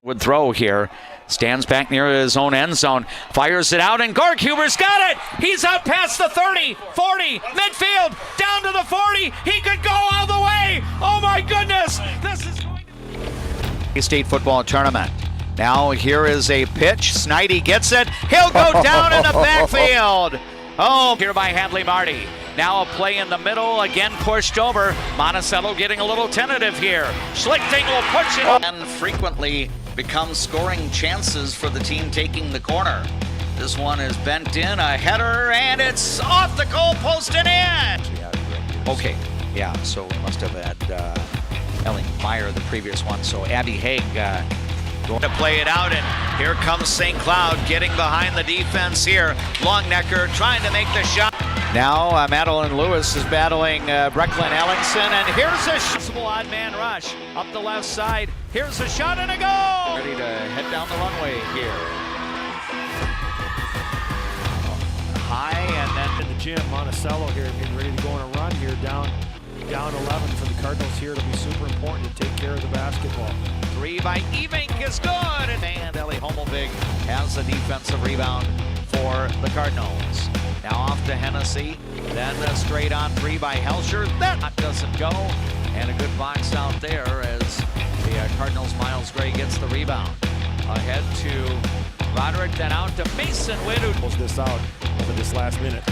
Would throw here, stands back near his own end zone, fires it out, and Gorkhuber's got it. He's up past the 30, 40, midfield, down to the 40. He could go all the way. Oh my goodness! This is going to state football tournament. Now here is a pitch. Snidey gets it. He'll go down in the backfield. Oh, here by Hadley Marty. Now a play in the middle, again pushed over. Monticello getting a little tentative here. Schlichting will push it. And frequently becomes scoring chances for the team taking the corner. This one is bent in, a header, and it's off the goal post and in. Okay, yeah, so we must have had Ellie Meyer the previous one. So Abby Haig going to play it out, and here comes St. Cloud getting behind the defense here. Longnecker trying to make the shot. Now Madeline Lewis is battling Brecklin Ellingson, and here's a possible odd man rush up the left side. Here's a shot and a goal. Ready to head down the runway here. High and then in the gym, Monticello here getting ready to go on a run here, down 11 for the Cardinals here. It'll be super important to take care of the basketball. 3 by Evink is good, and Ellie Hommelvig has the defensive rebound for the Cardinals. Now off to Hennessy, then straight on 3 by Helscher. That doesn't go, and a good box out there as the Cardinals' Miles Gray gets the rebound. Ahead to Roderick, then out to Mason Witt, who pulls this out over this last minute.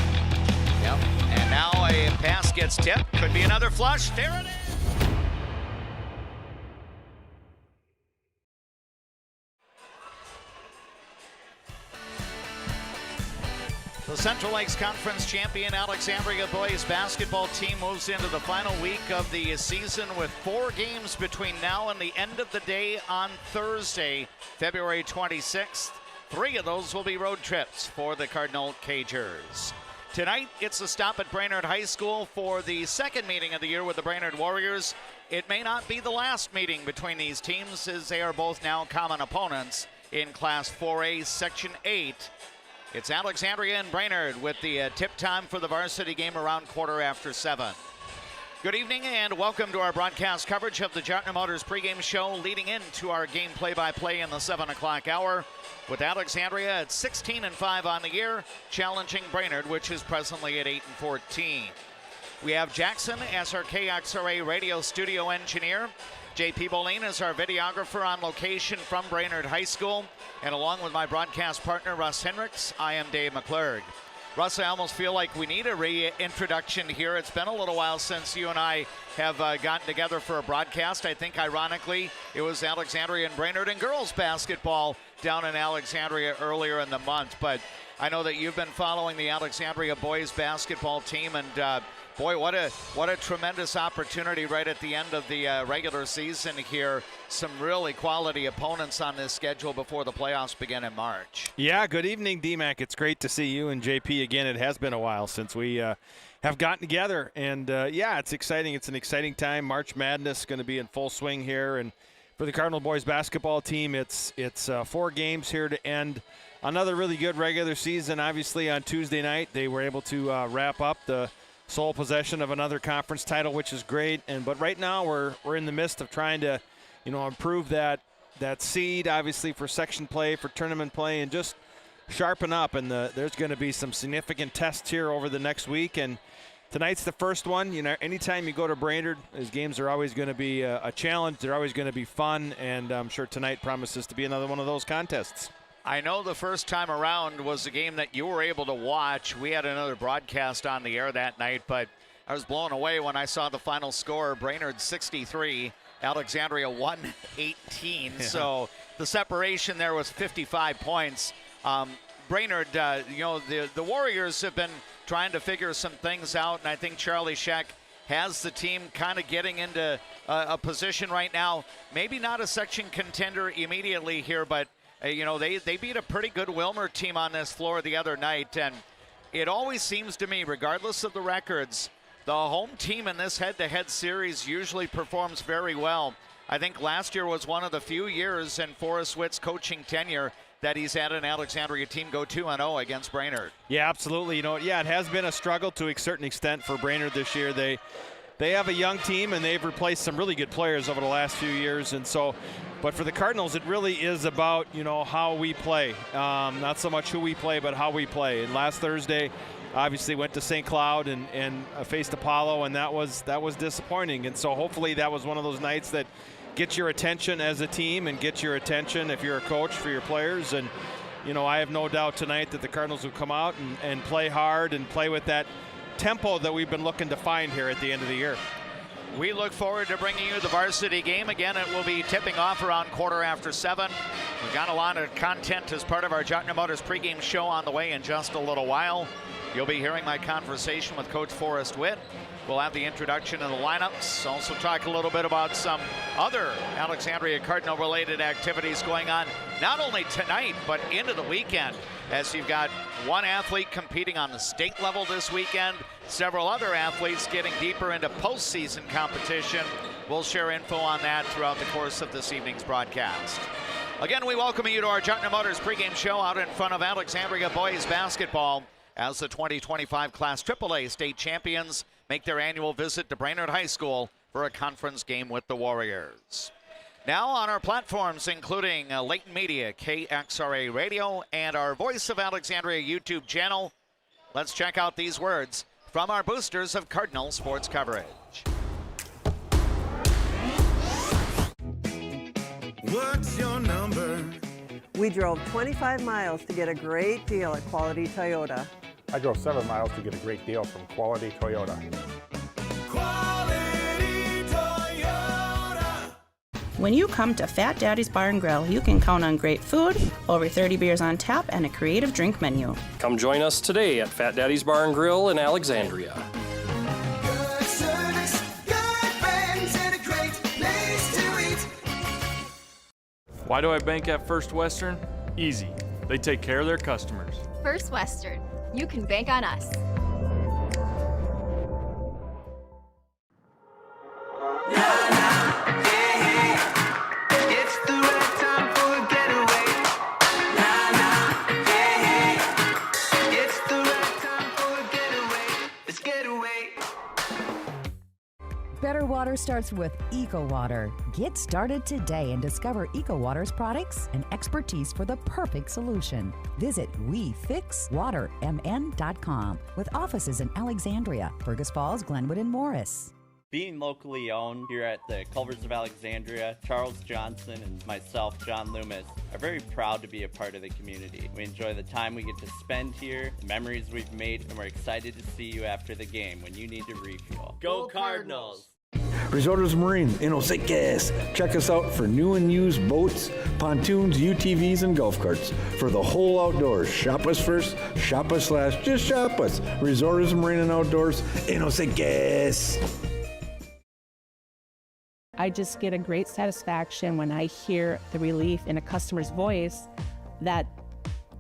Yep, and now a pass gets tipped. Could be another flush. There it is. The Central Lakes Conference champion Alexandria boys basketball team moves into the final week of the season with 4 games between now and the end of the day on Thursday, February 26th. 3 of those will be road trips for the Cardinal Cagers. Tonight, it's a stop at Brainerd High School for the second meeting of the year with the Brainerd Warriors. It may not be the last meeting between these teams, as they are both now common opponents in Class 4A, Section 8. It's Alexandria and Brainerd with the tip time for the varsity game around 7:15. Good evening and welcome to our broadcast coverage of the Juettner Motors pregame show, leading into our game play-by-play in the 7 o'clock hour, with Alexandria at 16-5 on the year, challenging Brainerd, which is presently at 8-14. We have Jackson as our KXRA radio studio engineer. JP Boline is our videographer on location from Brainerd High School. And along with my broadcast partner, Russ Hendricks, I am Dave McClurg. Russ, I almost feel like we need a reintroduction here. It's been a little while since you and I have gotten together for a broadcast. I think, ironically, it was Alexandria and Brainerd and girls basketball down in Alexandria earlier in the month. But I know that you've been following the Alexandria boys basketball team, and boy, what a tremendous opportunity right at the end of the regular season here. Some really quality opponents on this schedule before the playoffs begin in March. Yeah, good evening, DMAC. It's great to see you and JP again. It has been a while since we have gotten together, and yeah, it's exciting. It's an exciting time. March Madness going to be in full swing here, and for the Cardinal boys basketball team, it's 4 games here to end another really good regular season. Obviously, on Tuesday night, they were able to wrap up the sole possession of another conference title, which is great. But right now we're in the midst of trying to, improve that seed, obviously, for section play, for tournament play, and just sharpen up. And there's going to be some significant tests here over the next week. And tonight's the first one. Anytime you go to Brainerd, these games are always going to be a challenge. They're always going to be fun, and I'm sure tonight promises to be another one of those contests. I know the first time around was a game that you were able to watch. We had another broadcast on the air that night, but I was blown away when I saw the final score. Brainerd 63, Alexandria 118. Yeah. So the separation there was 55 points. Brainerd, the Warriors have been trying to figure some things out, and I think Charlie Scheck has the team kind of getting into a position right now. Maybe not a section contender immediately here, but they beat a pretty good Wilmer team on this floor the other night, and it always seems to me, regardless of the records, the home team in this head-to-head series usually performs very well. I think last year was one of the few years in Forrest Witt's coaching tenure that he's had an Alexandria team go 2-0 against Brainerd. Yeah, absolutely. It has been a struggle to a certain extent for Brainerd this year. They they have a young team, and they've replaced some really good players over the last few years. And so, but for the Cardinals, it really is about, how we play. Not so much who we play, but how we play. And last Thursday, obviously went to St. Cloud and faced Apollo, and that was disappointing. And so hopefully that was one of those nights that gets your attention as a team and gets your attention if you're a coach for your players. And, I have no doubt tonight that the Cardinals will come out and play hard and play with that tempo that we've been looking to find here at the end of the year. We look forward to bringing you the varsity game. Again, it will be tipping off around 7:15. We've got a lot of content as part of our Juettner Motors pregame show on the way in just a little while. You'll be hearing my conversation with Coach Forrest Witt. We'll have the introduction of the lineups. Also talk a little bit about some other Alexandria Cardinal-related activities going on, not only tonight, but into the weekend, as you've got one athlete competing on the state level this weekend, several other athletes getting deeper into postseason competition. We'll share info on that throughout the course of this evening's broadcast. Again, we welcome you to our Juettner Motors pregame show out in front of Alexandria boys basketball as the 2025 Class AAA state champions make their annual visit to Brainerd High School for a conference game with the Warriors. Now on our platforms, including Layton Media, KXRA Radio, and our Voice of Alexandria YouTube channel, let's check out these words from our boosters of Cardinal sports coverage. What's your number? We drove 25 miles to get a great deal at Quality Toyota. I drove 7 miles to get a great deal from Quality Toyota. Quality Toyota. When you come to Fat Daddy's Bar and Grill, you can count on great food, over 30 beers on tap, and a creative drink menu. Come join us today at Fat Daddy's Bar and Grill in Alexandria. Good service, good friends, and a great place to eat. Why do I bank at First Western? Easy. They take care of their customers. First Western. You can bank on us. It's the right time for a getaway. It's the right time for a getaway. Let's get away. Better water starts with EcoWater. Get started today and discover EcoWater's products and expertise for the perfect solution. Visit WeFixWaterMN.com with offices in Alexandria, Fergus Falls, Glenwood, and Morris. Being locally owned here at the Culvers of Alexandria, Charles Johnson and myself, John Loomis, are very proud to be a part of the community. We enjoy the time we get to spend here, the memories we've made, and we're excited to see you after the game when you need to refuel. Go Cardinals! Resorts Marine in Oseques. Check us out for new and used boats, pontoons, UTVs, and golf carts. For the whole outdoors, shop us first, shop us last, just shop us. Resorts Marine and Outdoors in Oseques. I just get a great satisfaction when I hear the relief in a customer's voice that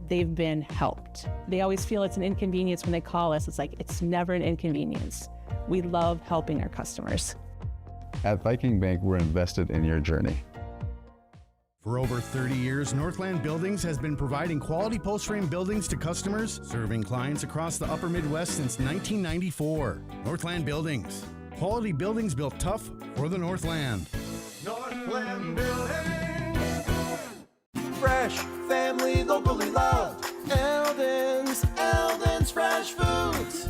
they've been helped. They always feel it's an inconvenience when they call us. It's like, it's never an inconvenience. We love helping our customers. At Viking Bank, we're invested in your journey. For over 30 years, Northland Buildings has been providing quality post-frame buildings to customers, serving clients across the upper Midwest since 1994. Northland Buildings. Quality buildings built tough for the Northland. Northland Building. Fresh, family, locally loved. Eldon's Fresh Foods.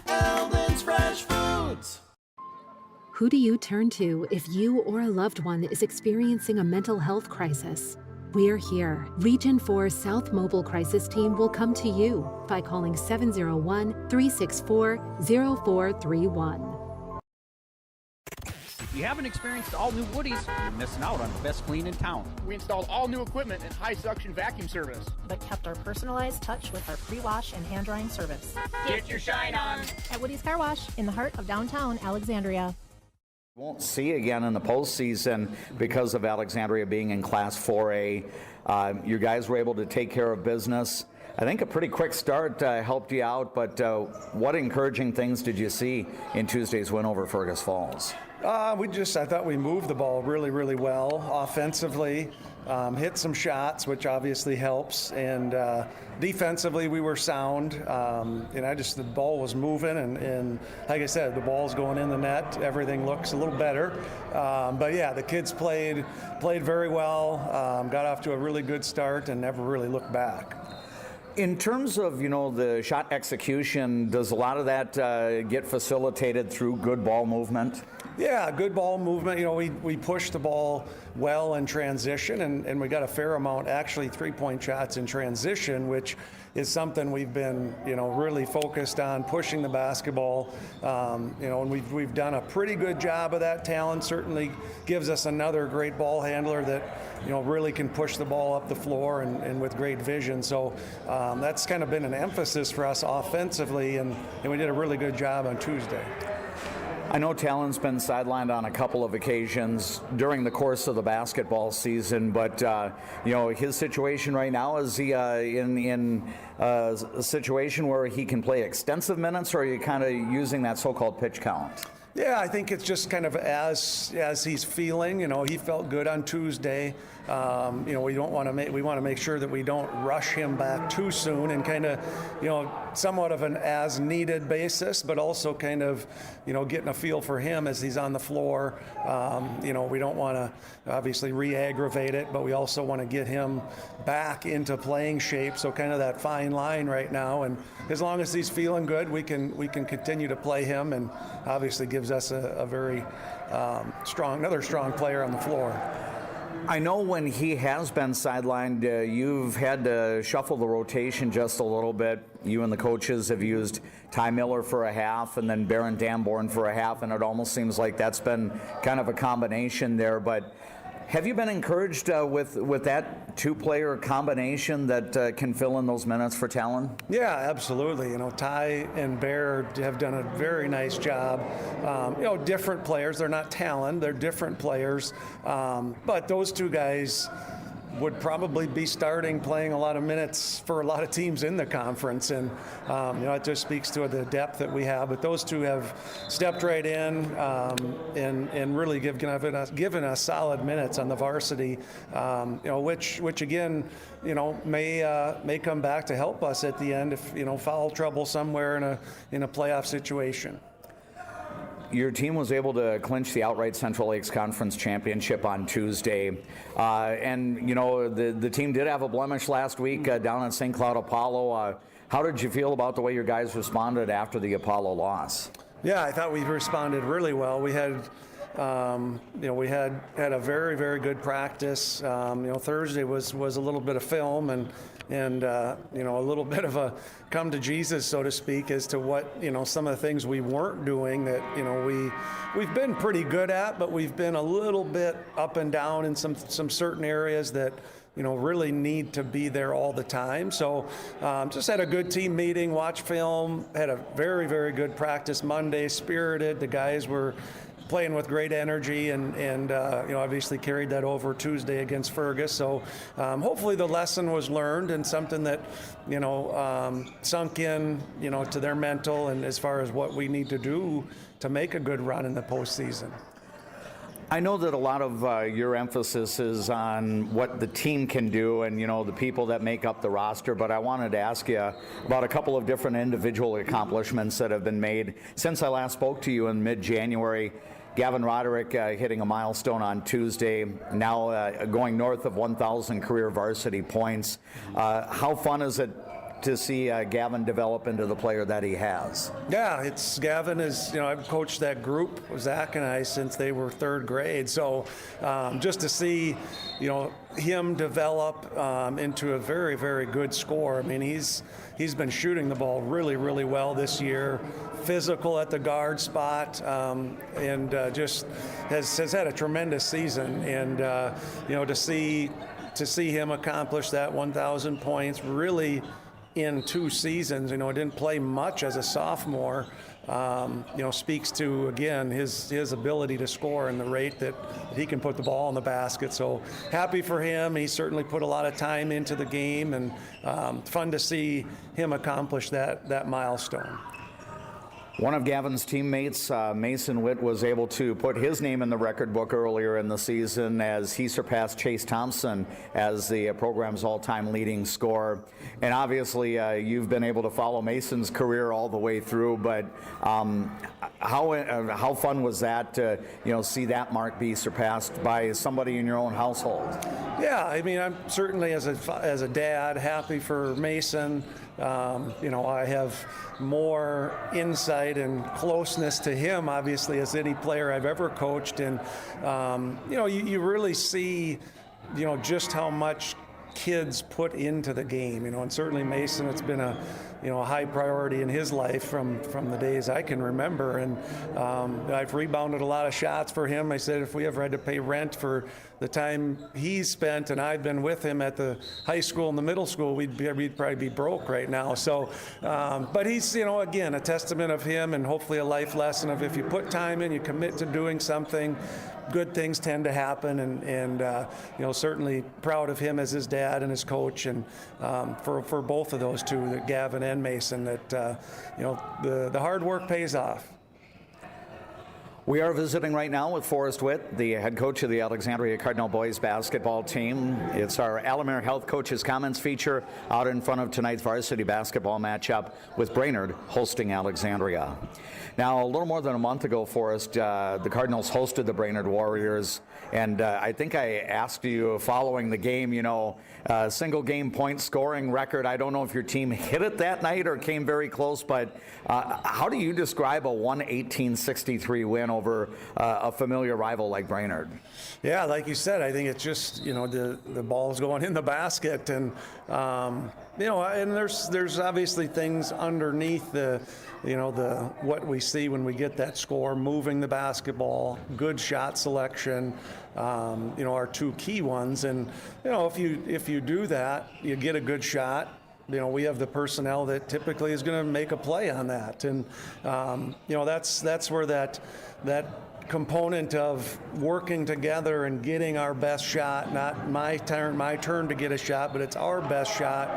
Eldon's Fresh Foods. Who do you turn to if you or a loved one is experiencing a mental health crisis? We're here. Region 4 South Mobile Crisis Team will come to you by calling 701-364-0431. If you haven't experienced all new Woodies, you're missing out on the best clean in town. We installed all new equipment and high suction vacuum service, but kept our personalized touch with our pre-wash and hand drying service. Get your shine on at Woody's Car Wash in the heart of downtown Alexandria. Won't see again in the postseason because of Alexandria being in Class 4A. You guys were able to take care of business. I think a pretty quick start helped you out, but what encouraging things did you see in Tuesday's win over Fergus Falls? I thought we moved the ball really, really well offensively. hit some shots, which obviously helps. And defensively, we were sound. The ball was moving, and like I said, the ball's going in the net. Everything looks a little better. But yeah, the kids played very well. Got off to a really good start and never really looked back. In terms of, the shot execution, does a lot of that get facilitated through good ball movement? Yeah, good ball movement. We pushed the ball well in transition, and we got a fair amount, actually, three-point shots in transition, which is something we've been, really focused on, pushing the basketball. And we've done a pretty good job of that. Talon certainly gives us another great ball handler that, really can push the ball up the floor and with great vision. So that's kind of been an emphasis for us offensively, and we did a really good job on Tuesday. I know Talon's been sidelined on a couple of occasions during the course of the basketball season, but his situation right now, is he in a situation where he can play extensive minutes, or are you kind of using that so-called pitch count? Yeah, I think it's just kind of as he's feeling. He felt good on Tuesday. We want to make sure that we don't rush him back too soon, and kind of, somewhat of an as-needed basis, but also kind of, getting a feel for him as he's on the floor. We don't want to obviously re-aggravate it, but we also want to get him back into playing shape. So kind of that fine line right now, and as long as he's feeling good, we can continue to play him, and obviously gives us a very another strong player on the floor. I know when he has been sidelined, you've had to shuffle the rotation just a little bit. You and the coaches have used Ty Miller for a half and then Baron Damborn for a half, and it almost seems like that's been kind of a combination there. But have you been encouraged with that two-player combination that can fill in those minutes for Talon? Yeah, absolutely. Ty and Bear have done a very nice job. Different players. They're not Talon. They're different players. But those two guys would probably be playing a lot of minutes for a lot of teams in the conference, and it just speaks to the depth that we have. But those two have stepped right in and really given us solid minutes on the varsity, which again, may come back to help us at the end if foul trouble somewhere in a playoff situation. Your team was able to clinch the outright Central Lakes Conference Championship on Tuesday. And the team did have a blemish last week down at St. Cloud Apollo. How did you feel about the way your guys responded after the Apollo loss? Yeah, I thought we responded really well. We had we had a very, very good practice. Thursday was a little bit of film and a little bit of a come to Jesus, so to speak, as to what, some of the things we weren't doing that, we've been pretty good at, but we've been a little bit up and down in some certain areas that, really need to be there all the time. So just had a good team meeting, watched film, had a very, very good practice Monday, spirited. The guys were playing with great energy and obviously carried that over Tuesday against Fergus. So hopefully the lesson was learned and something that, sunk in, to their mental and as far as what we need to do to make a good run in the postseason. I know that a lot of your emphasis is on what the team can do and, the people that make up the roster, but I wanted to ask you about a couple of different individual accomplishments that have been made since I last spoke to you in mid-January. Gavin Roderick hitting a milestone on Tuesday, now going north of 1,000 career varsity points. How fun is it to see Gavin develop into the player that he has? Yeah, Gavin is, I've coached that group, Zach and I, since they were third grade. So just to see, him develop into a very, very good scorer. I mean, he's been shooting the ball really, really well this year, physical at the guard spot, and just has had a tremendous season. And, to see him accomplish that 1,000 points really in 2 seasons, didn't play much as a sophomore, speaks to, again, his ability to score and the rate that he can put the ball in the basket. So happy for him. He certainly put a lot of time into the game, and fun to see him accomplish that milestone. One of Gavin's teammates, Mason Witt, was able to put his name in the record book earlier in the season as he surpassed Chase Thompson as the program's all-time leading scorer. And obviously, you've been able to follow Mason's career all the way through. But how fun was that to see that mark be surpassed by somebody in your own household? Yeah, I mean, I'm certainly as a dad happy for Mason. I have more insight and closeness to him, obviously, as any player I've ever coached. And, you really see, just how much kids put into the game, and certainly Mason, it's been a high priority in his life from the days I can remember. And I've rebounded a lot of shots for him. I said if we ever had to pay rent for the time he's spent and I've been with him at the high school and the middle school, we'd probably be broke right now. So, but he's, again, a testament of him and hopefully a life lesson of if you put time in, you commit to doing something, good things tend to happen. And certainly proud of him as his dad and his coach, and for both of those two, Gavin and Mason, that the hard work pays off. We are visiting right now with Forrest Witt, the head coach of the Alexandria Cardinal boys basketball team. It's our Alamere Health Coaches Comments feature out in front of tonight's varsity basketball matchup with Brainerd hosting Alexandria. Now, a little more than a month ago, Forrest, the Cardinals hosted the Brainerd Warriors, and I think I asked you following the game, single game point scoring record. I don't know if your team hit it that night or came very close, but how do you describe a 118-63 win over a familiar rival like Brainerd? Yeah, like you said, I think it's just, the ball's going in the basket, and and there's obviously things underneath the what we see when we get that score, moving the basketball, good shot selection, are two key ones. And if you do that, you get a good shot. We have the personnel that typically is going to make a play on that, and that's where that component of working together and getting our best shot, not my turn to get a shot, but it's our best shot,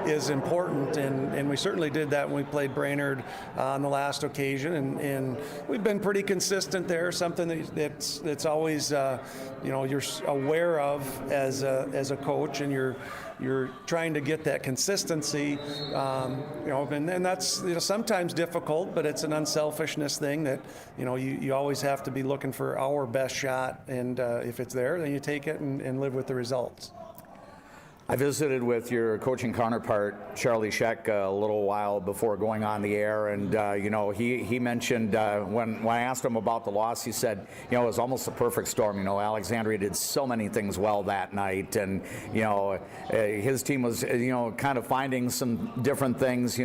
is important. And we certainly did that when we played Brainerd on the last occasion, and we've been pretty consistent there, something that's always you're aware of as a coach, and you're trying to get that consistency, and that's sometimes difficult, but it's an unselfishness thing that you always have to be looking for our best shot, and if it's there, then you take it and live with the results. I visited with your coaching counterpart, Charlie Scheck, a little while before going on the air, and he mentioned when I asked him about the loss, he said, it was almost a perfect storm. Alexandria did so many things well that night, and his team was kind of finding some different things,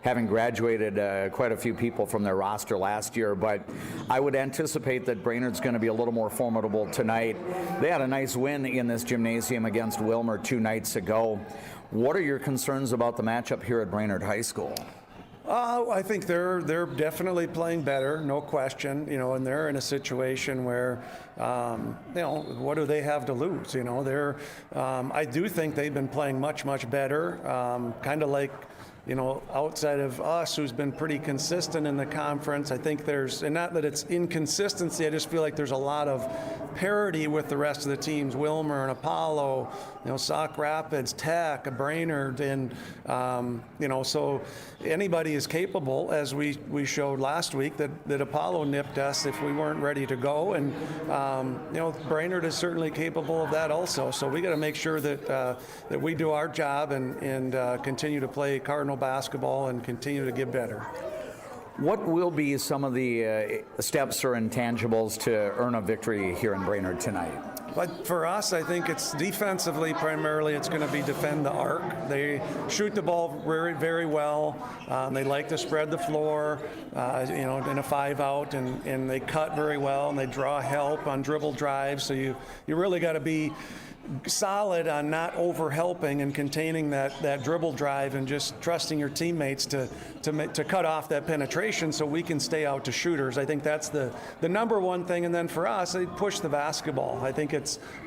having graduated quite a few people from their roster last year. But I would anticipate that Brainerd's going to be a little more formidable tonight. They had a nice win in this gymnasium against Wilmer 2 nights ago. What are your concerns about the matchup here at Brainerd High School? I think they're definitely playing better, no question. And they're in a situation where, what do they have to lose? I do think they've been playing much better, kind of like. Outside of us, who's been pretty consistent in the conference, I think and not that it's inconsistency, I just feel like there's a lot of parity with the rest of the teams, Wilmer and Apollo, Sauk Rapids, Tech, Brainerd, and, so anybody is capable, as we showed last week, that Apollo nipped us if we weren't ready to go, and, Brainerd is certainly capable of that also, so we got to make sure that we do our job and continue to play Cardinal basketball and continue to get better. What will be some of the steps or intangibles to earn a victory here in Brainerd tonight? But for us, I think it's defensively primarily. It's going to be defend the arc. They shoot the ball very, very well. They like to spread the floor, in a 5-out, and they cut very well, and they draw help on dribble drives. So you really got to be solid on not over-helping and containing that dribble drive and just trusting your teammates to cut off that penetration so we can stay out to shooters. I think that's the number one thing. And then for us, they push the basketball. I think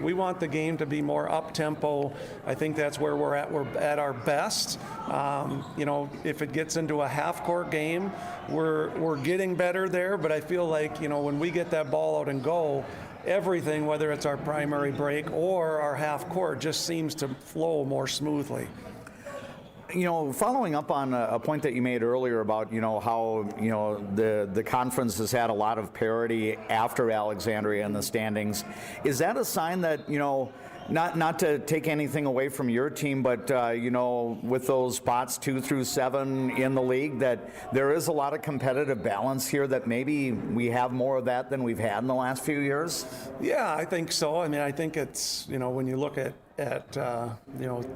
we want the game to be more up-tempo. I think that's where we're at our best. If it gets into a half-court game, we're getting better there, but I feel like, when we get that ball out and go, everything, whether it's our primary break or our half court, just seems to flow more smoothly. Following up on a point that you made earlier about, how, the conference has had a lot of parity after Alexandria in the standings, is that a sign that, not to take anything away from your team, but, with those spots 2 through 7 in the league, that there is a lot of competitive balance here, that maybe we have more of that than we've had in the last few years? Yeah, I think so. I mean, I think it's, when you look at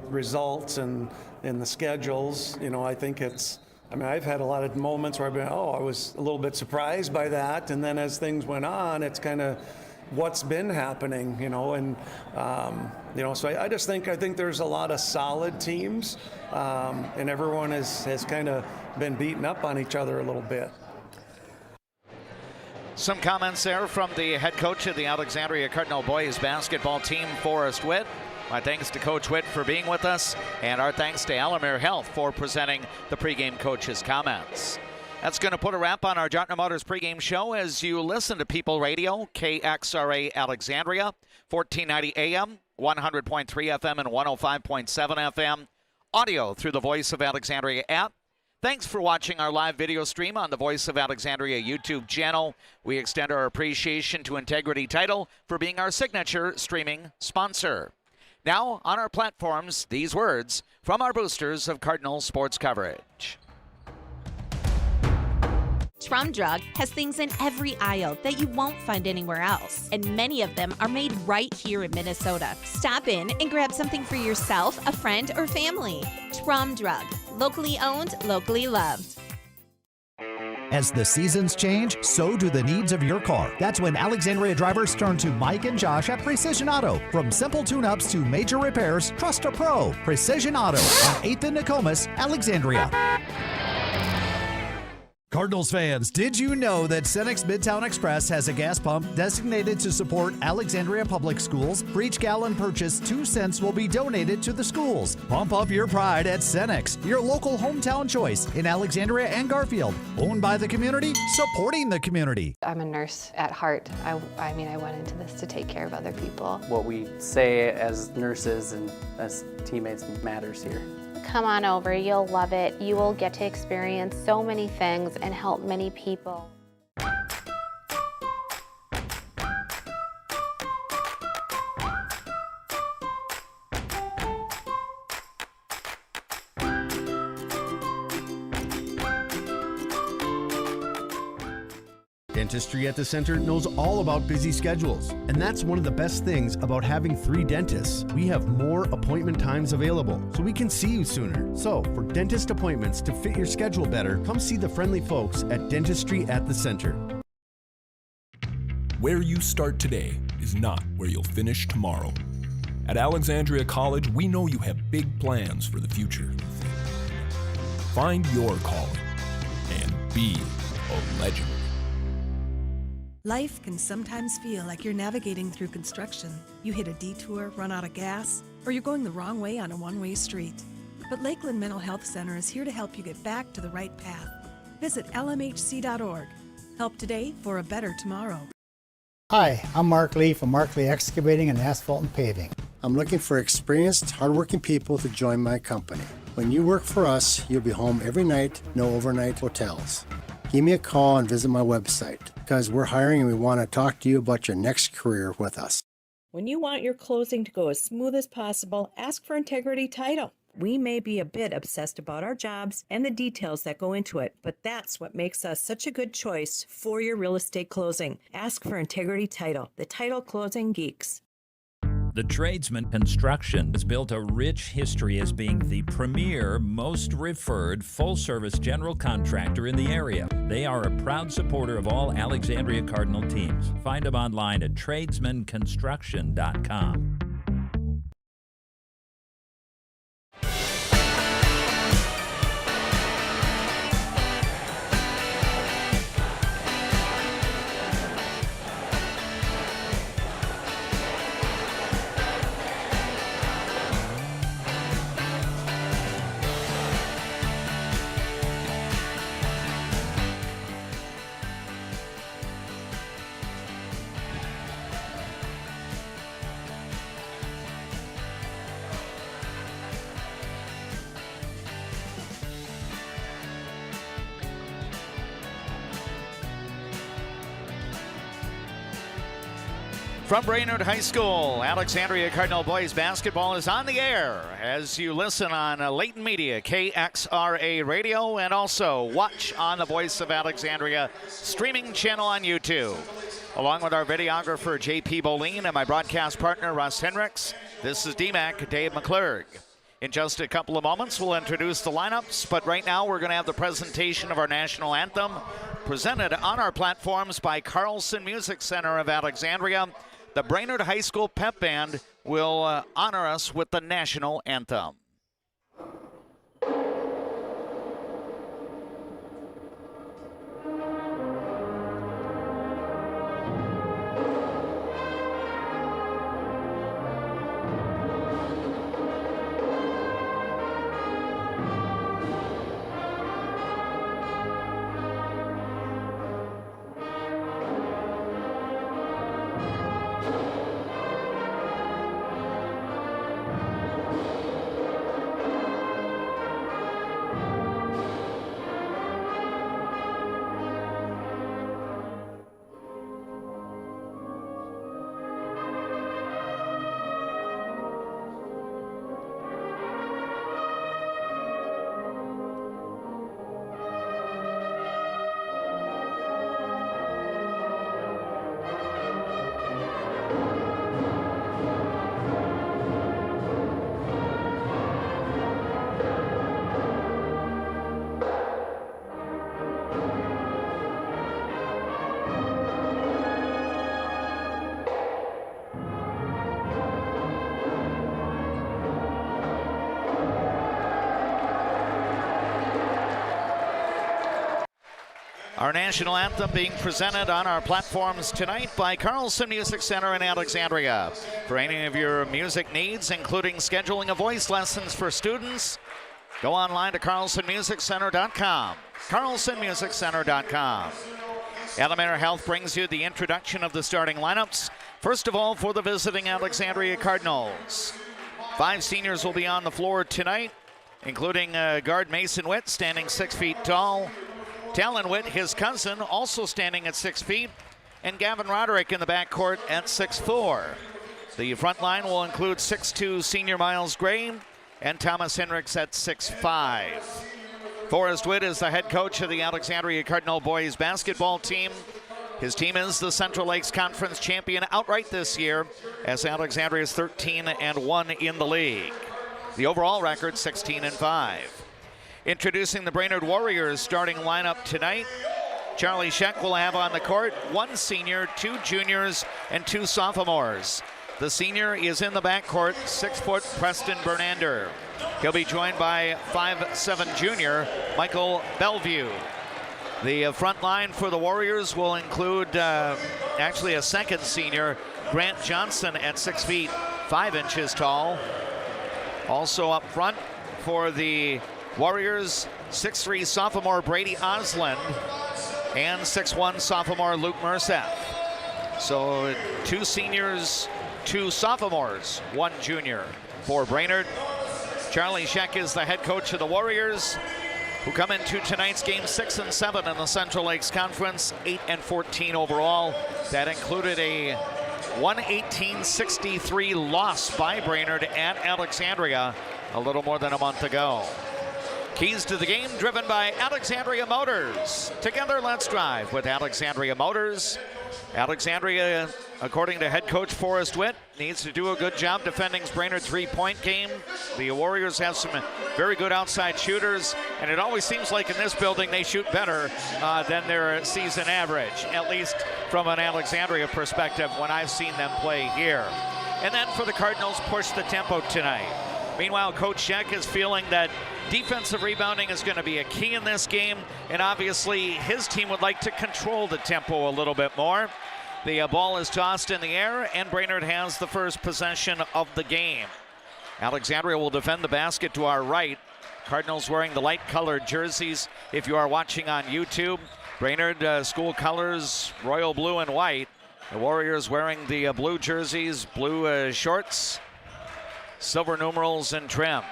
results and the schedules, I think I've had a lot of moments where I've been, I was a little bit surprised by that. And then as things went on, it's kind of what's been happening, so I just think there's a lot of solid teams, and everyone has kind of been beating up on each other a little bit. Some comments there from the head coach of the Alexandria Cardinal boys basketball team, Forrest Witt. My thanks to Coach Witt for being with us, and our thanks to Alamere Health for presenting the pregame coach's comments. That's going to put a wrap on our Juettner Motors pregame show as you listen to People Radio, KXRA Alexandria, 1490 AM, 100.3 FM, and 105.7 FM. Audio through the Voice of Alexandria app. Thanks for watching our live video stream on the Voice of Alexandria YouTube channel. We extend our appreciation to Integrity Title for being our signature streaming sponsor. Now, on our platforms, these words from our boosters of Cardinal sports coverage. Trum Drug has things in every aisle that you won't find anywhere else, and many of them are made right here in Minnesota. Stop in and grab something for yourself, a friend, or family. Trum Drug, locally owned, locally loved. As the seasons change, so do the needs of your car. That's when Alexandria drivers turn to Mike and Josh at Precision Auto. From simple tune-ups to major repairs, trust a pro. Precision Auto on 8th and Nokomis, Alexandria. Cardinals fans, did you know that Cenex Midtown Express has a gas pump designated to support Alexandria Public Schools? For each gallon purchased, 2 cents will be donated to the schools. Pump up your pride at Cenex, your local hometown choice in Alexandria and Garfield. Owned by the community, supporting the community. I'm a nurse at heart. I went into this to take care of other people. What we say as nurses and as teammates matters here. Come on over, you'll love it. You will get to experience so many things and help many people. Dentistry at the Center knows all about busy schedules, and that's one of the best things about having 3 dentists. We have more appointment times available, so we can see you sooner. So, for dentist appointments to fit your schedule better, come see the friendly folks at Dentistry at the Center. Where you start today is not where you'll finish tomorrow. At Alexandria College, we know you have big plans for the future. Find your calling and be a legend. Life can sometimes feel like you're navigating through construction. You hit a detour, run out of gas, or you're going the wrong way on a one-way street. But Lakeland Mental Health Center is here to help you get back to the right path. Visit lmhc.org. Help today for a better tomorrow. Hi, I'm Mark Lee from Mark Lee Excavating and Asphalt and Paving. I'm looking for experienced, hardworking people to join my company. When you work for us, you'll be home every night, no overnight hotels. Give me a call and visit my website because we're hiring and we want to talk to you about your next career with us. When you want your closing to go as smooth as possible, ask for Integrity Title. We may be a bit obsessed about our jobs and the details that go into it, but that's what makes us such a good choice for your real estate closing. Ask for Integrity Title, the title closing geeks. The Tradesman Construction has built a rich history as being the premier, most referred, full-service general contractor in the area. They are a proud supporter of all Alexandria Cardinal teams. Find them online at tradesmanconstruction.com. From Brainerd High School, Alexandria Cardinal boys basketball is on the air as you listen on Layton Media, KXRA Radio, and also watch on the Voice of Alexandria streaming channel on YouTube. Along with our videographer, J.P. Boleen, and my broadcast partner, Russ Henricks, this is DMAC, Dave McClurg. In just a couple of moments, we'll introduce the lineups, but right now we're going to have the presentation of our national anthem presented on our platforms by Carlson Music Center of Alexandria. The Brainerd High School Pep Band will honor us with the national anthem. Our national anthem being presented on our platforms tonight by Carlson Music Center in Alexandria. For any of your music needs, including scheduling of voice lessons for students, go online to carlsonmusiccenter.com. carlsonmusiccenter.com. Alameda Health brings you the introduction of the starting lineups. First of all, for the visiting Alexandria Cardinals. 5 seniors will be on the floor tonight, including guard Mason Witt, standing 6 feet tall. Talon Witt, his cousin, also standing at 6 feet, and Gavin Roderick in the backcourt at 6'4". The front line will include 6'2" senior Miles Gray and Thomas Hendricks at 6'5". Forrest Witt is the head coach of the Alexandria Cardinal boys basketball team. His team is the Central Lakes Conference champion outright this year, as Alexandria is 13-1 in the league. The overall record, 16-5. Introducing the Brainerd Warriors starting lineup tonight. Charlie Scheck will have on the court 1 senior, 2 juniors, and 2 sophomores. The senior is in the backcourt, 6-foot Preston Bernander. He'll be joined by 5'7" junior Michael Bellevue. The front line for the Warriors will include actually a second senior, Grant Johnson at 6 feet 5 inches tall. Also up front for the Warriors, 6'3" sophomore Brady Osland and 6'1" sophomore Luke Merseth. So 2 seniors, 2 sophomores, 1 junior for Brainerd. Charlie Scheck is the head coach of the Warriors, who come into tonight's game 6-7 in the Central Lakes Conference, 8-14 overall. That included a 118-63 loss by Brainerd at Alexandria a little more than a month ago. Keys to the game driven by Alexandria Motors. Together, let's drive with Alexandria Motors. Alexandria, according to head coach Forrest Witt, needs to do a good job defending Brainerd's 3-point game. The Warriors have some very good outside shooters, and it always seems like in this building they shoot better than their season average, at least from an Alexandria perspective when I've seen them play here. And then for the Cardinals, push the tempo tonight. Meanwhile, Coach Scheck is feeling that defensive rebounding is going to be a key in this game, and obviously his team would like to control the tempo a little bit more. The ball is tossed in the air, and Brainerd has the first possession of the game. Alexandria will defend the basket to our right. Cardinals wearing the light-colored jerseys. If you are watching on YouTube, Brainerd school colors, royal blue and white. The Warriors wearing the blue jerseys, blue shorts, silver numerals and trim.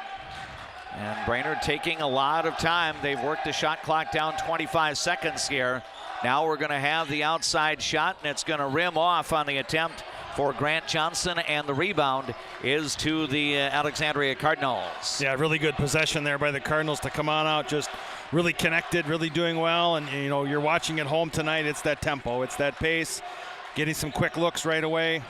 And Brainerd taking a lot of time. They've worked the shot clock down 25 seconds here. Now we're going to have the outside shot, and it's going to rim off on the attempt for Grant Johnson, and the rebound is to the Alexandria Cardinals. Yeah, really good possession there by the Cardinals to come on out, just really connected, really doing well. And you know, you're watching at home tonight, it's that tempo, it's that pace, getting some quick looks right away.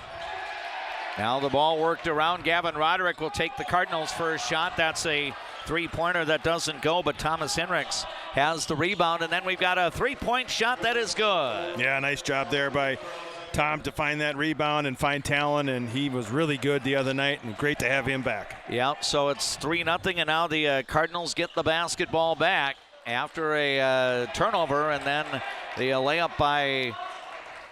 Now the ball worked around. Gavin Roderick will take the Cardinals' first shot. That's a three-pointer that doesn't go, but Thomas Henricks has the rebound, and then we've got a three-point shot that is good. Yeah, nice job there by Tom to find that rebound and find talent, and he was really good the other night, and great to have him back. Yep, so it's 3-0, and now the Cardinals get the basketball back after a turnover, and then the layup by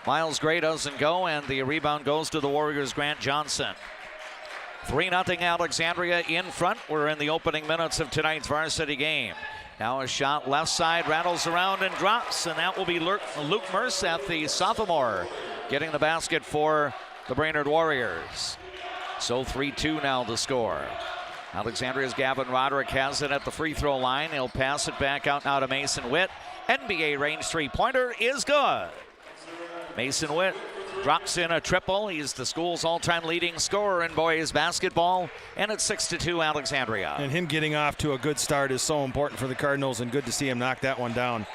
Miles Gray doesn't go, and the rebound goes to the Warriors' Grant Johnson. 3-0 Alexandria in front. We're in the opening minutes of tonight's varsity game. Now a shot left side, rattles around and drops, and that will be Luke Merseth, the sophomore, getting the basket for the Brainerd Warriors. So 3-2 now the score. Alexandria's Gavin Roderick has it at the free throw line. He'll pass it back out now to Mason Witt. NBA range three-pointer is good. Mason Witt drops in a triple. He's the school's all-time leading scorer in boys basketball, and it's 6-2 Alexandria. And him getting off to a good start is so important for the Cardinals, and good to see him knock that one down.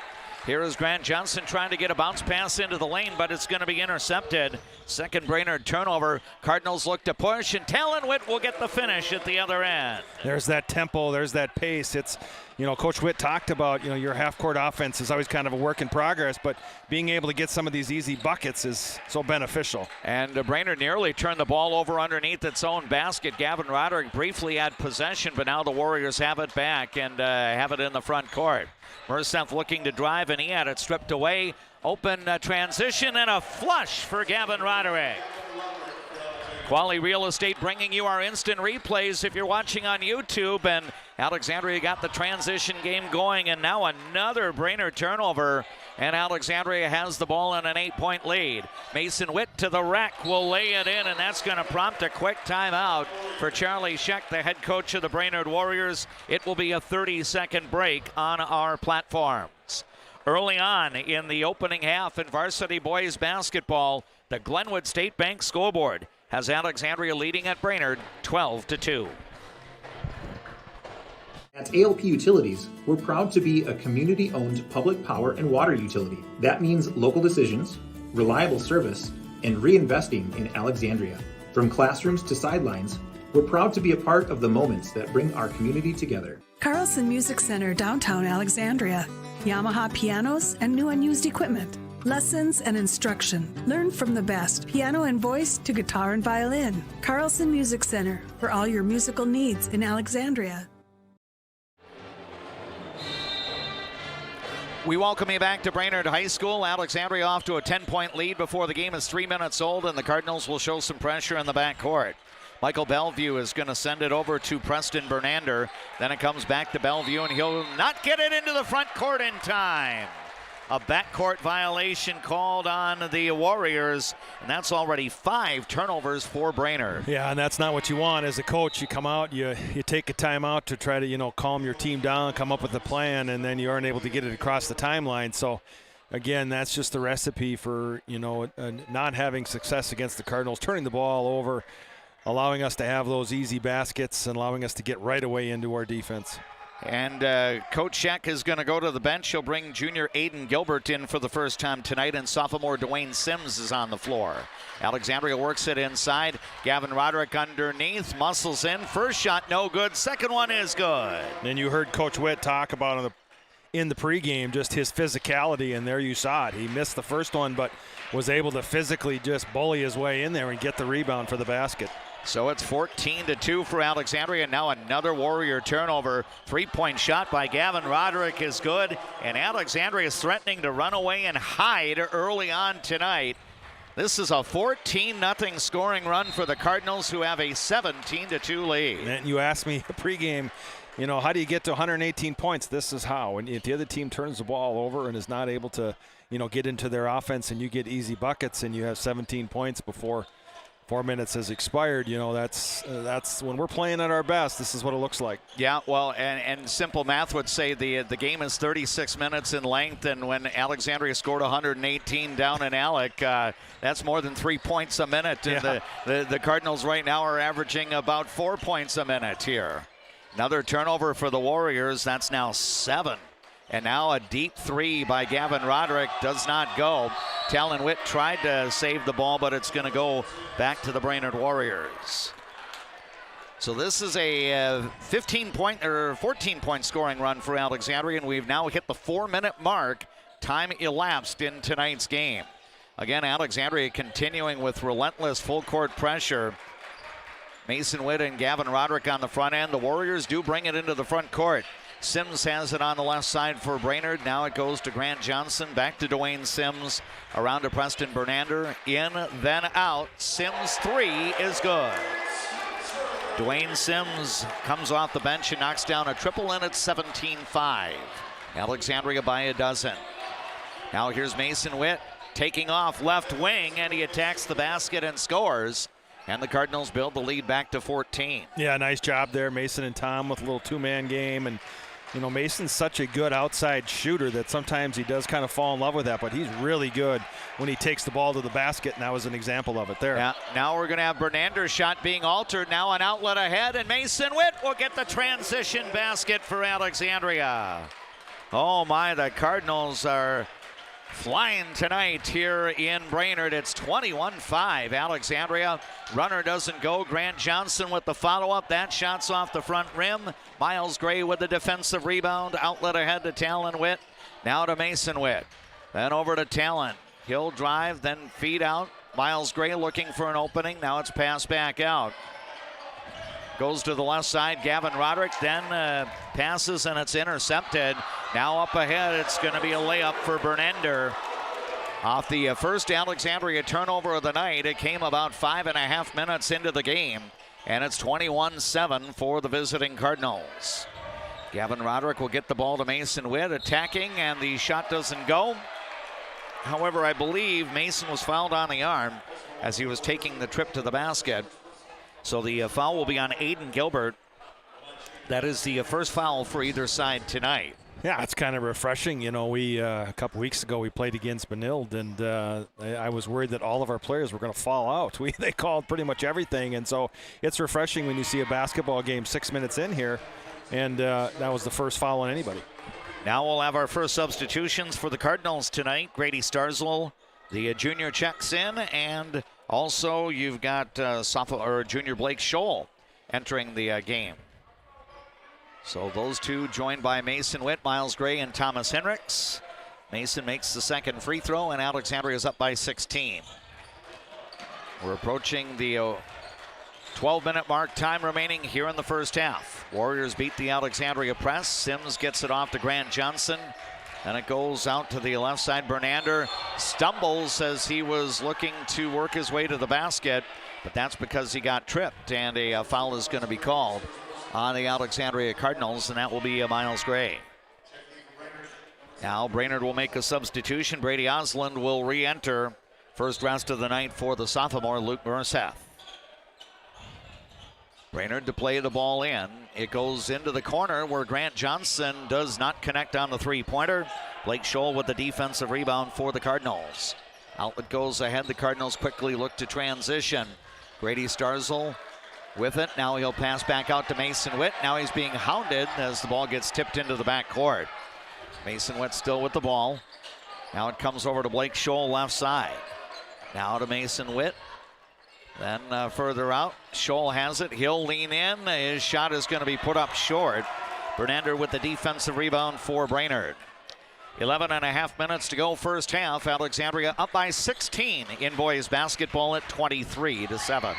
Here is Grant Johnson trying to get a bounce pass into the lane, but it's going to be intercepted. Second Brainerd turnover. Cardinals look to push, and Talon Witt will get the finish at the other end. There's that tempo, there's that pace. It's, you know, Coach Witt talked about, you know, your half-court offense is always kind of a work in progress, but being able to get some of these easy buckets is so beneficial. And Brainerd nearly turned the ball over underneath its own basket. Gavin Roderick briefly had possession, but now the Warriors have it back and have it in the front court. Merseth looking to drive, and he had it stripped away. Open transition and a flush for Gavin Roderick. Quali Real Estate bringing you our instant replays if you're watching on YouTube. And Alexandria got the transition game going, and now another Brainerd turnover. And Alexandria has the ball in an 8-point lead. Mason Witt to the rack will lay it in, and that's going to prompt a quick timeout for Charlie Scheck, the head coach of the Brainerd Warriors. It will be a 30-second break on our platforms. Early on in the opening half in varsity boys basketball, the Glenwood State Bank scoreboard has Alexandria leading at Brainerd 12-2. At ALP Utilities, we're proud to be a community-owned public power and water utility. That means local decisions, reliable service, and reinvesting in Alexandria. From classrooms to sidelines, we're proud to be a part of the moments that bring our community together. Carlson Music Center, downtown Alexandria. Yamaha pianos and new and used equipment. Lessons and instruction. Learn from the best, piano and voice to guitar and violin. Carlson Music Center, for all your musical needs in Alexandria. We welcome you back to Brainerd High School. Alexandria off to a 10-point lead before the game is 3 minutes old, and the Cardinals will show some pressure in the backcourt. Michael Bellevue is going to send it over to Preston Bernander. Then it comes back to Bellevue, and he'll not get it into the front court in time. A backcourt violation called on the Warriors, and that's already 5 turnovers for Brainerd. Yeah, and that's not what you want as a coach. You come out, you take a timeout to try to, you know, calm your team down, come up with a plan, and then you aren't able to get it across the timeline. So, again, that's just the recipe for, you know, not having success against the Cardinals, turning the ball over, allowing us to have those easy baskets and allowing us to get right away into our defense. And Coach Scheck is going to go to the bench. He'll bring junior Aiden Gilbert in for the first time tonight, and sophomore Dwayne Sims is on the floor. Alexandria works it inside. Gavin Roderick underneath, muscles in. First shot, no good. Second one is good. And you heard Coach Witt talk about in the pregame just his physicality, and there you saw it. He missed the first one, but was able to physically just bully his way in there and get the rebound for the basket. So it's 14-2 for Alexandria. Now another Warrior turnover. 3-point shot by Gavin Roderick is good. And Alexandria is threatening to run away and hide early on tonight. This is a 14-0 scoring run for the Cardinals, who have a 17-2 lead. And you asked me pregame, you know, how do you get to 118 points? This is how. And if the other team turns the ball over and is not able to, you know, get into their offense, and you get easy buckets and you have 17 points before 4 minutes has expired. You know, that's when we're playing at our best. This is what it looks like. Yeah, well, and simple math would say the game is 36 minutes in length, and when Alexandria scored 118 down in Alec, that's more than 3 points a minute. And the Cardinals right now are averaging about 4 points a minute here. Another turnover for the Warriors. That's now 7. And now a deep three by Gavin Roderick does not go. Talon Witt tried to save the ball, but it's going to go back to the Brainerd Warriors. So this is a 14-point scoring run for Alexandria, and we've now hit the 4-minute mark. Time elapsed in tonight's game. Again, Alexandria continuing with relentless full-court pressure. Mason Witt and Gavin Roderick on the front end. The Warriors do bring it into the front court. Sims has it on the left side for Brainerd. Now it goes to Grant Johnson. Back to Dwayne Sims. Around to Preston Bernander. In, then out. Sims' three is good. Dwayne Sims comes off the bench and knocks down a triple, and it's 17-5. Alexandria by a dozen. Now here's Mason Witt taking off left wing, and he attacks the basket and scores. And the Cardinals build the lead back to 14. Yeah, nice job there, Mason and Tom, with a little two-man game. And, you know, Mason's such a good outside shooter that sometimes he does kind of fall in love with that, but he's really good when he takes the ball to the basket, and that was an example of it there. Yeah, now we're going to have Bernander's shot being altered. Now an outlet ahead, and Mason Witt will get the transition basket for Alexandria. Oh, my, the Cardinals are flying tonight here in Brainerd. It's 21-5. Alexandria. Runner doesn't go. Grant Johnson with the follow-up. That shot's off the front rim. Miles Gray with the defensive rebound. Outlet ahead to Talon Witt. Now to Mason Witt. Then over to Talon. He'll drive, then feed out. Miles Gray looking for an opening. Now it's passed back out. Goes to the left side. Gavin Roderick then passes, and it's intercepted. Now up ahead, it's going to be a layup for Bernander. Off the first Alexandria turnover of the night, it came about 5.5 minutes into the game, and it's 21-7 for the visiting Cardinals. Gavin Roderick will get the ball to Mason Witt, attacking, and the shot doesn't go. However, I believe Mason was fouled on the arm as he was taking the trip to the basket. So the foul will be on Aiden Gilbert. That is the first foul for either side tonight. Yeah, it's kind of refreshing. You know, we a couple weeks ago we played against Brainerd, and I was worried that all of our players were going to fall out. They called pretty much everything, and so it's refreshing when you see a basketball game 6 minutes in here, and that was the first foul on anybody. Now we'll have our first substitutions for the Cardinals tonight. Grady Starzl, the junior, checks in, and also you've got junior Blake Scholl entering the game. So those two joined by Mason Witt, Miles Gray, and Thomas Henricks. Mason makes the second free throw, and Alexandria is up by 16. We're approaching the 12-minute mark, time remaining here in the first half. Warriors beat the Alexandria press. Sims gets it off to Grant Johnson, and it goes out to the left side. Bernander stumbles as he was looking to work his way to the basket, but that's because he got tripped, and a foul is going to be called on the Alexandria Cardinals, and that will be Miles Gray. Now Brainerd will make a substitution. Brady Osland will re-enter. First rest of the night for the sophomore, Luke Merceth. Brainerd to play the ball in. It goes into the corner where Grant Johnson does not connect on the three-pointer. Blake Scholl with the defensive rebound for the Cardinals. Outlet goes ahead. The Cardinals quickly look to transition. Grady Starzl with it. Now he'll pass back out to Mason Witt. Now he's being hounded as the ball gets tipped into the backcourt. Mason Witt still with the ball. Now it comes over to Blake Scholl left side. Now to Mason Witt. Then further out, Scholl has it. He'll lean in. His shot is going to be put up short. Bernander with the defensive rebound for Brainerd. 11.5 minutes to go first half. Alexandria up by 16 in boys basketball at 23-7.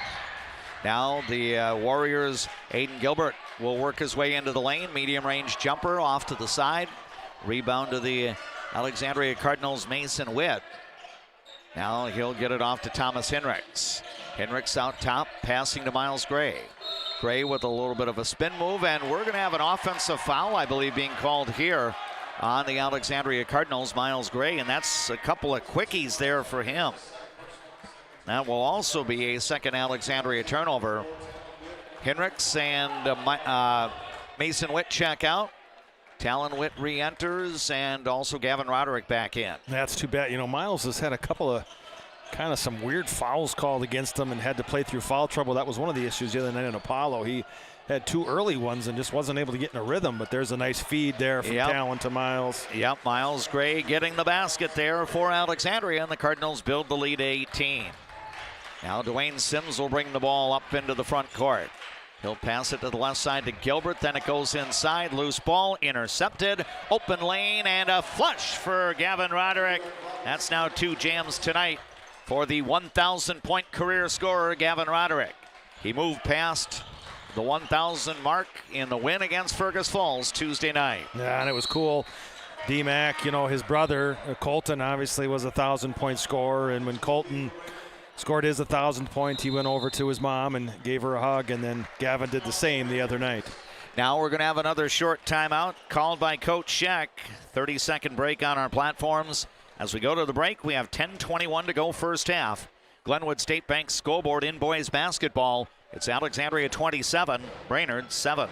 Now the Warriors, Aiden Gilbert will work his way into the lane. Medium range jumper off to the side. Rebound to the Alexandria Cardinals, Mason Witt. Now he'll get it off to Thomas Henricks. Henricks out top, passing to Miles Gray. Gray with a little bit of a spin move, and we're going to have an offensive foul, I believe, being called here on the Alexandria Cardinals, Miles Gray, and that's a couple of quickies there for him. That will also be a second Alexandria turnover. Henricks and Mason Witt check out. Talon Witt re-enters, and also Gavin Roderick back in. That's too bad. Miles has had a couple of kind of some weird fouls called against him and had to play through foul trouble. That was one of the issues the other night in Apollo. He had 2 early ones and just wasn't able to get in a rhythm, but there's a nice feed there from Talon to Miles. Yep, Miles Gray getting the basket there for Alexandria, and the Cardinals build the lead to 18. Now Dwayne Sims will bring the ball up into the front court. He'll pass it to the left side to Gilbert, then it goes inside. Loose ball, intercepted, open lane, and a flush for Gavin Roderick. That's now 2 jams tonight for the 1,000-point career scorer, Gavin Roderick. He moved past the 1,000 mark in the win against Fergus Falls Tuesday night. Yeah, and it was cool. D-Mac, his brother, Colton, obviously was a 1,000-point scorer, and when Colton scored his 1,000th point, he went over to his mom and gave her a hug, and then Gavin did the same the other night. Now we're going to have another short timeout called by Coach Scheck. 30-second break on our platforms. As we go to the break, we have 10:21 to go first half. Glenwood State Bank scoreboard in boys basketball. It's Alexandria 27, Brainerd 7.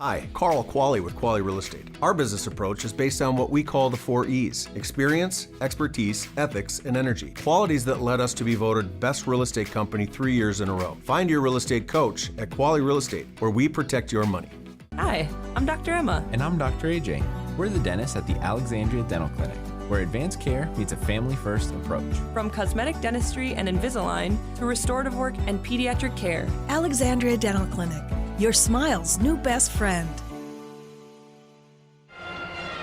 Hi, Carl Qualley with Qualley Real Estate. Our business approach is based on what we call the 4 E's: experience, expertise, ethics, and energy. Qualities that led us to be voted best real estate company 3 years in a row. Find your real estate coach at Qualley Real Estate, where we protect your money. Hi, I'm Dr. Emma. And I'm Dr. AJ. We're the dentists at the Alexandria Dental Clinic, where advanced care meets a family-first approach. From cosmetic dentistry and Invisalign to restorative work and pediatric care. Alexandria Dental Clinic, your smile's new best friend.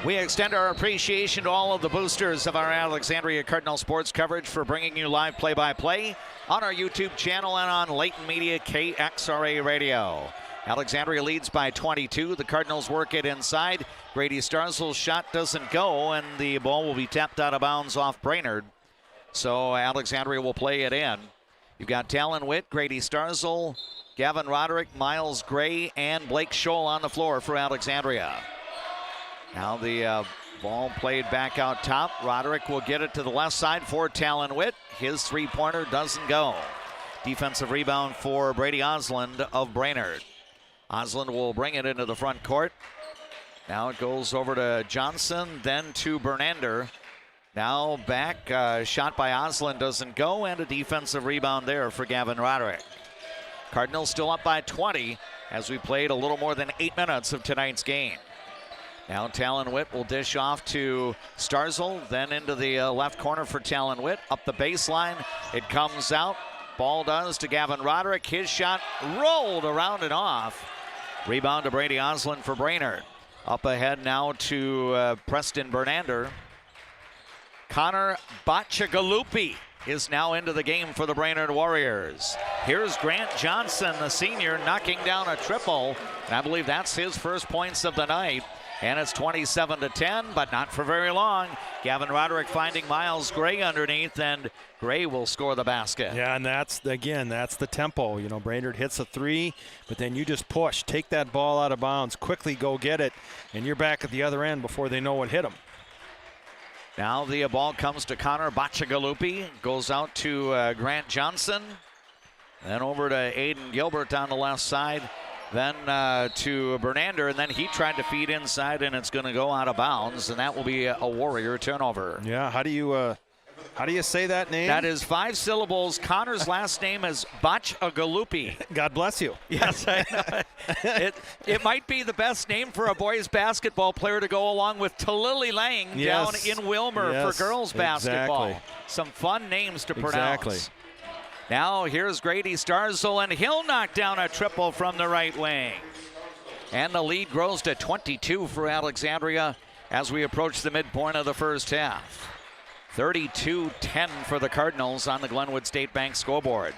We extend our appreciation to all of the boosters of our Alexandria Cardinal sports coverage for bringing you live play-by-play on our YouTube channel and on Leighton Media KXRA Radio. Alexandria leads by 22. The Cardinals work it inside. Grady Starzl's shot doesn't go, and the ball will be tapped out of bounds off Brainerd. So Alexandria will play it in. You've got Talon Witt, Grady Starzl, Gavin Roderick, Miles Gray, and Blake Scholl on the floor for Alexandria. Now the ball played back out top. Roderick will get it to the left side for Talon Witt. His three-pointer doesn't go. Defensive rebound for Brady Osland of Brainerd. Osland will bring it into the front court. Now it goes over to Johnson, then to Bernander. Now back, shot by Osland doesn't go, and a defensive rebound there for Gavin Roderick. Cardinals still up by 20 as we played a little more than 8 minutes of tonight's game. Now Talon Witt will dish off to Starzl, then into the left corner for Talon Witt. Up the baseline, it comes out. Ball does to Gavin Roderick. His shot rolled around and off. Rebound to Brady Osland for Brainerd. Up ahead now to Preston Bernander. Connor Bacciagalupi is now into the game for the Brainerd Warriors. Here's Grant Johnson, the senior, knocking down a triple. And I believe that's his first points of the night. And it's 27-10, but not for very long. Gavin Roderick finding Miles Gray underneath, and Gray will score the basket. Yeah, and that's the tempo. Brainerd hits a three, but then you just push, take that ball out of bounds, quickly go get it, and you're back at the other end before they know what hit them. Now the ball comes to Connor Bacciagalupi, goes out to Grant Johnson, then over to Aiden Gilbert on the left side. Then to Bernander, and then he tried to feed inside, and it's going to go out of bounds, and that will be a Warrior turnover. Yeah, how do you say that name? That is 5 syllables. Connor's last name is Bacciagalupi. God bless you. Yes, I know. It might be the best name for a boys basketball player to go along with Talili Lang down in Wilmer for girls basketball. Exactly. Some fun names to pronounce. Exactly. Now here's Grady Starzl, and he'll knock down a triple from the right wing. And the lead grows to 22 for Alexandria as we approach the midpoint of the first half. 32-10 for the Cardinals on the Glenwood State Bank scoreboard.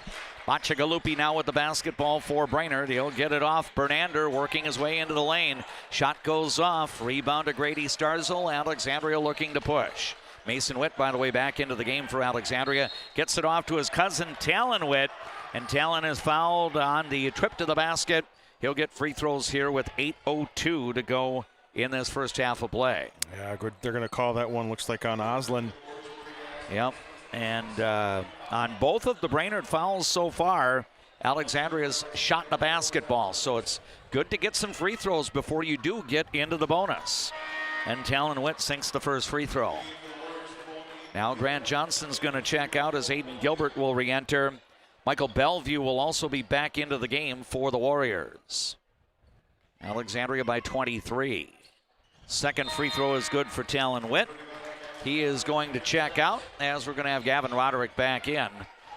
Bacciagalupi now with the basketball for Brainerd. He'll get it off. Bernander working his way into the lane. Shot goes off. Rebound to Grady Starzl. Alexandria looking to push. Mason Witt, by the way, back into the game for Alexandria. Gets it off to his cousin, Talon Witt. And Talon is fouled on the trip to the basket. He'll get free throws here with 8:02 to go in this first half of play. Yeah, good. They're going to call that one, looks like, on Osland. Yep. And on both of the Brainerd fouls so far, Alexandria's shot the basketball. So it's good to get some free throws before you do get into the bonus. And Talon Witt sinks the first free throw. Now Grant Johnson's going to check out as Aiden Gilbert will re-enter. Michael Bellevue will also be back into the game for the Warriors. Alexandria by 23. Second free throw is good for Talon Witt. He is going to check out as we're going to have Gavin Roderick back in.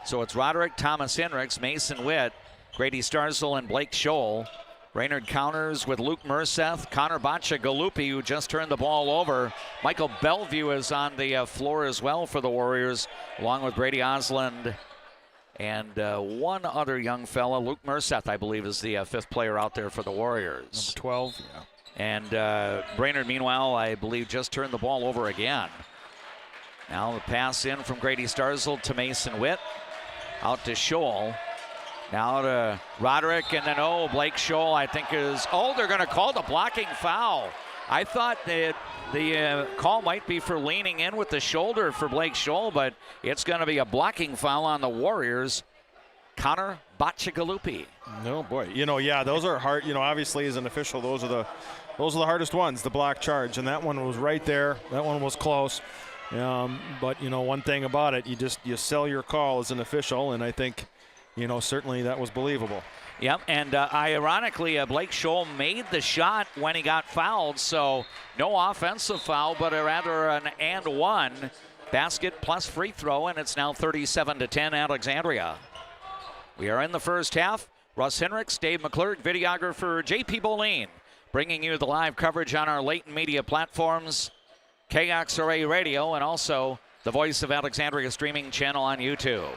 So it's Roderick, Thomas Hendricks, Mason Witt, Grady Starzl, and Blake Scholl. Brainerd counters with Luke Merseth, Connor Bacciagalupi, who just turned the ball over. Michael Bellevue is on the floor as well for the Warriors, along with Brady Osland and one other young fella. Luke Merseth, I believe, is the fifth player out there for the Warriors. Number 12, yeah. And Brainerd, meanwhile, I believe, just turned the ball over again. Now the pass in from Grady Starzl to Mason Witt. Out to Scholl. Now to Roderick, and then, Blake Scholl, I think is, they're going to call the blocking foul. I thought that the call might be for leaning in with the shoulder for Blake Scholl, but it's going to be a blocking foul on the Warriors. Connor Bacciagalupi. No, boy. Those are hard. Obviously as an official, those are the hardest ones, the block charge, and that one was right there. That one was close. But one thing about it, you sell your call as an official, and I think, certainly that was believable. Yep, and ironically, Blake Scholl made the shot when he got fouled, so no offensive foul, but rather an and one. Basket plus free throw, and it's now 37-10 Alexandria. We are in the first half. Russ Henricks, Dave McClurg, videographer J.P. Boleen, bringing you the live coverage on our Leighton Media platforms, KXRA Radio, and also the Voice of Alexandria streaming channel on YouTube.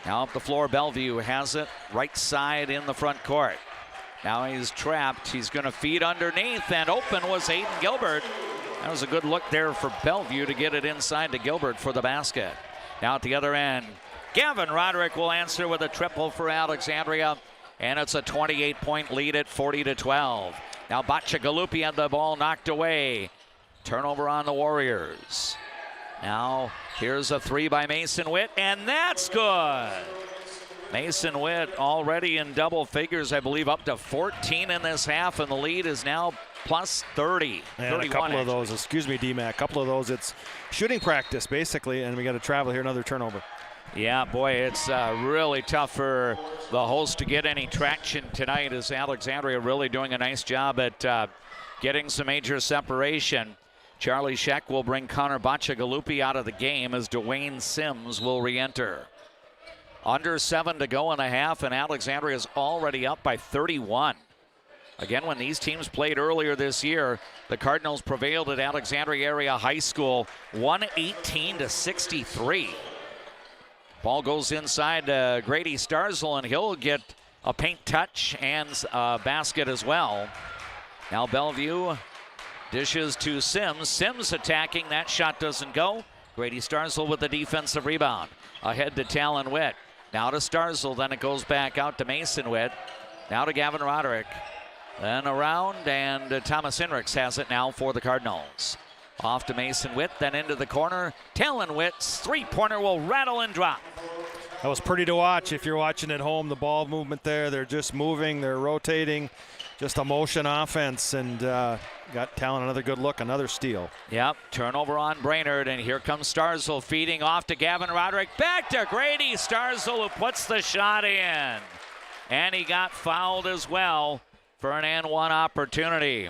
Now up the floor, Bellevue has it right side in the front court. Now he's trapped. He's going to feed underneath, and open was Aiden Gilbert. That was a good look there for Bellevue to get it inside to Gilbert for the basket. Now at the other end, Gavin Roderick will answer with a triple for Alexandria, and it's a 28-point lead at 40-12. Now Bacciagalupi had the ball knocked away. Turnover on the Warriors. Now here's a three by Mason Witt, and that's good. Mason Witt already in double figures, I believe up to 14 in this half, and the lead is now plus 30. And a couple of those, excuse me, D-Mac, a couple of those, it's shooting practice basically, and we got to travel here, another turnover. Yeah, boy, it's really tough for the host to get any traction tonight, as Alexandria really doing a nice job at getting some major separation. Charlie Scheck will bring Connor Bacciagalupi out of the game as Dwayne Sims will re-enter. Under 7 to go in the half, and Alexandria is already up by 31. Again, when these teams played earlier this year, the Cardinals prevailed at Alexandria Area High School 118-63. Ball goes inside Grady Starzl, and he'll get a paint touch and a basket as well. Now Bellevue dishes to Sims. Sims attacking. That shot doesn't go. Grady Starzl with the defensive rebound. Ahead to Talon Witt. Now to Starzl. Then it goes back out to Mason Witt. Now to Gavin Roderick. Then around, and Thomas Hendricks has it now for the Cardinals. Off to Mason Witt, then into the corner. Talon Witt's three-pointer will rattle and drop. That was pretty to watch. If you're watching at home, the ball movement there, they're just moving, they're rotating. Just a motion offense, and got Talon another good look, another steal. Yep, turnover on Brainerd, and here comes Starzl feeding off to Gavin Roderick. Back to Grady Starzl, who puts the shot in. And he got fouled as well for an and one opportunity.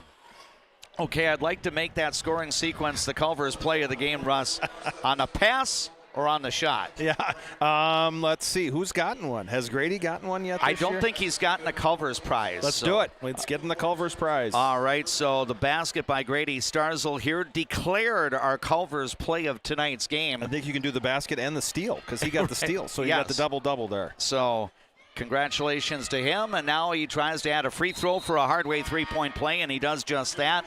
Okay, I'd like to make that scoring sequence the Culver's play of the game, Russ. On the pass or on the shot? Yeah, let's see. Who's gotten one? Has Grady gotten one yet this I don't year? think he's gotten the Culver's prize. Let's do it. Let's get him the Culver's prize. All right, so the basket by Grady Starzl here declared our Culver's play of tonight's game. I think you can do the basket and the steal because he got the steal, so he got the double-double there. So congratulations to him, and now he tries to add a free throw for a hard-way three-point play, and he does just that.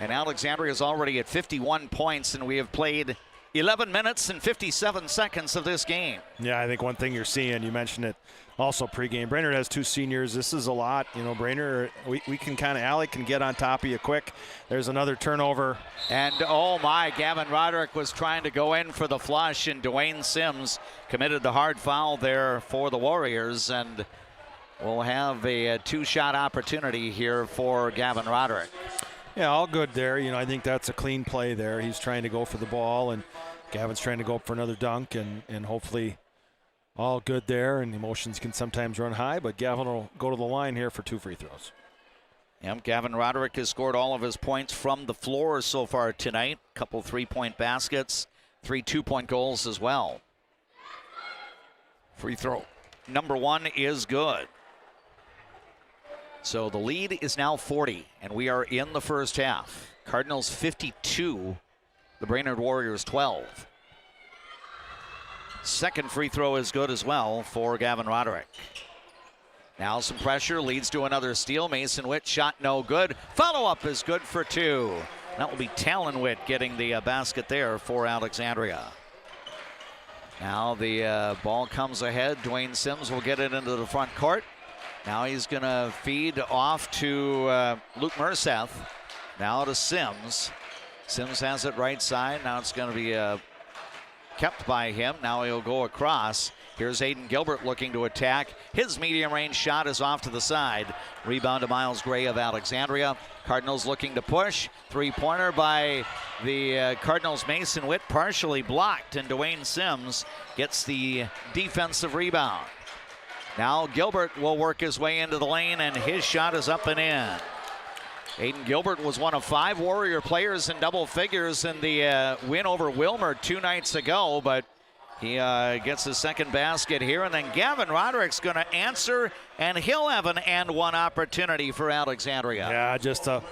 And Alexandria is already at 51 points, and we have played 11 minutes and 57 seconds of this game. Yeah, I think one thing you're seeing, you mentioned it also pregame. Brainerd has 2 seniors. This is a lot. You know, Brainerd, we can kind of, Alec can get on top of you quick. There's another turnover. And oh my, Gavin Roderick was trying to go in for the flush, and Dwayne Sims committed the hard foul there for the Warriors, and we'll have a 2-shot opportunity here for Gavin Roderick. Yeah, all good there. You know, I think that's a clean play there. He's trying to go for the ball, and Gavin's trying to go up for another dunk, and hopefully all good there. And emotions can sometimes run high, but Gavin will go to the line here for 2 free throws. Yep, Gavin Roderick has scored all of his points from the floor so far tonight. A couple 3-point baskets, 3 2-point goals as well. Free throw number 1 is good. So the lead is now 40, and we are in the first half. Cardinals 52, the Brainerd Warriors 12. Second free throw is good as well for Gavin Roderick. Now some pressure leads to another steal. Mason Witt shot no good. Follow-up is good for 2. That will be Talon Witt getting the basket there for Alexandria. Now the ball comes ahead. Dwayne Sims will get it into the front court. Now he's going to feed off to Luke Merseth. Now to Sims. Sims has it right side. Now it's going to be kept by him. Now he'll go across. Here's Aiden Gilbert looking to attack. His medium-range shot is off to the side. Rebound to Miles Gray of Alexandria. Cardinals looking to push. 3-pointer by the Cardinals' Mason Witt, partially blocked, and Dwayne Sims gets the defensive rebound. Now Gilbert will work his way into the lane, and his shot is up and in. Aiden Gilbert was one of 5 Warrior players in double figures in the win over Wilmer 2 nights ago, but he gets his second basket here, and then Gavin Roderick's going to answer, and he'll have an and-one opportunity for Alexandria. Yeah, just a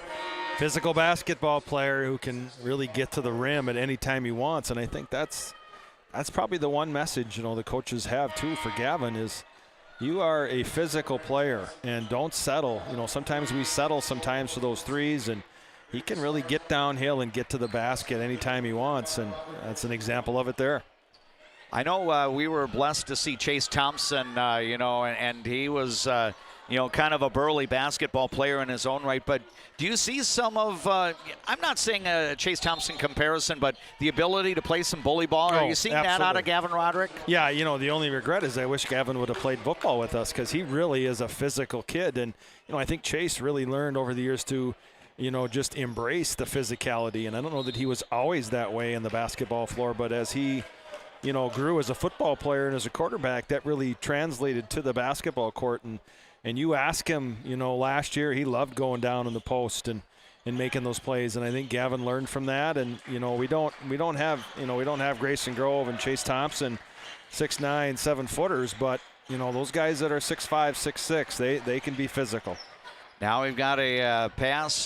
physical basketball player who can really get to the rim at any time he wants, and I think that's probably the one message, you know, the coaches have too for Gavin is, you are a physical player, and don't settle. You know, sometimes we settle sometimes for those threes, and he can really get downhill and get to the basket anytime he wants, and that's an example of it there. I know we were blessed to see Chase Thompson, you know, and he was, you know, kind of a burly basketball player in his own right. But do you see some of, I'm not saying a Chase Thompson comparison, but the ability to play some bully ball? Are you seeing that out of Gavin Roderick? Yeah, you know, the only regret is I wish Gavin would have played football with us because he really is a physical kid. And, you know, I think Chase really learned over the years to, you know, just embrace the physicality. And I don't know that he was always that way in the basketball floor, but as he, you know, grew as a football player and as a quarterback, that really translated to the basketball court. And you ask him, you know, last year he loved going down in the post and making those plays. And I think Gavin learned from that. And, you know, we don't have Grayson Grove and Chase Thompson, 6'9", 7-footers, but, you know, those guys that are 6'5", 6'6", they can be physical. Now we've got a pass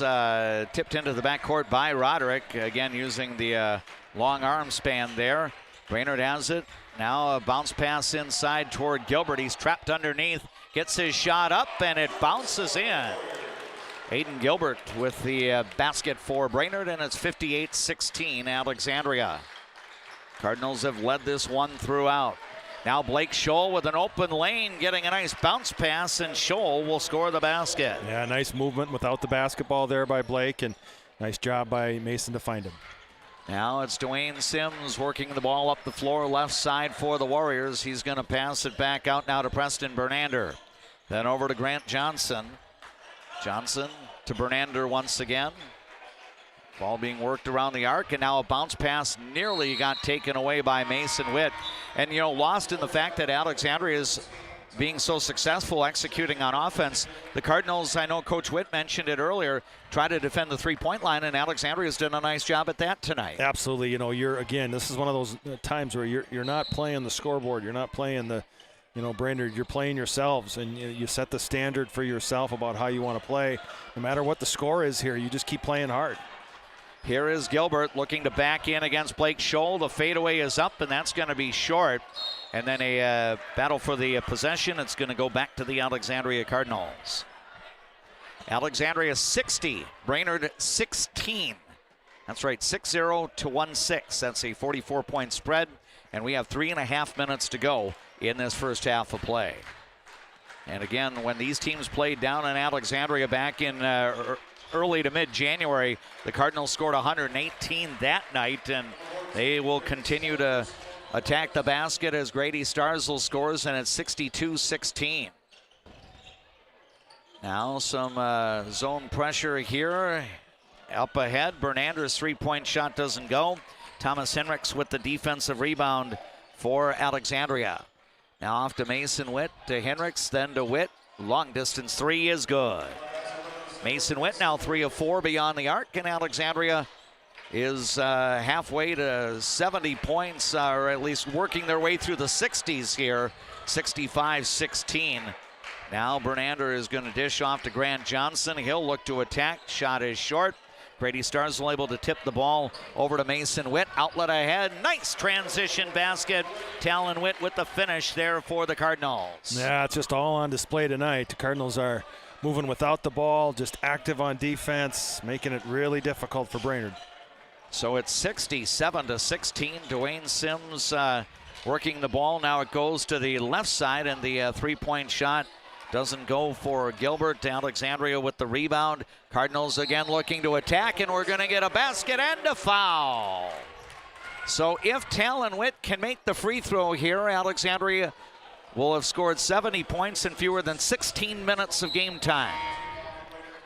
tipped into the backcourt by Roderick, again using the long arm span there. Brainerd has it. Now a bounce pass inside toward Gilbert. He's trapped underneath. Gets his shot up, and it bounces in. Aiden Gilbert with the basket for Brainerd, and it's 58-16 Alexandria. Cardinals have led this one throughout. Now Blake Scholl with an open lane, getting a nice bounce pass, and Scholl will score the basket. Yeah, nice movement without the basketball there by Blake, and nice job by Mason to find him. Now it's Dwayne Sims working the ball up the floor left side for the Warriors. He's going to pass it back out now to Preston Bernander. Then over to Grant Johnson. Johnson to Bernander once again. Ball being worked around the arc, and now a bounce pass nearly got taken away by Mason Witt. And, you know, lost in the fact that Alexandria is being so successful executing on offense. The Cardinals, I know Coach Witt mentioned it earlier, try to defend the three-point line, and Alexandria's done a nice job at that tonight. Absolutely. You know, again, this is one of those times where you're not playing the scoreboard. You're not playing the, you know, Brainerd, you're playing yourselves, and you set the standard for yourself about how you want to play. No matter what the score is here, you just keep playing hard. Here is Gilbert looking to back in against Blake Scholl. The fadeaway is up, and that's going to be short. And then a battle for the possession. It's going to go back to the Alexandria Cardinals. Alexandria 60, Brainerd 16. That's right, 6-0 to 1-6. That's a 44-point spread, and we have 3.5 minutes to go in this first half of play. And again, when these teams played down in Alexandria back in early to mid-January, the Cardinals scored 118 that night, and they will continue to attack the basket as Grady Starzl scores, and it's 62-16. Now some zone pressure here. Up ahead, Bernander's three-point shot doesn't go. Thomas Henricks with the defensive rebound for Alexandria. Now off to Mason Witt, to Henricks, then to Witt. Long distance three is good. Mason Witt now 3 of 4 beyond the arc, and Alexandria is halfway to 70 points, or at least working their way through the 60s here, 65-16. Now Bernander is going to dish off to Grant Johnson. He'll look to attack. Shot is short. Grady Starzl able to tip the ball over to Mason Witt. Outlet ahead. Nice transition basket. Talon Witt with the finish there for the Cardinals. Yeah, it's just all on display tonight. The Cardinals are moving without the ball, just active on defense, making it really difficult for Brainerd. So it's 67-16. Dwayne Sims working the ball. Now it goes to the left side, and the three-point shot doesn't go for Gilbert. Alexandria with the rebound. Cardinals again looking to attack, and we're going to get a basket and a foul. So if Talon Witt can make the free throw here, Alexandria will have scored 70 points in fewer than 16 minutes of game time.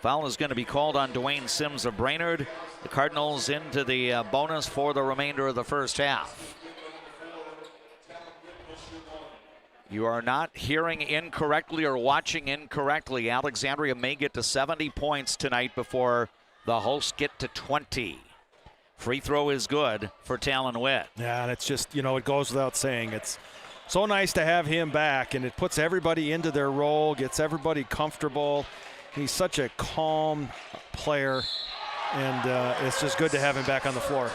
Foul is going to be called on Dwayne Sims of Brainerd. The Cardinals into the bonus for the remainder of the first half. You are not hearing incorrectly or watching incorrectly. Alexandria may get to 70 points tonight before the hosts get to 20. Free throw is good for Talon Witt. Yeah, and it's just, it goes without saying. It's so nice to have him back, and it puts everybody into their role, gets everybody comfortable. He's such a calm player, and it's just good to have him back on the floor.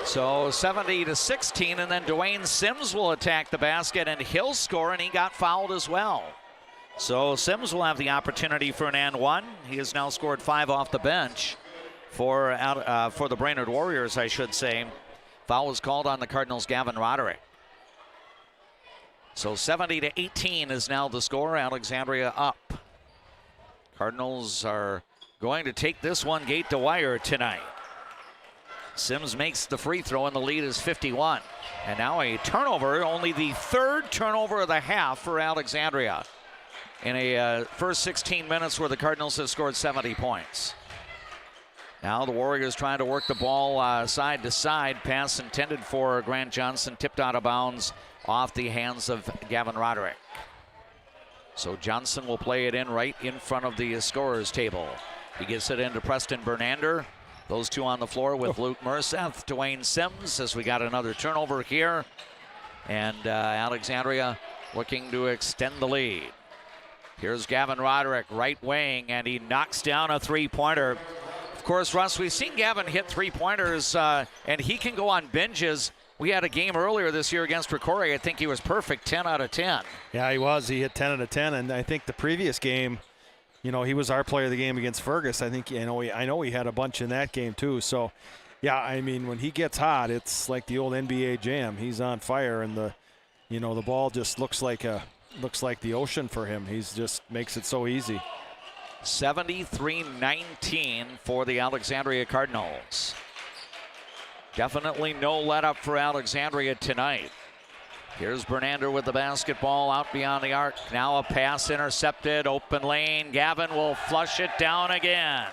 So 70-16, and then Dwayne Sims will attack the basket, and he'll score, and he got fouled as well. So Sims will have the opportunity for an and one. He has now scored 5 off the bench for the Brainerd Warriors, I should say. Foul was called on the Cardinals' Gavin Roderick. So 70-18 is now the score. Alexandria up. Cardinals are going to take this one gate to wire tonight. Sims makes the free throw, and the lead is 51. And now a turnover, only the third turnover of the half for Alexandria in a first 16 minutes where the Cardinals have scored 70 points. Now the Warriors trying to work the ball side to side. Pass intended for Grant Johnson, tipped out of bounds off the hands of Gavin Roderick. So Johnson will play it in right in front of the scorer's table. He gets it into Preston Bernander. Those two on the floor with Luke Merseth, Dwayne Sims, as we got another turnover here. And Alexandria looking to extend the lead. Here's Gavin Roderick, right wing, and he knocks down a three-pointer. Of course, Russ, we've seen Gavin hit three-pointers, and he can go on binges. We had a game earlier this year against Ricori. I think he was perfect, 10 out of 10. Yeah, he was. He hit 10 out of 10, and I think the previous game, he was our player of the game against Fergus. I think, I know he had a bunch in that game too. So, yeah, I mean, when he gets hot, it's like the old NBA Jam. He's on fire, and the ball just looks like the ocean for him. He's just makes it so easy. 73-19 for the Alexandria Cardinals. Definitely no let up for Alexandria tonight. Here's Bernander with the basketball out beyond the arc. Now a pass intercepted, open lane. Gavin will flush it down again.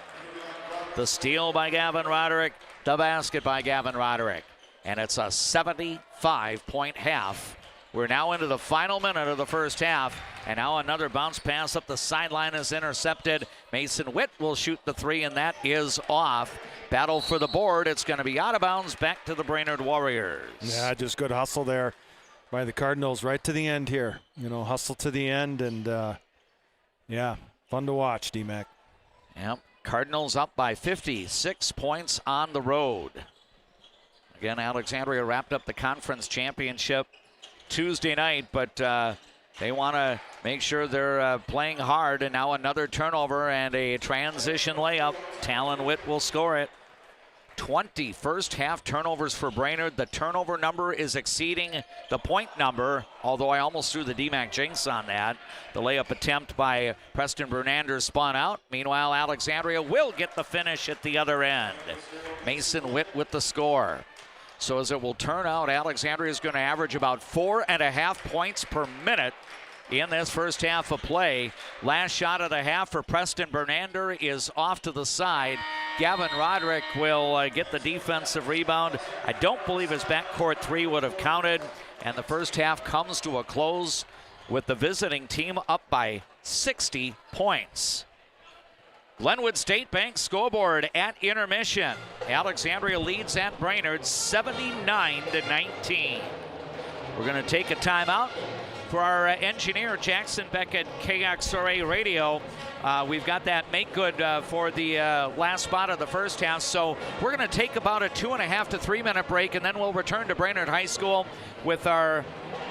The steal by Gavin Roderick, the basket by Gavin Roderick. And it's a 75-point half. We're now into the final minute of the first half. And now another bounce pass up the sideline is intercepted. Mason Witt will shoot the three, and that is off. Battle for the board. It's going to be out of bounds, back to the Brainerd Warriors. Yeah, just good hustle there by the Cardinals right to the end here. Hustle to the end, and yeah, fun to watch, D-Mac. Yep, Cardinals up by 56 points on the road. Again, Alexandria wrapped up the conference championship Tuesday night, but they want to make sure they're playing hard, and now another turnover and a transition layup. Talon Witt will score it. 20 first half turnovers for Brainerd. The turnover number is exceeding the point number, although I almost threw the DMAC jinx on that. The layup attempt by Preston Bernander spun out. Meanwhile, Alexandria will get the finish at the other end. Mason Witt with the score. So as it will turn out, Alexandria is going to average about 4.5 points per minute in this first half of play. Last shot of the half for Preston Bernander is off to the side. Gavin Roderick will get the defensive rebound. I don't believe his backcourt three would have counted. And the first half comes to a close with the visiting team up by 60 points. Glenwood State Bank scoreboard at intermission. Alexandria leads at Brainerd 79-19. We're going to take a timeout. For our engineer, Jackson Beck at KXRA Radio, we've got that make good for the last spot of the first half. So we're going to take about a 2.5 to 3 minute break, and then we'll return to Brainerd High School with our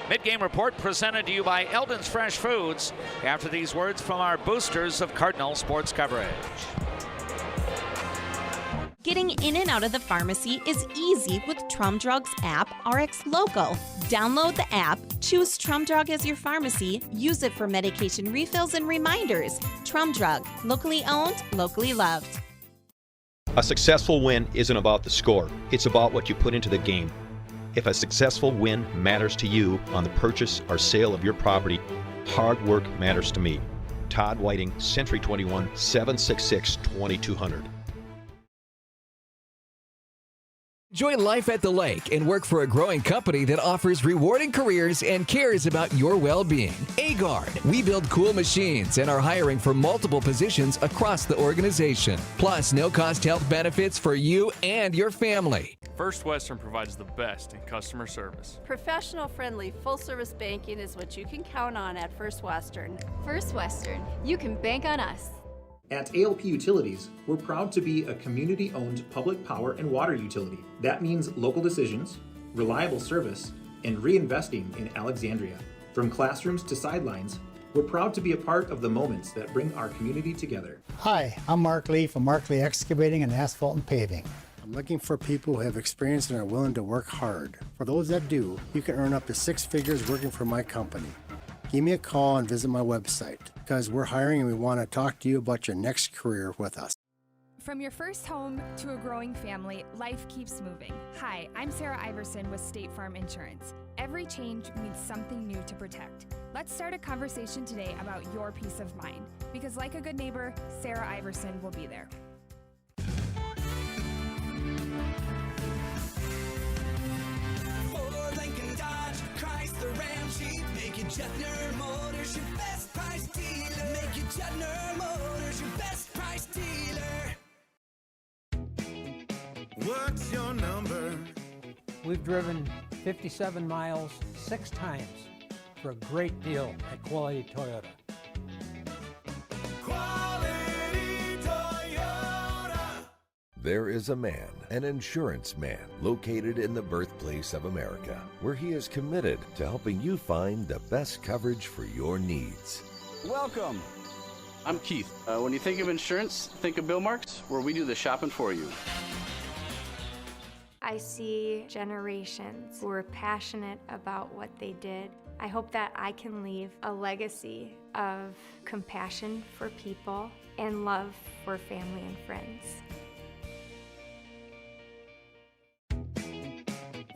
mid-game report presented to you by Eldon's Fresh Foods after these words from our boosters of Cardinal sports coverage. Getting in and out of the pharmacy is easy with Trum Drug's app, RX Local. Download the app, choose Trum Drug as your pharmacy, use it for medication refills and reminders. Trum Drug, locally owned, locally loved. A successful win isn't about the score, it's about what you put into the game. If a successful win matters to you on the purchase or sale of your property, hard work matters to me. Todd Whiting, Century 21, 766-2200. Enjoy life at the lake and work for a growing company that offers rewarding careers and cares about your well-being. Agard. We build cool machines and are hiring for multiple positions across the organization. Plus, no-cost health benefits for you and your family. First Western provides the best in customer service. Professional, friendly, full-service banking is what you can count on at First Western. First Western. You can bank on us. At ALP Utilities, we're proud to be a community-owned public power and water utility. That means local decisions, reliable service, and reinvesting in Alexandria. From classrooms to sidelines, we're proud to be a part of the moments that bring our community together. Hi, I'm Mark Lee from Mark Lee Excavating and Asphalt and Paving. I'm looking for people who have experience and are willing to work hard. For those that do, you can earn up to 6 figures working for my company. Give me a call and visit my website because we're hiring and we want to talk to you about your next career with us. From your first home to a growing family, life keeps moving. Hi, I'm Sarah Iverson with State Farm Insurance. Every change means something new to protect. Let's start a conversation today about your peace of mind because like a good neighbor, Sarah Iverson will be there. Make it Juettner Motors your best price dealer. Make it Juettner Motors your best price dealer. What's your number? We've driven 57 miles 6 times for a great deal at Quality Toyota. Quality Toyota. There is a man, an insurance man, located in the birthplace of America, where he is committed to helping you find the best coverage for your needs. Welcome. I'm Keith. When you think of insurance, think of Bill Marks, where we do the shopping for you. I see generations who are passionate about what they did. I hope that I can leave a legacy of compassion for people and love for family and friends.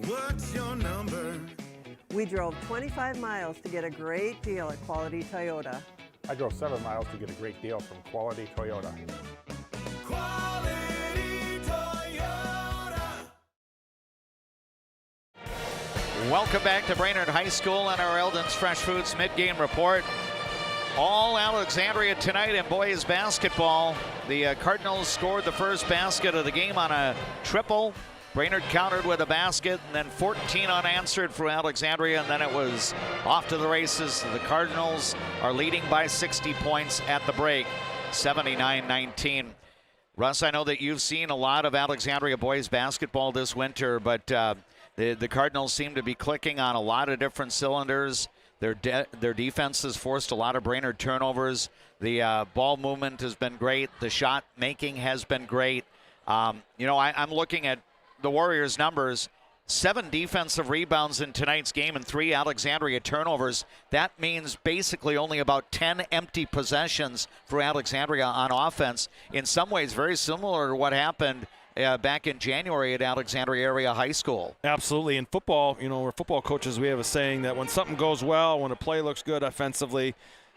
What's your number? We drove 25 miles to get a great deal at Quality Toyota. I drove 7 miles to get a great deal from Quality Toyota. Quality Toyota. Welcome back to Brainerd High School and our Eldon's Fresh Foods mid-game report. All Alexandria tonight in boys basketball. The Cardinals scored the first basket of the game on a triple. Brainerd countered with a basket, and then 14 unanswered for Alexandria, and then it was off to the races. The Cardinals are leading by 60 points at the break, 79-19. Russ, I know that you've seen a lot of Alexandria boys basketball this winter, but the Cardinals seem to be clicking on a lot of different cylinders. Their defense has forced a lot of Brainerd turnovers. The ball movement has been great. The shot making has been great. I'm looking at the Warriors' numbers. 7 defensive rebounds in tonight's game and 3 Alexandria turnovers. That means basically only about 10 empty possessions for Alexandria on offense. In some ways, very similar to what happened back in January at Alexandria Area High School. Absolutely. In football, we're football coaches. We have a saying that when something goes well, when a play looks good offensively,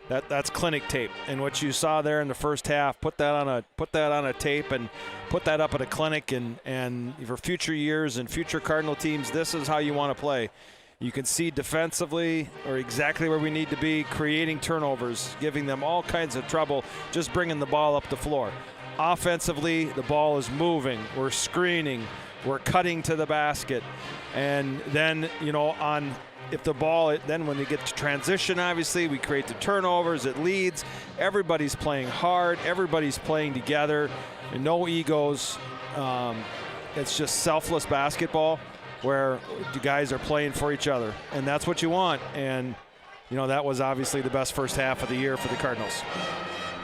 that's clinic tape. And what you saw there in the first half, put that on a tape and put that up at a clinic. And for future years and future Cardinal teams, this is how you want to play. You can see defensively or exactly where we need to be, creating turnovers, giving them all kinds of trouble, just bringing the ball up the floor. Offensively, the ball is moving. We're screening. We're cutting to the basket. And then, if the ball, then when we get to transition, obviously, we create the turnovers, it leads. Everybody's playing hard. Everybody's playing together. And no egos. It's just selfless basketball where the guys are playing for each other. And that's what you want. And, that was obviously the best first half of the year for the Cardinals.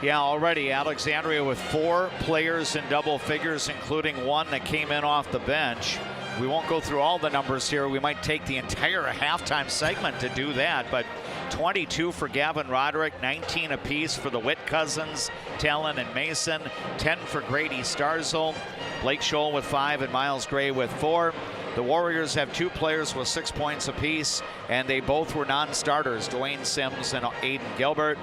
Yeah, already Alexandria with 4 players in double figures, including one that came in off the bench. We won't go through all the numbers here. We might take the entire halftime segment to do that, but 22 for Gavin Roderick, 19 apiece for the Witt cousins, Talon and Mason, 10 for Grady Starzel, Blake Scholl with 5 and Miles Gray with 4. The Warriors have 2 players with 6 points apiece, and they both were non-starters, Dwayne Sims and Aiden Gilbert.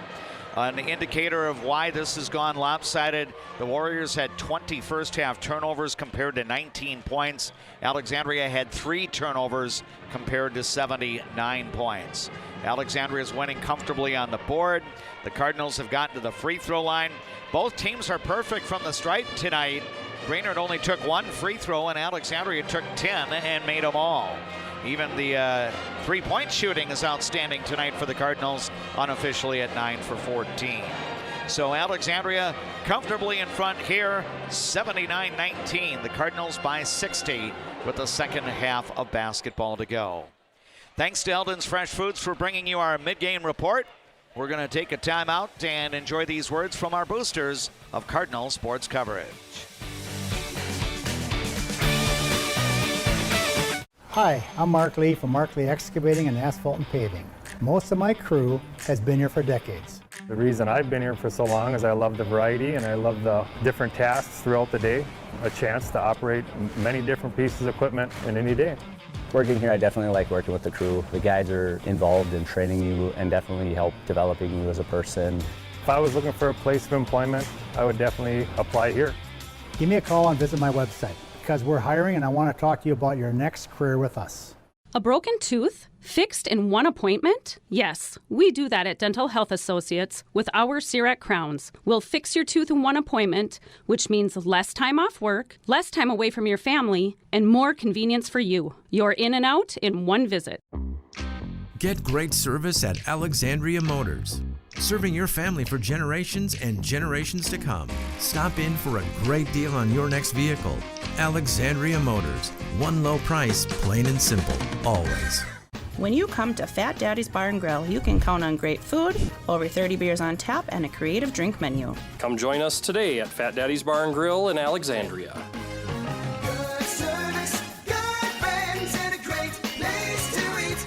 An indicator of why this has gone lopsided, the Warriors had 20 first-half turnovers compared to 19 points. Alexandria had 3 turnovers compared to 79 points. Alexandria is winning comfortably on the board. The Cardinals have gotten to the free throw line. Both teams are perfect from the stripe tonight. Brainerd only took 1 free throw, and Alexandria took 10 and made them all. Even the three-point shooting is outstanding tonight for the Cardinals, unofficially at 9 for 14. So Alexandria comfortably in front here, 79-19. The Cardinals by 60 with the second half of basketball to go. Thanks to Eldon's Fresh Foods for bringing you our mid-game report. We're going to take a timeout and enjoy these words from our boosters of Cardinal sports coverage. Hi, I'm Mark Lee from Mark Lee Excavating and Asphalt and Paving. Most of my crew has been here for decades. The reason I've been here for so long is I love the variety and I love the different tasks throughout the day. A chance to operate many different pieces of equipment in any day. Working here, I definitely like working with the crew. The guys are involved in training you and definitely help developing you as a person. If I was looking for a place of employment, I would definitely apply here. Give me a call and visit my website because we're hiring and I want to talk to you about your next career with us. A broken tooth? Fixed in one appointment? Yes, we do that at Dental Health Associates with our CEREC crowns. We'll fix your tooth in one appointment, which means less time off work, less time away from your family, and more convenience for you. You're in and out in one visit. Get great service at Alexandria Motors. Serving your family for generations and generations to come. Stop in for a great deal on your next vehicle. Alexandria Motors. One low price, plain and simple, always. When you come to Fat Daddy's Bar and Grill, you can count on great food, over 30 beers on tap, and a creative drink menu. Come join us today at Fat Daddy's Bar and Grill in Alexandria. Good service, good friends, and a great place to eat.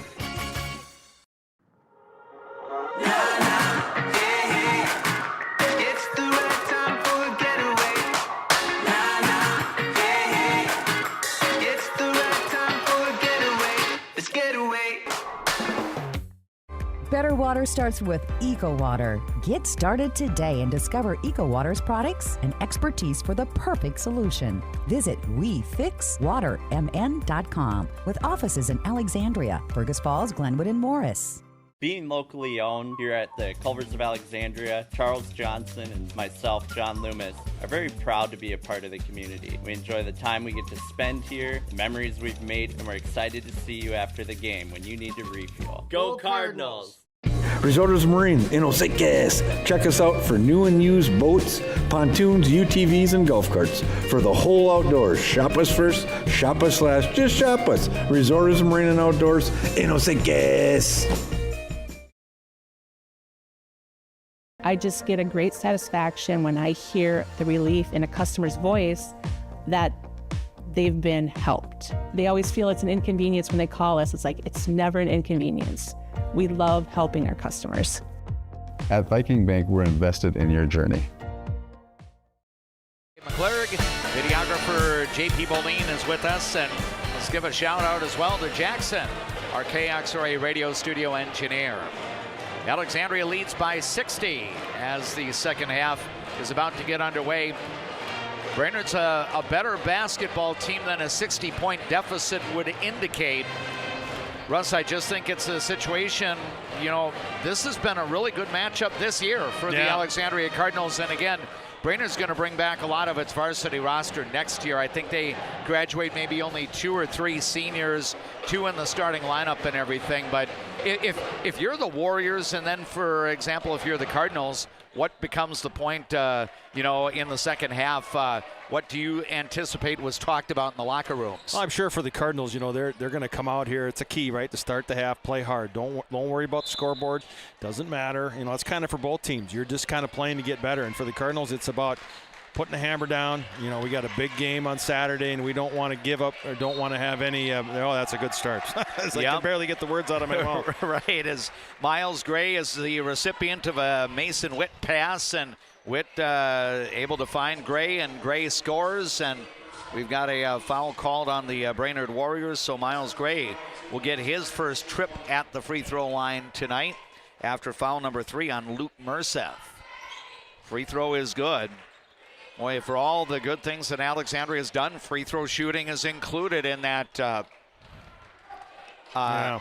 Better water starts with EcoWater. Get started today and discover EcoWater's products and expertise for the perfect solution. Visit WeFixWaterMN.com with offices in Alexandria, Fergus Falls, Glenwood, and Morris. Being locally owned here at the Culvers of Alexandria, Charles Johnson and myself, John Loomis, are very proud to be a part of the community. We enjoy the time we get to spend here, the memories we've made, and we're excited to see you after the game when you need to refuel. Go Cardinals! Resorts Marine in Osakis. Check us out for new and used boats, pontoons, UTVs, and golf carts. For the whole outdoors, shop us first, shop us last, just shop us. Resorts Marine and Outdoors in Osakis. I just get a great satisfaction when I hear the relief in a customer's voice that they've been helped. They always feel it's an inconvenience when they call us. It's like, it's never an inconvenience. We love helping our customers. At Viking Bank, we're invested in your journey. McClurg, videographer JP Boline is with us, and let's give a shout out as well to Jackson, our KXRA radio studio engineer. Alexandria leads by 60 as the second half is about to get underway. Brainerd's a better basketball team than a 60-point deficit would indicate. Russ, I just think it's a situation, you know, this has been a really good matchup this year for the Alexandria Cardinals. And again, Brainerd's going to bring back a lot of its varsity roster next year. I think they graduate maybe only 2 or 3 seniors, 2 in the starting lineup and everything. But if you're the Warriors, and then, for example, if you're the Cardinals, what becomes the point, you know, in the second half? What do you anticipate was talked about in the locker rooms? Well, I'm sure for the Cardinals, you know, they're going to come out here. It's a key, right, to start the half, play hard. Don't worry about the scoreboard. Doesn't matter. You know, it's kind of for both teams. You're just kind of playing to get better. And for the Cardinals, it's about putting the hammer down. You know, we got a big game on Saturday, and we don't want to give up or don't want to have any. Oh, that's a good start. It's like I can barely get the words out of my mouth. Right, as Miles Gray is the recipient of a Mason Witt pass, and Witt able to find Gray, and Gray scores, and we've got a foul called on the Brainerd Warriors, so Miles Gray will get his first trip at the free throw line tonight after foul number 3 on Luke Merseth. Free throw is good. Boy, for all the good things that Alexandria has done, free throw shooting is included in that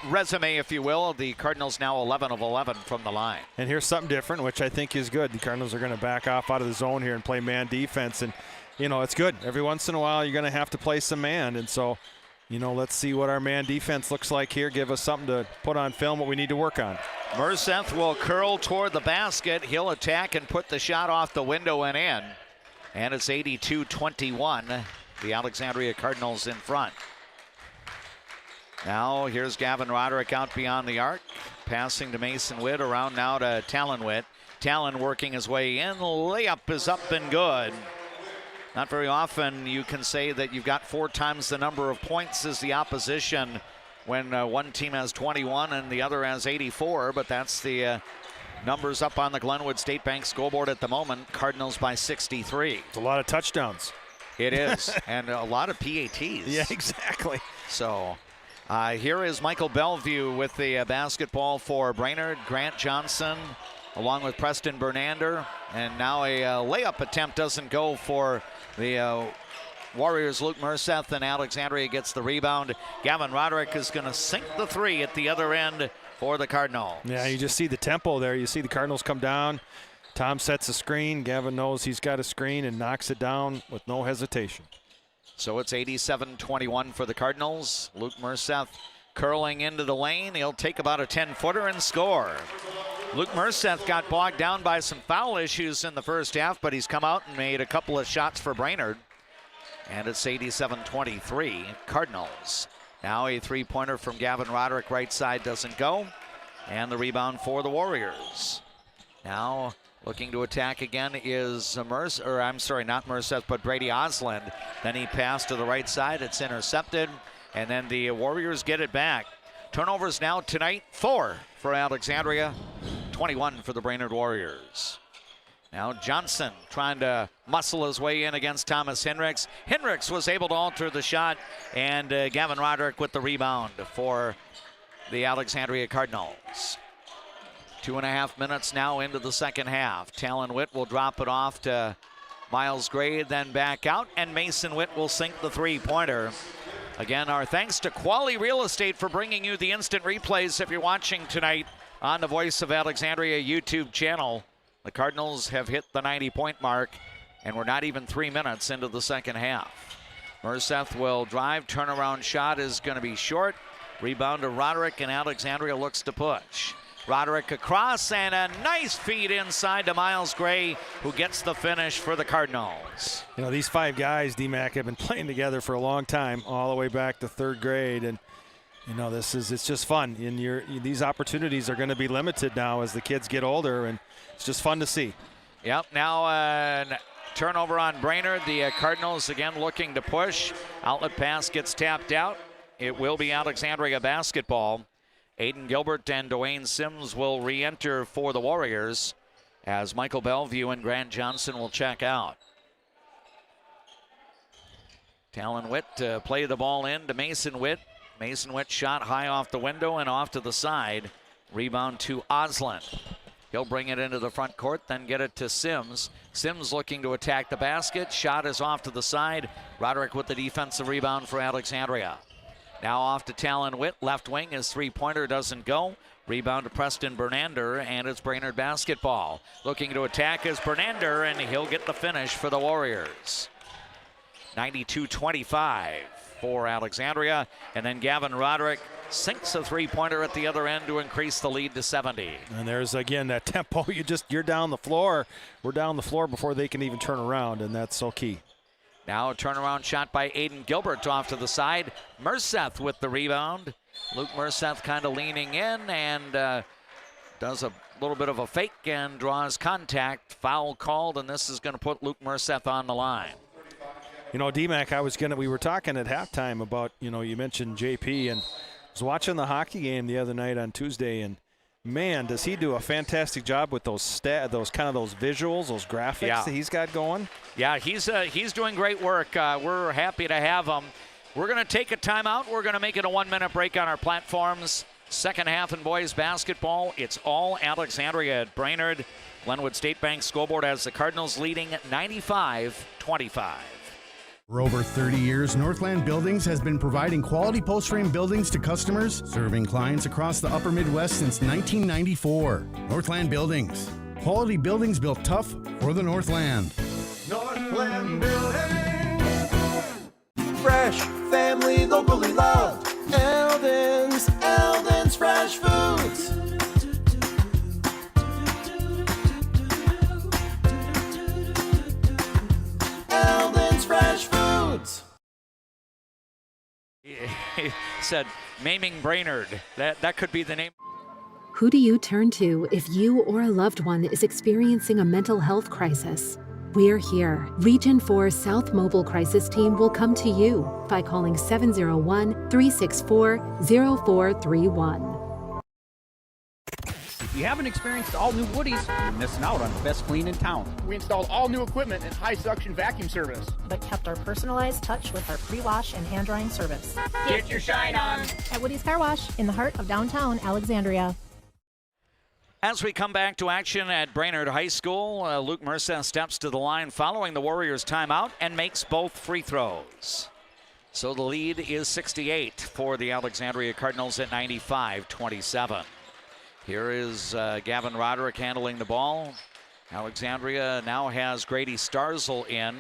resume, if you will. The Cardinals now 11 of 11 from the line. And here's something different, which I think is good. The Cardinals are going to back off out of the zone here and play man defense. And, you know, it's good. Every once in a while, you're going to have to play some man. And so, you know, let's see what our man defense looks like here. Give us something to put on film, what we need to work on. Merseth will curl toward the basket. He'll attack and put the shot off the window and in. And it's 82-21. The Alexandria Cardinals in front. Now here's Gavin Roderick out beyond the arc. Passing to Mason Witt, around now to Talon Witt. Talon working his way in. The layup is up and good. Not very often you can say that you've got 4 times the number of points as the opposition when one team has 21 and the other has 84, but that's the numbers up on the Glenwood State Bank scoreboard at the moment. Cardinals by 63. It's a lot of touchdowns. It is, and a lot of PATs. Yeah, exactly. So here is Michael Bellevue with the basketball for Brainerd. Grant Johnson along with Preston Bernander. And now a layup attempt doesn't go for the Warriors. Luke Merseth, and Alexandria gets the rebound. Gavin Roderick is going to sink the 3 at the other end for the Cardinals. Yeah, you just see the tempo there. You see the Cardinals come down. Tom sets a screen. Gavin knows he's got a screen and knocks it down with no hesitation. So it's 87-21 for the Cardinals. Luke Merseth curling into the lane. He'll take about a 10-footer and score. Luke Merseth got bogged down by some foul issues in the first half, but he's come out and made a couple of shots for Brainerd. And it's 87-23 Cardinals. Now a 3-pointer from Gavin Roderick, right side, doesn't go. And the rebound for the Warriors. Now looking to attack again is not Merseth, but Brady Osland. Then he passed to the right side. It's intercepted. And then the Warriors get it back. Turnovers now tonight, 4 for Alexandria, 21 for the Brainerd Warriors. Now Johnson trying to muscle his way in against Thomas Hendricks. Hendricks was able to alter the shot, and Gavin Roderick with the rebound for the Alexandria Cardinals. 2.5 minutes now into the second half. Talon Witt will drop it off to Miles Gray, then back out, and Mason Witt will sink the 3-pointer. Again, our thanks to Quali Real Estate for bringing you the instant replays if you're watching tonight on the Voice of Alexandria YouTube channel. The Cardinals have hit the 90-point mark, and we're not even 3 minutes into the second half. Merseth will drive. Turnaround shot is going to be short. Rebound to Roderick, and Alexandria looks to push. Roderick across, and a nice feed inside to Miles Gray, who gets the finish for the Cardinals. You know, these 5 guys, DMAC, have been playing together for a long time, all the way back to 3rd grade, and you know, it's just fun. And these opportunities are going to be limited now as the kids get older, and it's just fun to see. Yep, now turnover on Brainerd. The Cardinals again looking to push. Outlet pass gets tapped out. It will be Alexandria basketball. Aiden Gilbert and Dwayne Sims will re-enter for the Warriors as Michael Bellevue and Grant Johnson will check out. Talon Witt to play the ball in to Mason Witt. Mason Witt shot high off the window and off to the side. Rebound to Oslin. He'll bring it into the front court, then get it to Sims. Sims looking to attack the basket. Shot is off to the side. Roderick with the defensive rebound for Alexandria. Now off to Talon Witt. Left wing, his three-pointer doesn't go. Rebound to Preston Bernander, and it's Brainerd basketball. Looking to attack is Bernander, and he'll get the finish for the Warriors. 92-25 for Alexandria, and then Gavin Roderick sinks a three-pointer at the other end to increase the lead to 70. And there's again that tempo. You're down the floor. We're down the floor before they can even turn around, and that's so key. Now a turnaround shot by Aiden Gilbert off to the side. Merseth with the rebound. Luke Merseth kind of leaning in and does a little bit of a fake and draws contact. Foul called, and this is going to put Luke Merseth on the line. You know, DMAC, we were talking at halftime about, you mentioned JP, and I was watching the hockey game the other night on Tuesday, and man, does he do a fantastic job with those visuals, those graphics that he's got going. Yeah, he's doing great work. We're happy to have him. We're going to take a timeout. We're going to make it a 1-minute break on our platforms. Second half in boys basketball, it's all Alexandria at Brainerd. Glenwood State Bank scoreboard has the Cardinals leading 95-25. For over 30 years, Northland Buildings has been providing quality post-frame buildings to customers, serving clients across the upper Midwest since 1994. Northland Buildings. Quality buildings built tough for the Northland. Northland Building. Fresh, family, locally loved. Eldon's Fresh Foods. Eldon's Fresh Foods. He said, maiming Brainerd. That could be the name. Who do you turn to if you or a loved one is experiencing a mental health crisis? We're here. Region 4 South Mobile Crisis Team will come to you by calling 701-364-0431. If you haven't experienced all new Woodies, you're missing out on the best clean in town. We installed all new equipment and high suction vacuum service, but kept our personalized touch with our pre-wash and hand drying service. Get your shine on at Woody's Car Wash in the heart of downtown Alexandria. As we come back to action at Brainerd High School, Luke Merseth steps to the line following the Warriors' timeout and makes both free throws. So the lead is 68 for the Alexandria Cardinals at 95-27. Here is Gavin Roderick handling the ball. Alexandria now has Grady Starzl in,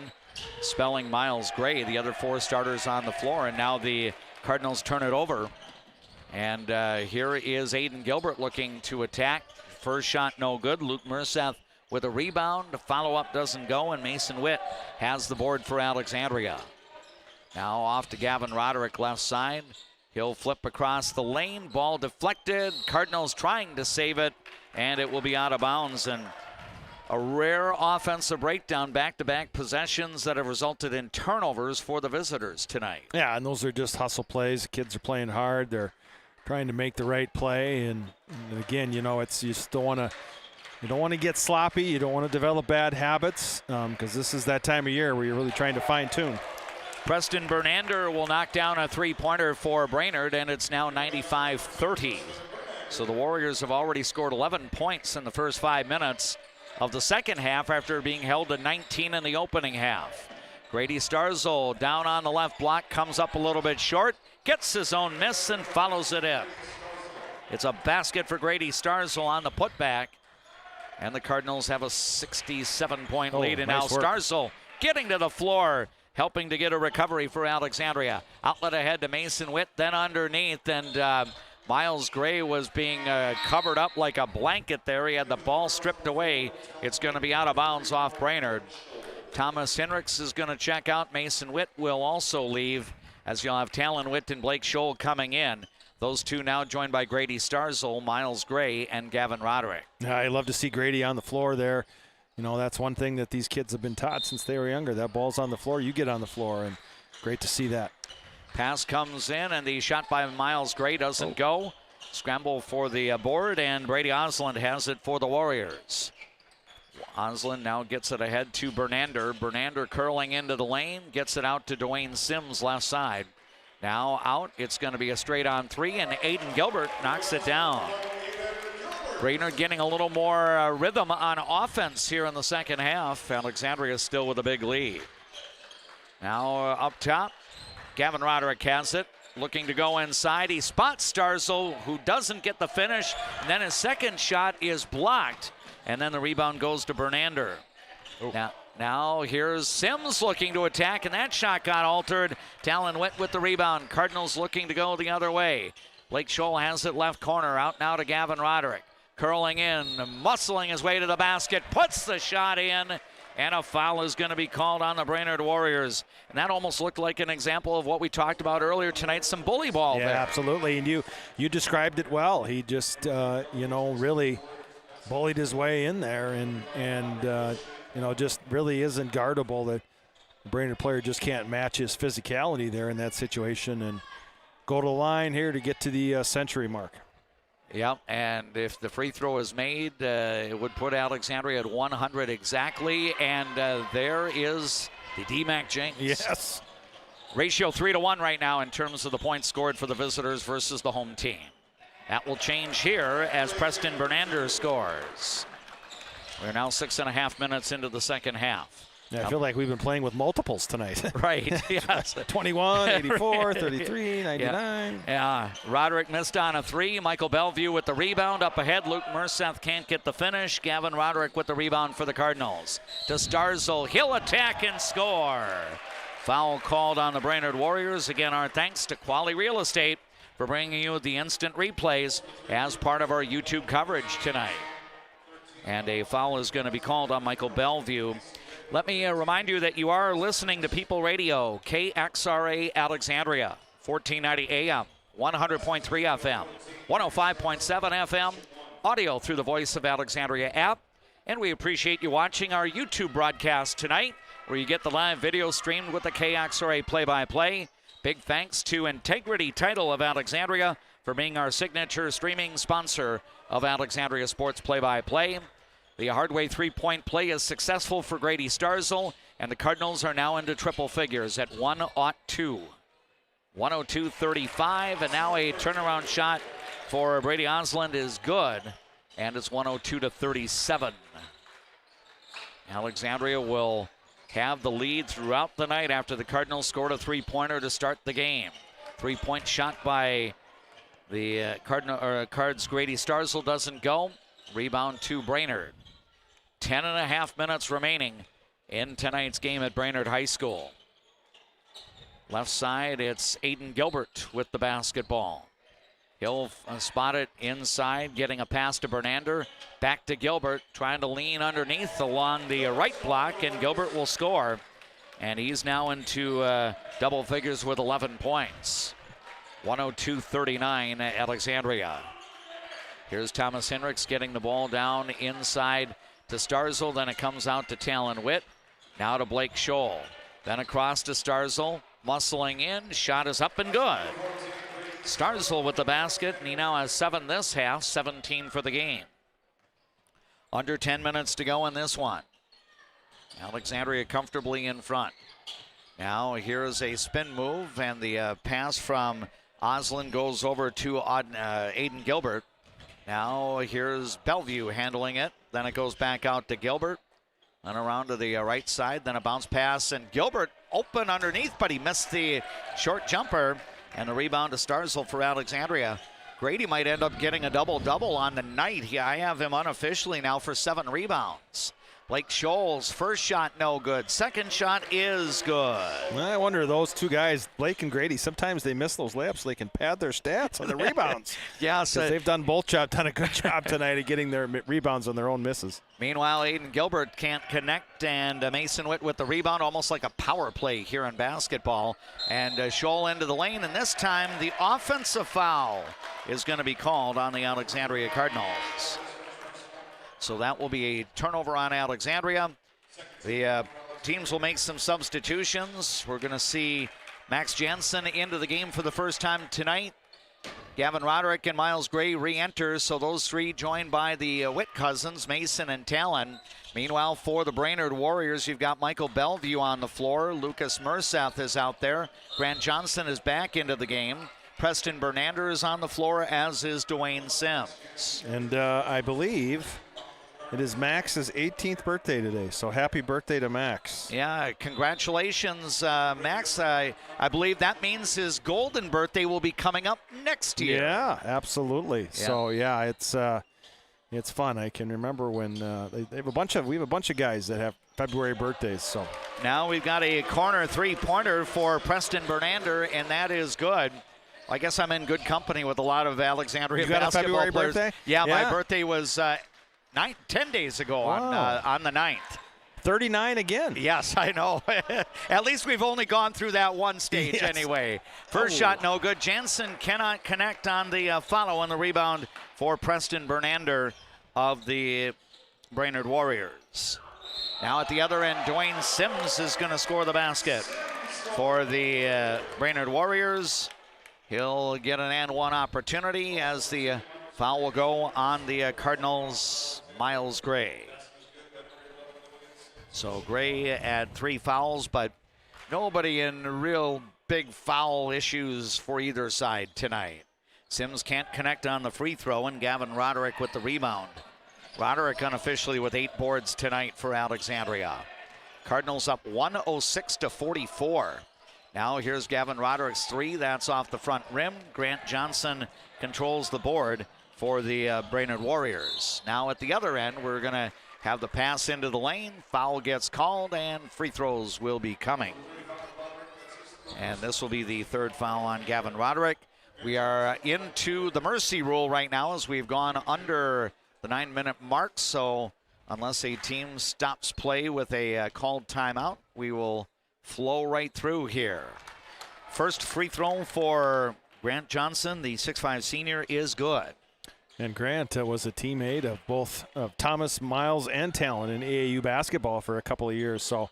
spelling Miles Gray, the other four starters on the floor, and now the Cardinals turn it over. And here is Aiden Gilbert looking to attack. First shot no good. Luke Merseth with a rebound. The follow-up doesn't go, and Mason Witt has the board for Alexandria. Now off to Gavin Roderick, left side. He'll flip across the lane. Ball deflected. Cardinals trying to save it, and it will be out of bounds. And a rare offensive breakdown, back-to-back possessions that have resulted in turnovers for the visitors tonight. Yeah, and those are just hustle plays. The kids are playing hard. They're trying to make the right play, and again, you just don't want to get sloppy. You don't want to develop bad habits because this is that time of year where you're really trying to fine-tune. Preston Bernander will knock down a three-pointer for Brainerd, and it's now 95-30. So the Warriors have already scored 11 points in the first 5 minutes of the second half after being held to 19 in the opening half. Grady Starzl down on the left block, comes up a little bit short, gets his own miss and follows it in. It's a basket for Grady Starzl on the putback, and the Cardinals have a 67-point lead. And nice now Starzl getting to the floor, helping to get a recovery for Alexandria. Outlet ahead to Mason Witt, then underneath, and Miles Gray was being covered up like a blanket there. He had the ball stripped away. It's going to be out of bounds off Brainerd. Thomas Henricks is going to check out. Mason Witt will also leave, as you'll have Talon Witt and Blake Scholl coming in. Those two now joined by Grady Starzl, Miles Gray, and Gavin Roderick. I love to see Grady on the floor there. you know, that's one thing that these kids have been taught since they were younger. That ball's on the floor, you get on the floor, and great to see that. Pass comes in, and the shot by Miles Gray doesn't go. Scramble for the board, and Brady Osland has it for the Warriors. Osland now gets it ahead to Bernander. Bernander curling into the lane, gets it out to Dwayne Sims left side. Now out, it's going to be a straight-on three, and Aiden Gilbert knocks it down. Brainerd getting a little more rhythm on offense here in the second half. Alexandria still with a big lead. Now up top, Gavin Roderick has it. Looking to go inside. He spots Starzl, who doesn't get the finish. And then his second shot is blocked. And then the rebound goes to Bernander. Now here's Sims looking to attack, and that shot got altered. Talon Witt with the rebound. Cardinals looking to go the other way. Blake Scholl has it left corner. Out now to Gavin Roderick. Curling in, muscling his way to the basket. Puts the shot in. And a foul is going to be called on the Brainerd Warriors. And that almost looked like an example of what we talked about earlier tonight, some bully ball there. Yeah, absolutely. And you described it well. He just, you know, really bullied his way in there and you know, just really isn't guardable. That the Brainerd player just can't match his physicality there in that situation and go to the line here to get to the century mark. Yep, and if the free throw is made, it would put Alexandria at 100 exactly, and there is the D-Mac Jinx. Yes. Ratio 3-1 right now in terms of the points scored for the visitors versus the home team. That will change here as Preston Bernander scores. We're now 6.5 minutes into the second half. Yeah, I feel like we've been playing with multiples tonight. Right, yes. 21, 84, 33, 99. Yeah, Roderick missed on a three. Michael Bellevue with the rebound up ahead. Luke Merseth can't get the finish. Gavin Roderick with the rebound for the Cardinals. To Starzl, he'll attack and score. Foul called on the Brainerd Warriors. Again, our thanks to Quality Real Estate for bringing you the instant replays as part of our YouTube coverage tonight. And a foul is going to be called on Michael Bellevue. Let me remind you that you are listening to People Radio, KXRA Alexandria, 1490 AM, 100.3 FM, 105.7 FM, audio through the Voice of Alexandria app. And we appreciate you watching our YouTube broadcast tonight, where you get the live video streamed with the KXRA play-by-play. Big thanks to Integrity Title of Alexandria for being our signature streaming sponsor of Alexandria Sports play-by-play. The Hardway three-point play is successful for Grady Starzl, and the Cardinals are now into triple figures at 102. 102-35, and now a turnaround shot for Brady Osland is good, and it's 102-37. Alexandria will have the lead throughout the night after the Cardinals scored a three-pointer to start the game. Three-point shot by the Cards Grady Starzl doesn't go. Rebound to Brainerd. 10.5 minutes remaining in tonight's game at Brainerd High School. Left side, it's Aiden Gilbert with the basketball. He'll spot it inside, getting a pass to Bernander. Back to Gilbert, trying to lean underneath along the right block, and Gilbert will score. And he's now into double figures with 11 points. 102-39 Alexandria. Here's Thomas Hendricks getting the ball down inside to Starzl. Then it comes out to Talon Witt. Now to Blake Scholl. Then across to Starzl. Muscling in. Shot is up and good. Starzl with the basket, and he now has 7 this half, 17 for the game. Under 10 minutes to go in this one. Alexandria comfortably in front. Now here's a spin move, and the pass from Osland goes over to Aiden Gilbert. Now here's Bellevue handling it. Then it goes back out to Gilbert. Then around to the right side. Then a bounce pass, and Gilbert open underneath, but he missed the short jumper. And the rebound to Starzl for Alexandria. Grady might end up getting a double-double on the night. I have him unofficially now for 7 rebounds. Blake Scholl's first shot, no good. Second shot is good. I wonder, those two guys, Blake and Grady, sometimes they miss those layups so they can pad their stats on the rebounds. Yes. They've done a good job tonight of getting their rebounds on their own misses. Meanwhile, Aiden Gilbert can't connect, and Mason Witt with the rebound, almost like a power play here in basketball. And Scholl into the lane, and this time the offensive foul is going to be called on the Alexandria Cardinals. So that will be a turnover on Alexandria. The teams will make some substitutions. We're going to see Max Jansen into the game for the first time tonight. Gavin Roderick and Miles Gray re-enter, so those three joined by the Witt cousins, Mason and Talon. Meanwhile, for the Brainerd Warriors, you've got Michael Bellevue on the floor. Lucas Merseth is out there. Grant Johnson is back into the game. Preston Bernander is on the floor, as is Dwayne Sims. And I believe it is Max's 18th birthday today, so happy birthday to Max. Yeah, congratulations, Max. I believe that means his golden birthday will be coming up next year. Yeah, absolutely. Yeah. So yeah, it's fun. I can remember when we have a bunch of guys that have February birthdays. So now we've got a corner three-pointer for Preston Bernander, and that is good. I guess I'm in good company with a lot of Alexandria basketball basketball players. Birthday? Yeah, my birthday was 10 days ago. Wow. on the 9th. 39 again. Yes, I know. At least we've only gone through that one stage anyway. First shot, no good. Jansen cannot connect on the follow on the rebound for Preston Bernander of the Brainerd Warriors. Now at the other end, Dwayne Sims is going to score the basket for the Brainerd Warriors. He'll get an and one opportunity as the foul will go on the Cardinals' Miles Gray. So Gray had 3 fouls, but nobody in real big foul issues for either side tonight. Sims can't connect on the free throw, and Gavin Roderick with the rebound. Roderick unofficially with 8 boards tonight for Alexandria. Cardinals up 106-44. Now here's Gavin Roderick's 3. That's off the front rim. Grant Johnson controls the board for the Brainerd Warriors. Now at the other end, we're going to have the pass into the lane. Foul gets called, and free throws will be coming. And this will be the 3rd foul on Gavin Roderick. We are into the mercy rule right now as we've gone under the 9-minute mark. So unless a team stops play with a called timeout, we will flow right through here. First free throw for Grant Johnson, the 6'5 senior, is good. And Grant was a teammate of both Thomas, Miles, and Talon in AAU basketball for a couple of years. So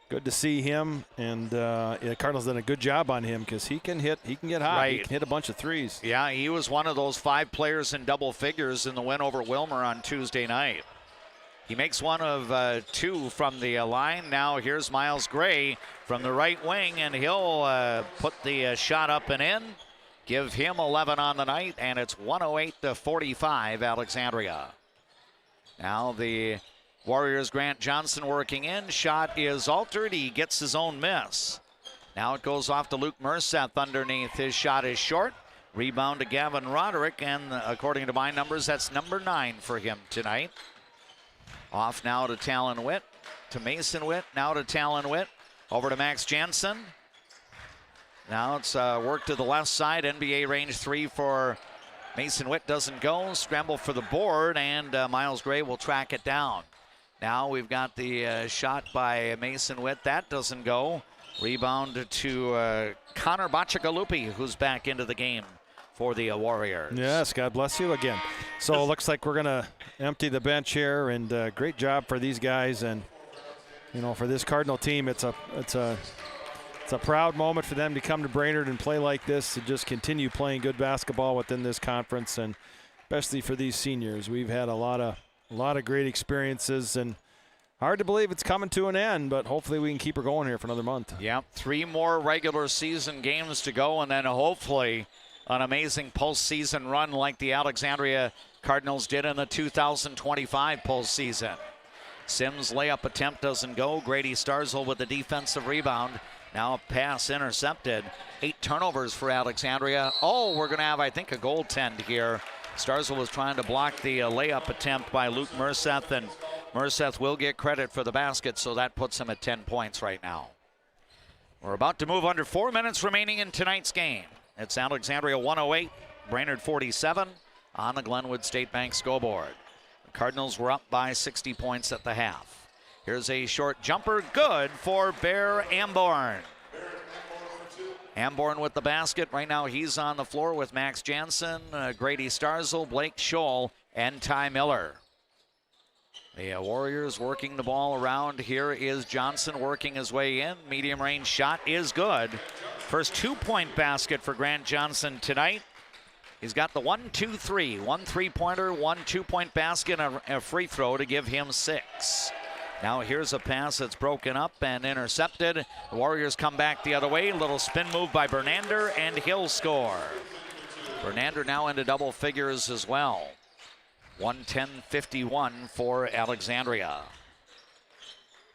good to see him. And the Cardinals done a good job on him because he can get hot. Right. He can hit a bunch of threes. Yeah, he was one of those 5 players in double figures in the win over Wilmer on Tuesday night. He makes one of 2 from the line. Now here's Miles Gray from the right wing, and he'll put the shot up and in. Give him 11 on the night, and it's 108-45 Alexandria. Now the Warriors' Grant Johnson working in. Shot is altered. He gets his own miss. Now it goes off to Luke Merseth underneath. His shot is short. Rebound to Gavin Roderick, and according to my numbers, that's number 9 for him tonight. Off now to Talon Witt, to Mason Witt, now to Talon Witt. Over to Max Jansen. Now it's work to the left side. NBA range 3 for Mason Witt doesn't go. Scramble for the board, and Miles Gray will track it down. Now we've got the shot by Mason Witt. That doesn't go. Rebound to Connor Bachagalupi, who's back into the game for the Warriors. Yes, God bless you again. So it looks like we're going to empty the bench here, and great job for these guys. And, you know, for this Cardinal team, it's a proud moment for them to come to Brainerd and play like this, to just continue playing good basketball within this conference, and especially for these seniors. We've had a lot of great experiences, and hard to believe it's coming to an end, but hopefully we can keep her going here for another month. Yep, 3 more regular season games to go, and then hopefully an amazing postseason run like the Alexandria Cardinals did in the 2025 postseason. Sims' layup attempt doesn't go. Grady Starzl with the defensive rebound. Now a pass intercepted. 8 turnovers for Alexandria. Oh, we're going to have, I think, a goaltend here. Starzl was trying to block the layup attempt by Luke Merseth, and Merseth will get credit for the basket, so that puts him at 10 points right now. We're about to move under 4 minutes remaining in tonight's game. It's Alexandria 108, Brainerd 47 on the Glenwood State Bank scoreboard. The Cardinals were up by 60 points at the half. Here's a short jumper, good for Bear Amborn. Amborn with the basket. Right now he's on the floor with Max Jansen, Grady Starzl, Blake Scholl, and Ty Miller. The Warriors working the ball around. Here is Johnson working his way in. Medium range shot is good. First 2-point basket for Grant Johnson tonight. He's got the 1-2-3. 1 3-pointer, 1 2-point basket, and a free throw to give him 6. Now here's a pass that's broken up and intercepted. The Warriors come back the other way. Little spin move by Bernander, and he'll score. Bernander now into double figures as well. 110-51 for Alexandria.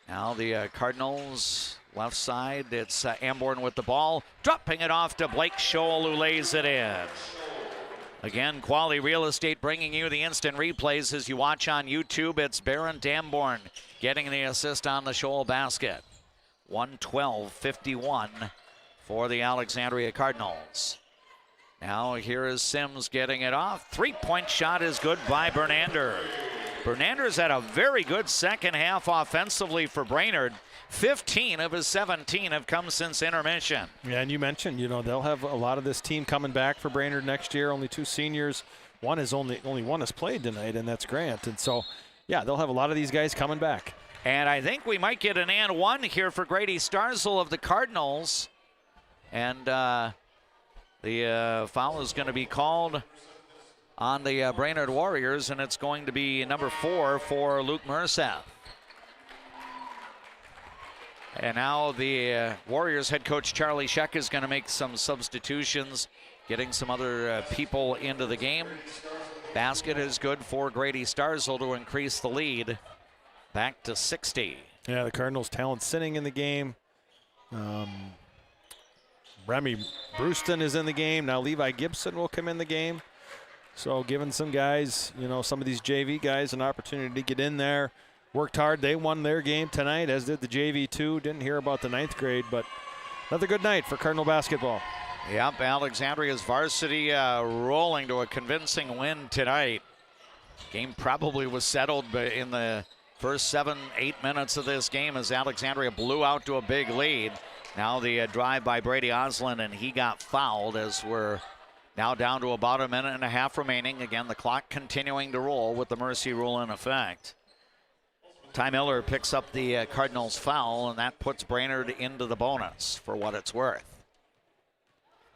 Now the Cardinals left side. It's Amborn with the ball, dropping it off to Blake Scholl, who lays it in. Again, Quality Real Estate bringing you the instant replays as you watch on YouTube. It's Baron Damborn getting the assist on the Scholl basket. 112-51 for the Alexandria Cardinals. Now here is Sims getting it off. 3-point shot is good by Bernander. Bernander's had a very good second half offensively for Brainerd. 15 of his 17 have come since intermission. Yeah, and you mentioned, they'll have a lot of this team coming back for Brainerd next year. Only 2 seniors. Only one has played tonight, and that's Grant. And so, yeah, they'll have a lot of these guys coming back. And I think we might get an and one here for Grady Starzl of the Cardinals. And the foul is going to be called on the Brainerd Warriors, and it's going to be number 4 for Luke Mersath. And now the Warriors head coach Charlie Scheck is going to make some substitutions, getting some other people into the game. Basket is good for Grady Starzl to increase the lead back to 60. Yeah, the Cardinals' talent sitting in the game. Remy Brewston is in the game. Now Levi Gibson will come in the game. So giving some guys, some of these JV guys an opportunity to get in there. Worked hard. They won their game tonight, as did the JV too. Didn't hear about the 9th grade, but another good night for Cardinal basketball. Yep, Alexandria's varsity rolling to a convincing win tonight. Game probably was settled in the first 7-8 minutes of this game as Alexandria blew out to a big lead. Now the drive by Brady Oslin, and he got fouled as we're now down to about a minute and a half remaining. Again, the clock continuing to roll with the mercy rule in effect. Ty Miller picks up the Cardinals foul, and that puts Brainerd into the bonus for what it's worth.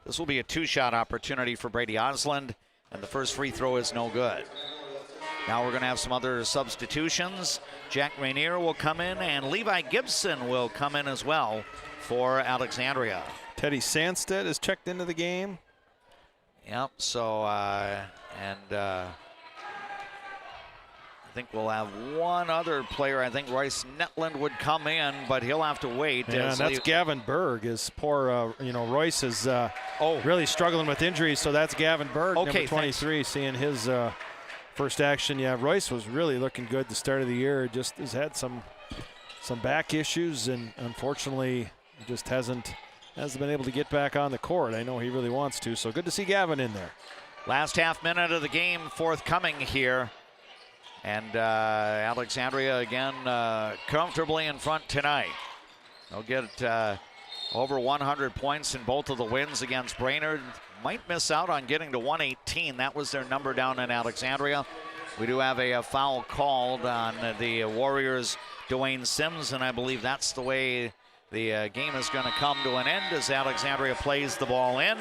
This will be a 2-shot opportunity for Brady Osland, and the first free throw is no good. Now we're going to have some other substitutions. Jack Rainier will come in, and Levi Gibson will come in as well for Alexandria. Teddy Sandstead is checked into the game. Yep, so, I think we'll have one other player. I think Royce Netland would come in, but he'll have to wait. Yeah, and that's Gavin Berg. His poor, Royce is really struggling with injuries, so that's Gavin Berg, number 23, thanks. Seeing his first action. Yeah, Royce was really looking good the start of the year. Just has had some back issues, and unfortunately just hasn't been able to get back on the court. I know he really wants to, so good to see Gavin in there. Last half minute of the game forthcoming here. And Alexandria again comfortably in front tonight. They'll get over 100 points in both of the wins against Brainerd. Might miss out on getting to 118. That was their number down in Alexandria. We do have a foul called on the Warriors' Dwayne Sims, and I believe that's the way the game is going to come to an end as Alexandria plays the ball in.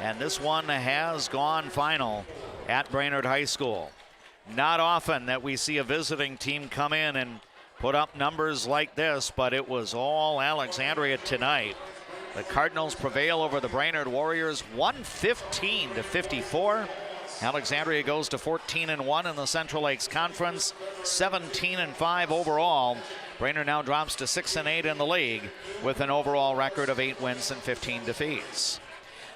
And this one has gone final at Brainerd High School. Not often that we see a visiting team come in and put up numbers like this, but it was all Alexandria tonight. The Cardinals prevail over the Brainerd Warriors 115-54. Alexandria goes to 14-1 in the Central Lakes Conference, 17-5 overall. Brainerd now drops to 6-8 in the league with an overall record of 8 wins and 15 defeats.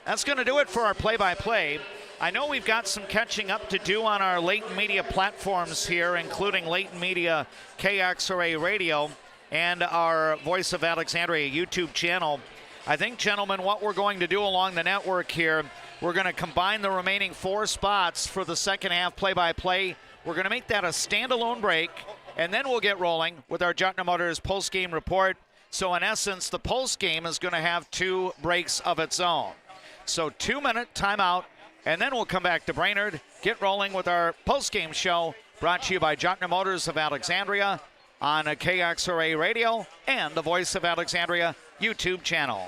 That's going to do it for our play-by-play. I know we've got some catching up to do on our Leighton Media platforms here, including Leighton Media KXRA Radio and our Voice of Alexandria YouTube channel. I think, gentlemen, what we're going to do along the network here, we're going to combine the remaining 4 spots for the second half play-by-play. We're going to make that a standalone break, and then we'll get rolling with our Juettner Motors post-game report. So, in essence, the post-game is going to have 2 breaks of its own. So, 2-minute timeout. And then we'll come back to Brainerd, get rolling with our post-game show Brought to you by Juettner Motors of Alexandria on a KXRA Radio and the Voice of Alexandria YouTube channel.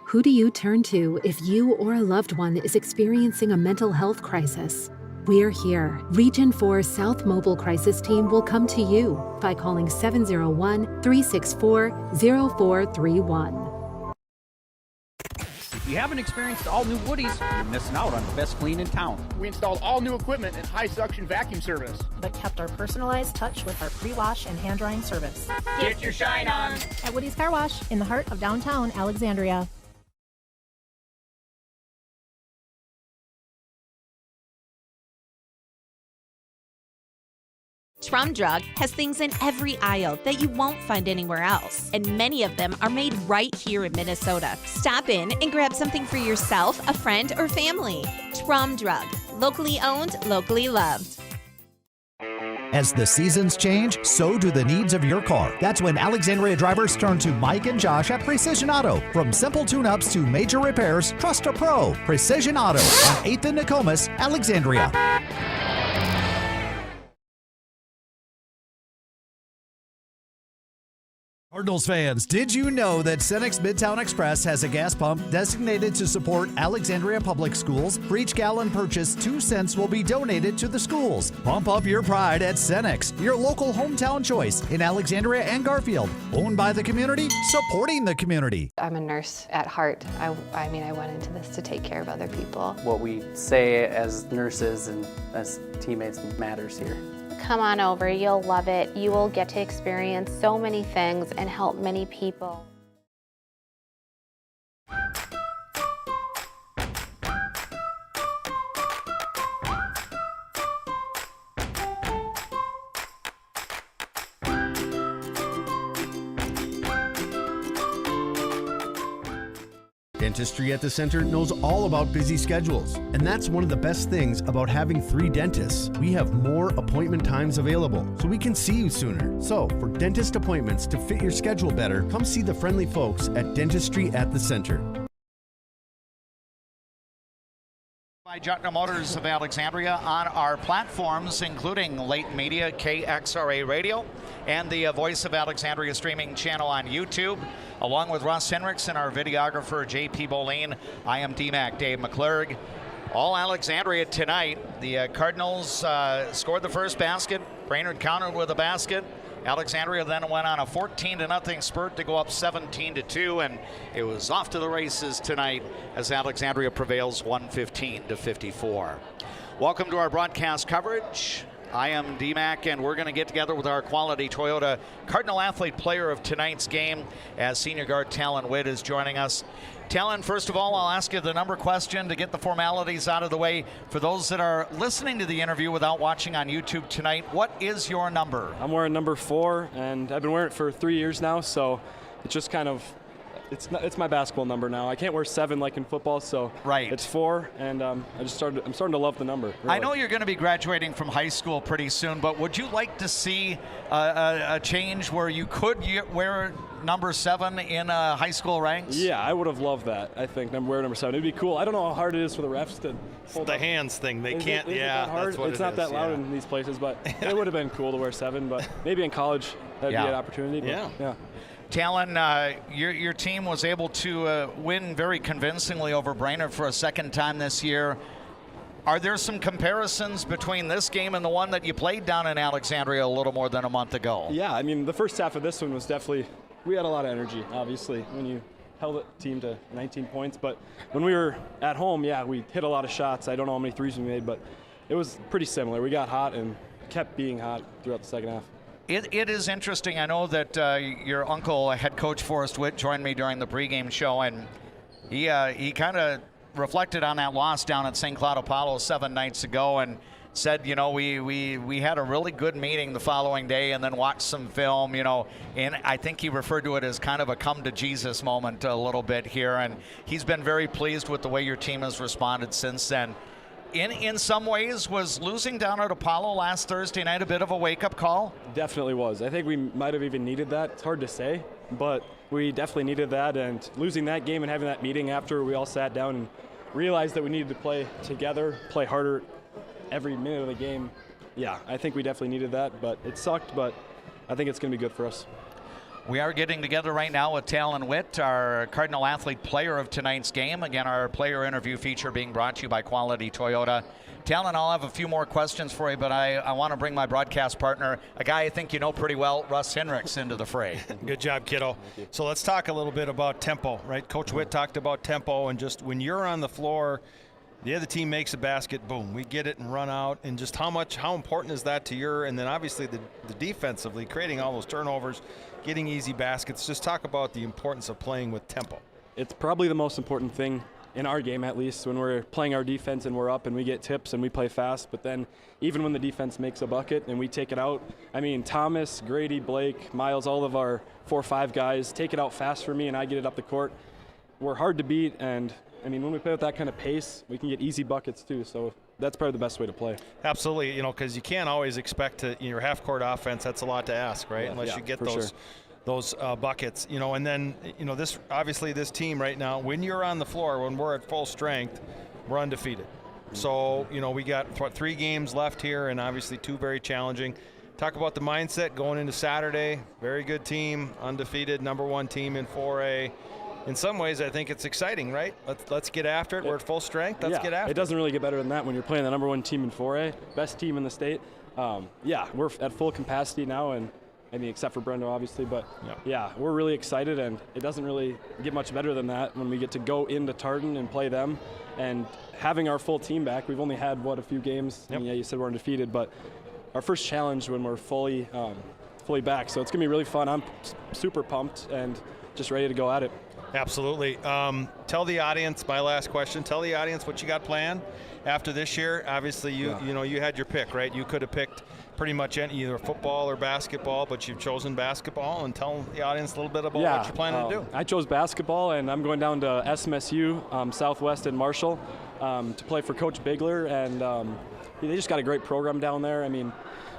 Who do you turn to if you or a loved one is experiencing a mental health crisis? We're here. Region 4 South Mobile Crisis Team will come to you by calling 701-364-0431. If you haven't experienced all new Woodies, you're missing out on the best clean in town. We installed all new equipment and high suction vacuum service, but kept our personalized touch with our pre-wash and hand drying service. Get your shine on at Woody's Car Wash in the heart of downtown Alexandria. Trum Drug has things in every aisle that you won't find anywhere else, and many of them are made right here in Minnesota. Stop in and grab something for yourself, a friend, or family. Trum Drug, locally owned, locally loved. As the seasons change, so do the needs of your car. That's when Alexandria drivers turn to Mike and Josh at Precision Auto. From simple tune-ups to major repairs, trust a pro. Precision Auto on 8th and Nokomis, Alexandria. Cardinals fans, did you know that Cenex Midtown Express has a gas pump designated to support Alexandria Public Schools? For each gallon purchased, 2 cents will be donated to the schools. Pump up your pride at Cenex, your local hometown choice in Alexandria and Garfield. Owned by the community, supporting the community. I'm a nurse at heart. I went into this to take care of other people. What we say as nurses and as teammates matters here. Come on over, you'll love it. You will get to experience so many things and help many people. Dentistry at the Center knows all about busy schedules, and that's one of the best things about having 3 dentists. We have more appointment times available, so we can see you sooner. So, for dentist appointments to fit your schedule better, come see the friendly folks at Dentistry at the Center. By Juettner Motors of Alexandria on our platforms, including Late Media, KXRA Radio, and the Voice of Alexandria streaming channel on YouTube, along with Russ Henricks and our videographer, J.P. Boleen. I am DMAC, Dave McClurg. All Alexandria tonight. The Cardinals scored the first basket. Brainerd countered with a basket. Alexandria then went on a 14-0 spurt to go up 17-2, and it was off to the races tonight as Alexandria prevails 115-54. Welcome to our broadcast coverage. I am DMAC, and we're going to get together with our Quality Toyota Cardinal Athlete Player of tonight's game as senior guard Talon Witt is joining us. Talon, first of all, I'll ask you the number question to get the formalities out of the way. For those that are listening to the interview without watching on YouTube tonight, what is your number? I'm wearing number 4, and I've been wearing it for 3 years now, so it's just kind of, it's my basketball number now. I can't wear 7 like in football, so it's 4, and I'm starting to love the number. Really. I know you're going to be graduating from high school pretty soon, but would you like to see a change where you could wear number 7 in high school ranks? Yeah, I would have loved that. I think wear number 7. It'd be cool. I don't know how hard it is for the refs to hold the hands thing. They can't. Is it that hard? That's what it's not that loud in these places, but it would have been cool to wear 7. But maybe in college that'd be an opportunity. But yeah. Talon, your team was able to win very convincingly over Brainerd for a second time this year. Are there some comparisons between this game and the one that you played down in Alexandria a little more than a month ago? Yeah, I mean, the first half of this one was definitely, we had a lot of energy, obviously, when you held the team to 19 points. But when we were at home, we hit a lot of shots. I don't know how many threes we made, but it was pretty similar. We got hot and kept being hot throughout the second half. It is interesting. I know that your uncle, head coach Forrest Witt, joined me during the pregame show, and he kind of reflected on that loss down at St. Cloud Apollo 7 nights ago and said, we had a really good meeting the following day and then watched some film, and I think he referred to it as kind of a come to Jesus moment a little bit here, and he's been very pleased with the way your team has responded since then. In some ways, was losing down at Apollo last Thursday night a bit of a wake-up call? Definitely was. I think we might have even needed that. It's hard to say, but we definitely needed that, and losing that game and having that meeting after we all sat down and realized that we needed to play together, play harder every minute of the game. yeah, I think we definitely needed that, but it sucked, but I think it's going to be good for us. We are getting together right now with Talon Witt, our Cardinal Athlete Player of tonight's game. Again, our player interview feature being brought to you by Quality Toyota. Talon, I'll have a few more questions for you, but I want to bring my broadcast partner, a guy I think you know pretty well, Russ Henricks, into the fray. Good job, kiddo. So let's talk a little bit about tempo, right? Coach Witt talked about tempo, and just when you're on the floor, the other team makes a basket, boom, we get it and run out, and just how important is that to your, and then obviously the defensively, creating all those turnovers, getting easy baskets. Just talk about the importance of playing with tempo. It's probably the most important thing in our game, at least, when we're playing our defense and we're up and we get tips and we play fast. But then even when the defense makes a bucket and we take it out, I mean, Thomas, Grady, Blake, Miles, all of our 4 or 5 guys take it out fast for me and I get it up the court. We're hard to beat, and I mean, when we play with that kind of pace, we can get easy buckets too. So that's probably the best way to play. Absolutely, because you can't always expect to, your half-court offense, that's a lot to ask, right? Unless you get those buckets, and then, this obviously this team right now, when you're on the floor, when we're at full strength, we're undefeated. So, we got 3 games left here, and obviously 2 very challenging. Talk about the mindset going into Saturday. Very good team, undefeated, #1 team in 4A. In some ways, I think it's exciting, right? Let's get after it. We're at full strength. Let's get after it. It doesn't really get better than that when you're playing the #1 team in 4A, best team in the state. We're at full capacity now, and I mean, except for Brendo, obviously. But we're really excited, and it doesn't really get much better than that when we get to go into Tartan and play them, and having our full team back. We've only had a few games. Yep. I mean, you said we're undefeated, but our first challenge when we're fully back. So it's gonna be really fun. I'm super pumped and just ready to go at it. Absolutely. Tell the audience, my last question, tell the audience what you got planned after this year. Obviously, you had your pick, right? You could have picked pretty much either football or basketball, but you've chosen basketball. And tell the audience a little bit about what you're planning to do. I chose basketball, and I'm going down to SMSU, Southwest in Marshall, to play for Coach Bigler. And they just got a great program down there. I mean,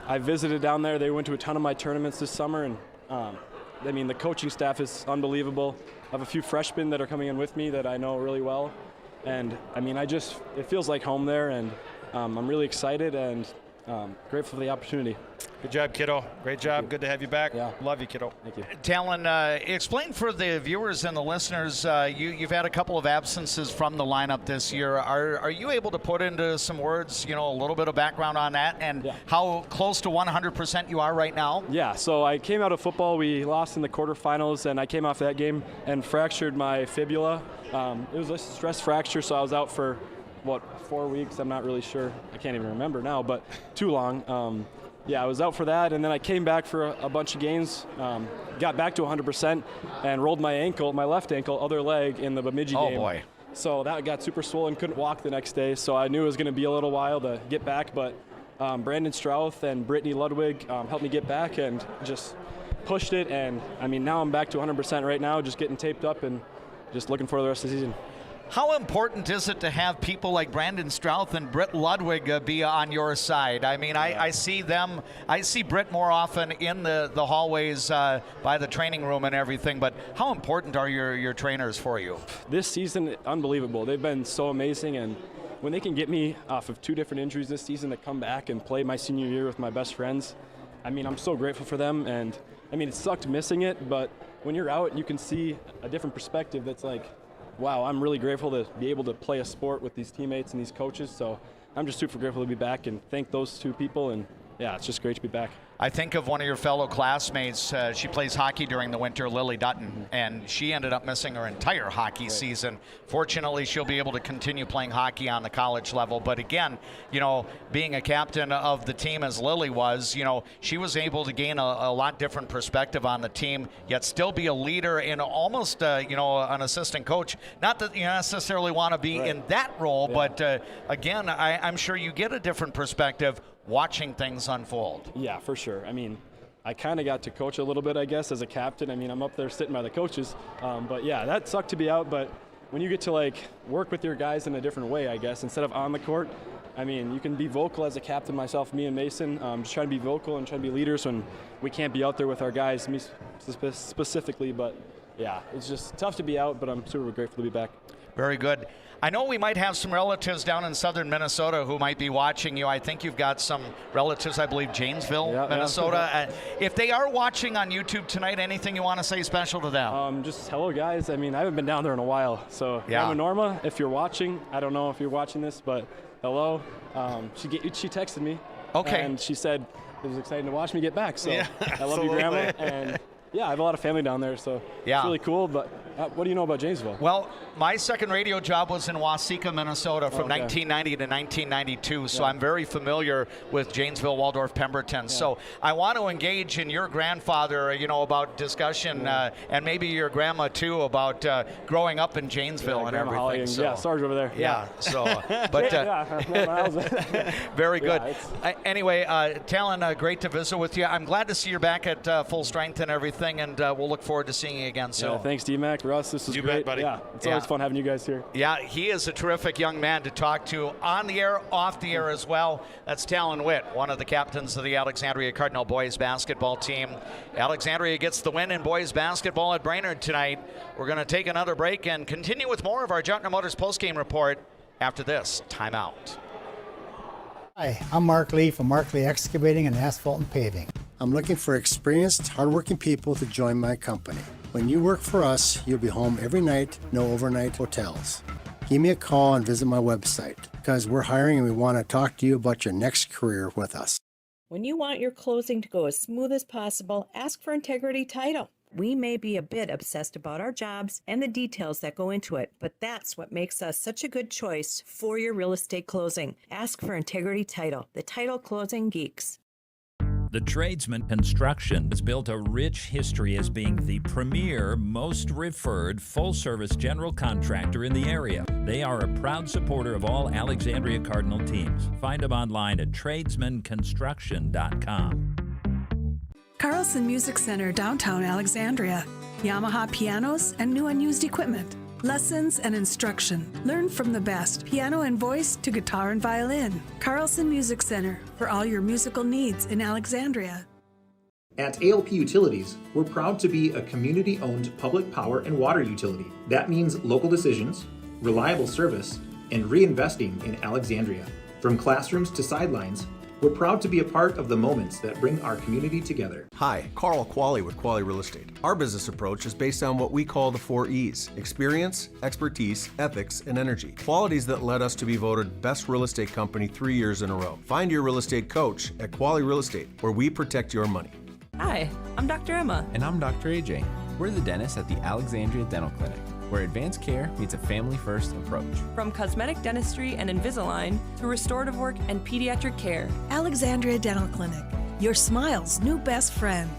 I visited down there. They went to a ton of my tournaments this summer, and I mean, the coaching staff is unbelievable. I have a few freshmen that are coming in with me that I know really well. And I mean, it feels like home there, and I'm really excited and grateful for the opportunity. Good job, kiddo. Great job. Good to have you back. Yeah. Love you, kiddo. Thank you. Talon, explain for the viewers and the listeners, you've had a couple of absences from the lineup this year. Are you able to put into some words, a little bit of background on that and how close to 100% you are right now? Yeah, so I came out of football. We lost in the quarterfinals, and I came off that game and fractured my fibula. It was a stress fracture, so I was out for 4 weeks? I'm not really sure. I can't even remember now, but too long. I was out for that, and then I came back for a bunch of games, got back to 100%, and rolled my left ankle, other leg, in the Bemidji game. Oh, boy. So that got super swollen, couldn't walk the next day, so I knew it was going to be a little while to get back, but Brandon Strouth and Brittany Ludwig helped me get back and just pushed it, and I mean, now I'm back to 100% right now, just getting taped up and just looking for the rest of the season. How important is it to have people like Brandon Strouth and Britt Ludwig be on your side? I mean, I see Britt more often in the hallways by the training room and everything, but how important are your trainers for you? This season, unbelievable. They've been so amazing, and when they can get me off of 2 different injuries this season to come back and play my senior year with my best friends, I mean, I'm so grateful for them, and I mean, it sucked missing it, but when you're out, you can see a different perspective that's like, wow, I'm really grateful to be able to play a sport with these teammates and these coaches. So I'm just super grateful to be back and thank those 2 people. And yeah, it's just great to be back. I think of one of your fellow classmates. She plays hockey during the winter, Lily Dutton, and she ended up missing her entire hockey season. Fortunately, she'll be able to continue playing hockey on the college level. But again, being a captain of the team as Lily was, she was able to gain a lot different perspective on the team, yet still be a leader and almost, an assistant coach. Not that you necessarily want to be in that role, but again, I'm sure you get a different perspective watching things unfold. Yeah, for sure. I mean, I kind of got to coach a little bit, I guess, as a captain. I mean, I'm up there sitting by the coaches. But yeah, that sucked to be out. But when you get to work with your guys in a different way, I guess, instead of on the court, I mean, you can be vocal as a captain, myself, me and Mason, just trying to be vocal and trying to be leaders when we can't be out there with our guys, me specifically. But yeah, it's just tough to be out, but I'm super grateful to be back. Very good. I know we might have some relatives down in southern Minnesota who might be watching you. I think you've got some relatives, I believe, Janesville, Minnesota. If they are watching on YouTube tonight, anything you want to say special to them? Just hello, guys. I mean, I haven't been down there in a while. So, Grandma Norma, if you're watching, I don't know if you're watching this, but hello. She texted me. Okay. And she said it was exciting to watch me get back. So, yeah, I love you, Grandma. And yeah, I have a lot of family down there, so it's really cool. But what do you know about Janesville? Well, my second radio job was in Waseca, Minnesota from 1990 to 1992, so I'm very familiar with Janesville, Waldorf, Pemberton. So I want to engage in your grandfather, about discussion, and maybe your grandma too, about growing up in Janesville and everything. Holly, so, Sarge over there. Yeah, so, but very good. Anyway, Talon, great to visit with you. I'm glad to see you're back at full strength and everything, and we'll look forward to seeing you again soon. Yeah, thanks, D-Mac. Russ, this is you great. Bet, buddy. Yeah, it's always fun having you guys here. Yeah, he is a terrific young man to talk to on the air, off the air as well. That's Talon Witt, one of the captains of the Alexandria Cardinal boys basketball team. Alexandria gets the win in boys basketball at Brainerd tonight. We're going to take another break and continue with more of our Juettner Motors postgame report after this timeout. Hi, I'm Mark Lee from Mark Lee Excavating and Asphalt and Paving. I'm looking for experienced, hardworking people to join my company. When you work for us, you'll be home every night, no overnight hotels. Give me a call and visit my website because we're hiring and we want to talk to you about your next career with us. When you want your closing to go as smooth as possible, ask for Integrity Title. We may be a bit obsessed about our jobs and the details that go into it, but that's what makes us such a good choice for your real estate closing. Ask for Integrity Title, the title closing geeks. The Tradesman Construction has built a rich history as being the premier, most referred, full-service general contractor in the area. They are a proud supporter of all Alexandria Cardinal teams. Find them online at tradesmanconstruction.com. Carlson Music Center, downtown Alexandria. Yamaha pianos and new and used equipment. Lessons and instruction. Learn from the best, piano and voice to guitar and violin. Carlson Music Center, for all your musical needs in Alexandria. At ALP Utilities, we're proud to be a community-owned public power and water utility. That means local decisions, reliable service, and reinvesting in Alexandria. From classrooms to sidelines, we're proud to be a part of the moments that bring our community together. Hi, Carl Qualley with Qualley Real Estate. Our business approach is based on what we call the 4 E's: experience, expertise, ethics, and energy. Qualities that led us to be voted best real estate company 3 years in a row. Find your real estate coach at Qualley Real Estate, where we protect your money. Hi, I'm Dr. Emma. And I'm Dr. AJ. We're the dentists at the Alexandria Dental Clinic, where advanced care meets a family-first approach. From cosmetic dentistry and Invisalign to restorative work and pediatric care. Alexandria Dental Clinic, your smile's new best friend.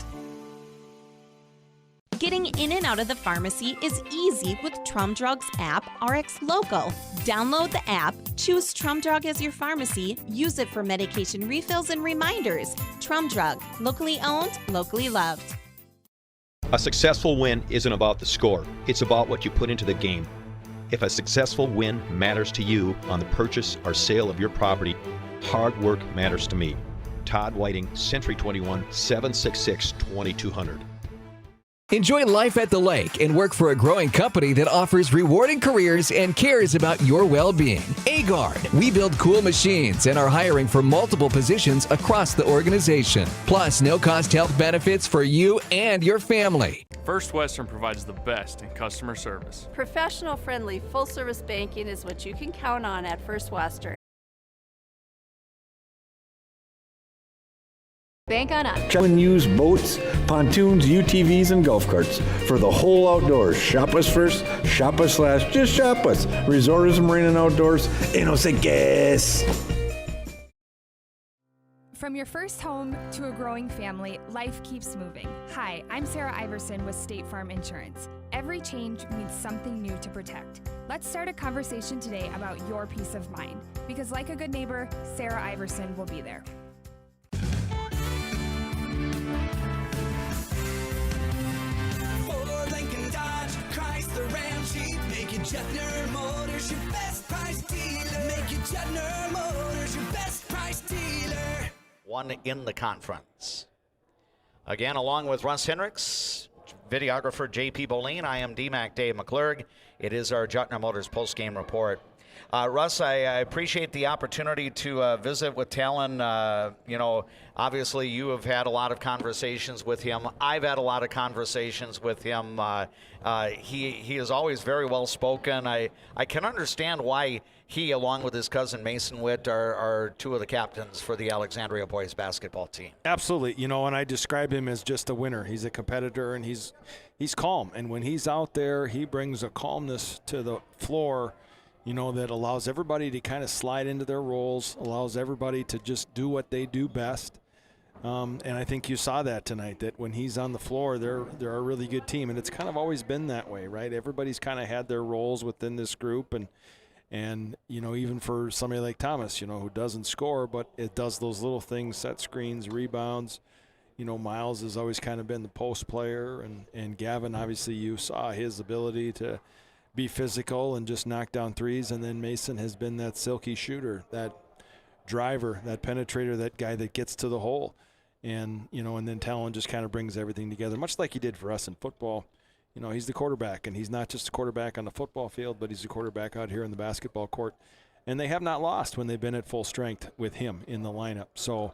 Getting in and out of the pharmacy is easy with Trum Drug's app, RX Local. Download the app, choose Trum Drug as your pharmacy, use it for medication refills and reminders. Trum Drug, locally owned, locally loved. A successful win isn't about the score, it's about what you put into the game. If a successful win matters to you on the purchase or sale of your property, hard work matters to me. Todd Whiting, Century 21, 766-2200. Enjoy life at the lake and work for a growing company that offers rewarding careers and cares about your well-being. Agard, we build cool machines and are hiring for multiple positions across the organization. Plus, no-cost health benefits for you and your family. First Western provides the best in customer service. Professional, friendly, full-service banking is what you can count on at First Western. Bank on us. Shop and use boats, pontoons, UTVs, and golf carts for the whole outdoors. Shop us first, shop us last, just shop us. Resorts, Marine and Outdoors, en Los Enques. From your first home to a growing family, life keeps moving. Hi, I'm Sarah Iverson with State Farm Insurance. Every change means something new to protect. Let's start a conversation today about your peace of mind. Because like a good neighbor, Sarah Iverson will be there. Make it Juettner Motors your best price dealer. Make it Juettner Motors your best price dealer. One in the conference. Again, along with Russ Hendricks, videographer J.P. Boleen, I am D-Mac Dave McClurg. It is our Juettner Motors post-game report. Russ, I appreciate the opportunity to visit with Talon. Obviously you have had a lot of conversations with him. I've had a lot of conversations with him. He is always very well spoken. I can understand why he, along with his cousin Mason Witt, are two of the captains for the Alexandria boys basketball team. Absolutely. And I describe him as just a winner. He's a competitor, and he's calm. And when he's out there, he brings a calmness to the floor, that allows everybody to kind of slide into their roles, allows everybody to just do what they do best. And I think you saw that tonight, that when he's on the floor, they're a really good team. And it's kind of always been that way, right? Everybody's kind of had their roles within this group. And even for somebody like Thomas, who doesn't score, but it does those little things, set screens, rebounds. Miles has always kind of been the post player. And Gavin, obviously, you saw his ability to be physical and just knock down threes. And then Mason has been that silky shooter, that driver, that penetrator, that guy that gets to the hole. And, and then Talon just kind of brings everything together, much like he did for us in football. He's the quarterback, and he's not just a quarterback on the football field, but he's a quarterback out here in the basketball court. And they have not lost when they've been at full strength with him in the lineup. So,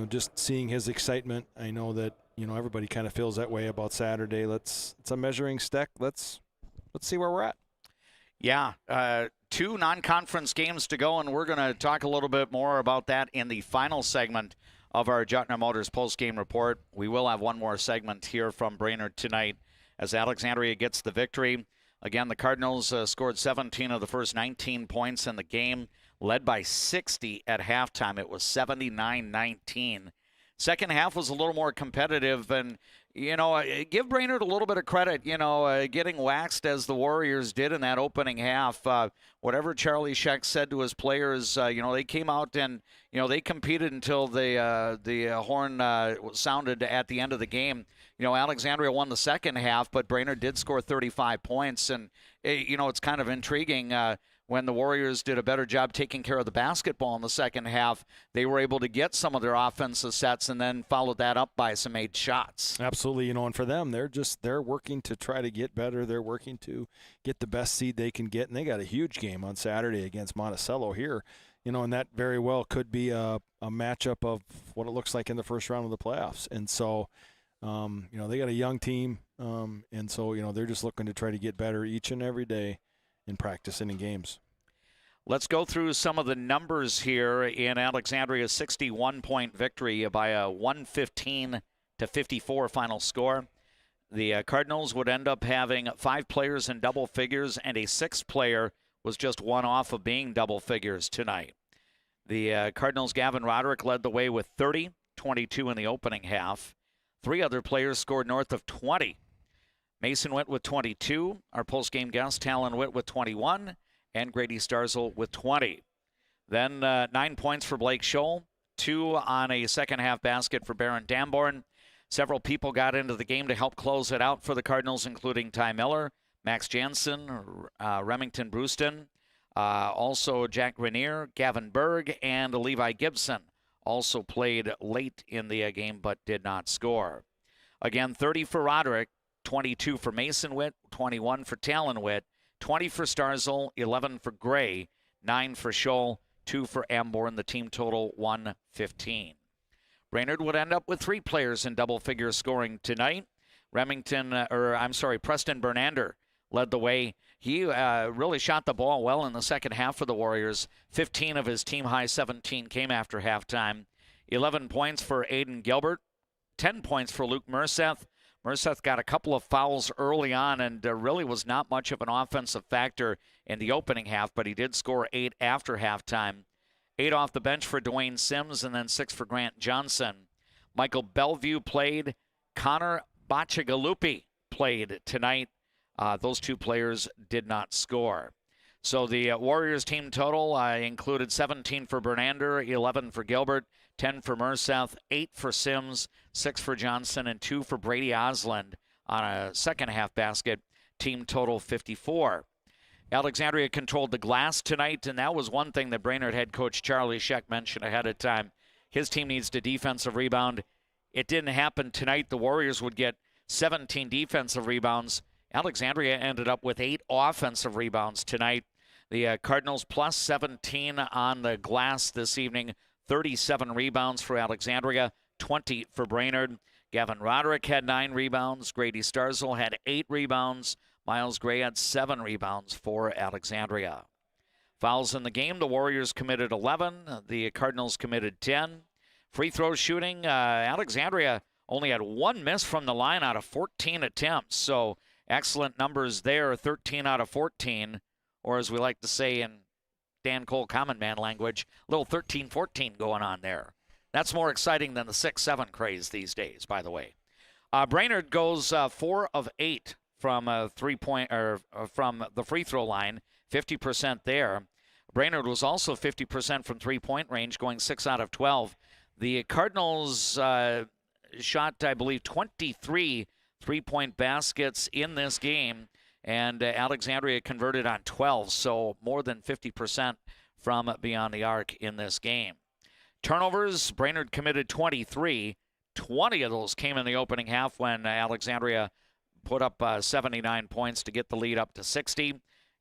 just seeing his excitement, I know that, everybody kind of feels that way about Saturday. It's a measuring stick. Let's see where we're at. Yeah, 2 non-conference games to go, and we're going to talk a little bit more about that in the final segment of our Juettner Motors post-game report. We will have one more segment here from Brainerd tonight as Alexandria gets the victory. Again, the Cardinals scored 17 of the first 19 points in the game, led by 60 at halftime. It was 79-19. Second half was a little more competitive, and give Brainerd a little bit of credit, getting waxed as the Warriors did in that opening half. Whatever Charlie Scheck said to his players, they came out and, they competed until the horn sounded at the end of the game. Alexandria won the second half, but Brainerd did score 35 points. And, it's kind of intriguing. When the Warriors did a better job taking care of the basketball in the second half, they were able to get some of their offensive sets and then followed that up by some made shots. Absolutely. And for them, they're working to try to get better. They're working to get the best seed they can get. And they got a huge game on Saturday against Monticello here. And that very well could be a matchup of what it looks like in the first round of the playoffs. And so, they got a young team. And so, they're just looking to try to get better each and every day in practice and in games. Let's go through some of the numbers here in Alexandria's 61-point victory by a 115-54 final score. The Cardinals would end up having 5 players in double figures, and a 6th player was just one off of being double figures tonight. The Cardinals' Gavin Roderick led the way with 30, 22 in the opening half. 3 other players scored north of 20. Mason Witt with 22, our post-game guest, Talon Witt with 21, and Grady Starzl with 20. Then 9 points for Blake Scholl, 2 on a second-half basket for Baron Damborn. Several people got into the game to help close it out for the Cardinals, including Ty Miller, Max Jansen, Remington Brewston, also Jack Grenier, Gavin Berg, and Levi Gibson also played late in the game but did not score. Again, 30 for Roderick, 22 for Mason Witt, 21 for Talon Witt, 20 for Starzl, 11 for Gray, 9 for Scholl, 2 for Amborn. The team total 115. Brainerd would end up with 3 players in double figure scoring tonight. Preston Bernander led the way. He really shot the ball well in the second half for the Warriors. 15 of his team high 17 came after halftime. 11 points for Aiden Gilbert, 10 points for Luke Merseth. Merseth got a couple of fouls early on and really was not much of an offensive factor in the opening half, but he did score 8 after halftime. 8 off the bench for Dwayne Sims and then 6 for Grant Johnson. Michael Bellevue played. Connor Bacigalupi played tonight. Those 2 players did not score. So the Warriors team total included 17 for Bernander, 11 for Gilbert, 10 for Merseth, 8 for Sims, 6 for Johnson, and 2 for Brady Osland on a second-half basket. Team total 54. Alexandria controlled the glass tonight, and that was one thing that Brainerd head coach Charlie Scheck mentioned ahead of time. His team needs to defensive rebound. It didn't happen tonight. The Warriors would get 17 defensive rebounds, Alexandria ended up with 8 offensive rebounds tonight. The Cardinals plus 17 on the glass this evening. 37 rebounds for Alexandria, 20 for Brainerd. Gavin Roderick had 9 rebounds. Grady Starzl had 8 rebounds. Miles Gray had 7 rebounds for Alexandria. Fouls in the game, the Warriors committed 11. The Cardinals committed 10. Free throw shooting, Alexandria only had 1 miss from the line out of 14 attempts. So excellent numbers there, 13 out of 14. Or as we like to say in Dan Cole Common Man language, a little 13-14 going on there. That's more exciting than the 6-7 craze these days, by the way. Brainerd goes 4 of 8 from from the free throw line, 50% there. Brainerd was also 50% from three-point range, going 6 out of 12. The Cardinals shot, I believe, 23 three-point baskets in this game, and Alexandria converted on 12, so more than 50% from beyond the arc in this game. Turnovers, Brainerd committed 23. 20 of those came in the opening half when Alexandria put up 79 points to get the lead up to 60.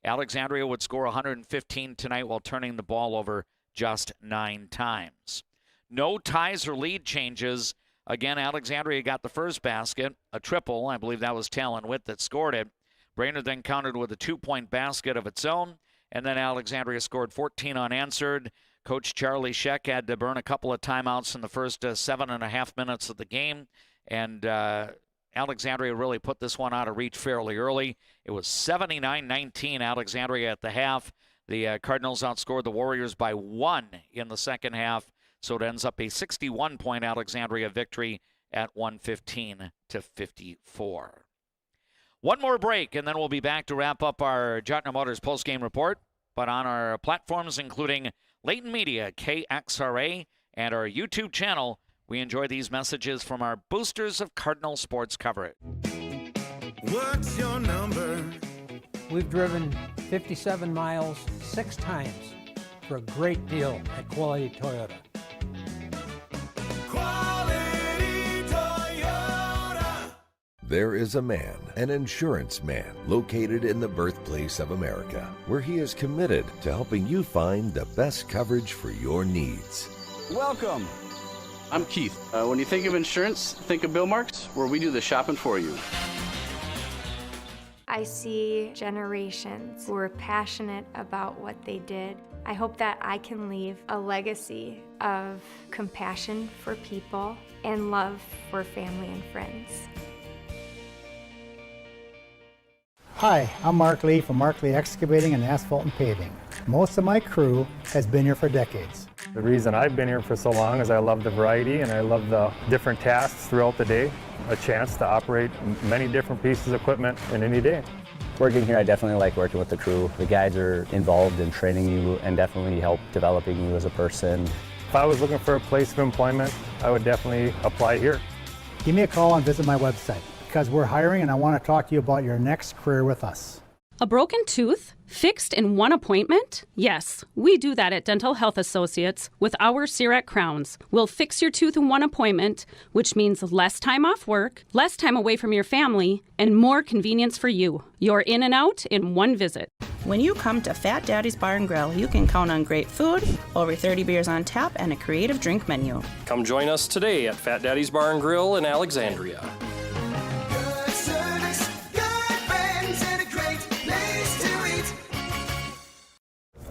Alexandria would score 115 tonight while turning the ball over just 9 times. No ties or lead changes. Again, Alexandria got the first basket, a triple. I believe that was Talon Witt that scored it. Brainerd then countered with a 2-point basket of its own, and then Alexandria scored 14 unanswered. Coach Charlie Scheck had to burn a couple of timeouts in the first 7.5 minutes of the game, and Alexandria really put this one out of reach fairly early. It was 79-19 Alexandria at the half. The Cardinals outscored the Warriors by 1 in the second half, so it ends up a 61-point Alexandria victory at 115-54. One more break, and then we'll be back to wrap up our Juettner Motors postgame report. But on our platforms, including Leighton Media, KXRA, and our YouTube channel, we enjoy these messages from our boosters of Cardinal sports coverage. What's your number? We've driven 57 miles 6 times for a great deal at Quality Toyota. Quality Toyota. There is a man, an insurance man, located in the birthplace of America, where he is committed to helping you find the best coverage for your needs. Welcome. I'm Keith. When you think of insurance, think of Bill Marks, where we do the shopping for you. I see generations who are passionate about what they did. I hope that I can leave a legacy of compassion for people and love for family and friends. Hi, I'm Mark Lee from Mark Lee Excavating and Asphalt and Paving. Most of my crew has been here for decades. The reason I've been here for so long is I love the variety and I love the different tasks throughout the day. A chance to operate many different pieces of equipment in any day. Working here, I definitely like working with the crew. The guys are involved in training you and definitely help developing you as a person. If I was looking for a place of employment, I would definitely apply here. Give me a call and visit my website because we're hiring and I want to talk to you about your next career with us. A broken tooth? Fixed in one appointment? Yes, we do that at Dental Health Associates with our CEREC crowns. We'll fix your tooth in one appointment, which means less time off work, less time away from your family, and more convenience for you. You're in and out in one visit. When you come to Fat Daddy's Bar and Grill, you can count on great food, over 30 beers on tap, and a creative drink menu. Come join us today at Fat Daddy's Bar and Grill in Alexandria.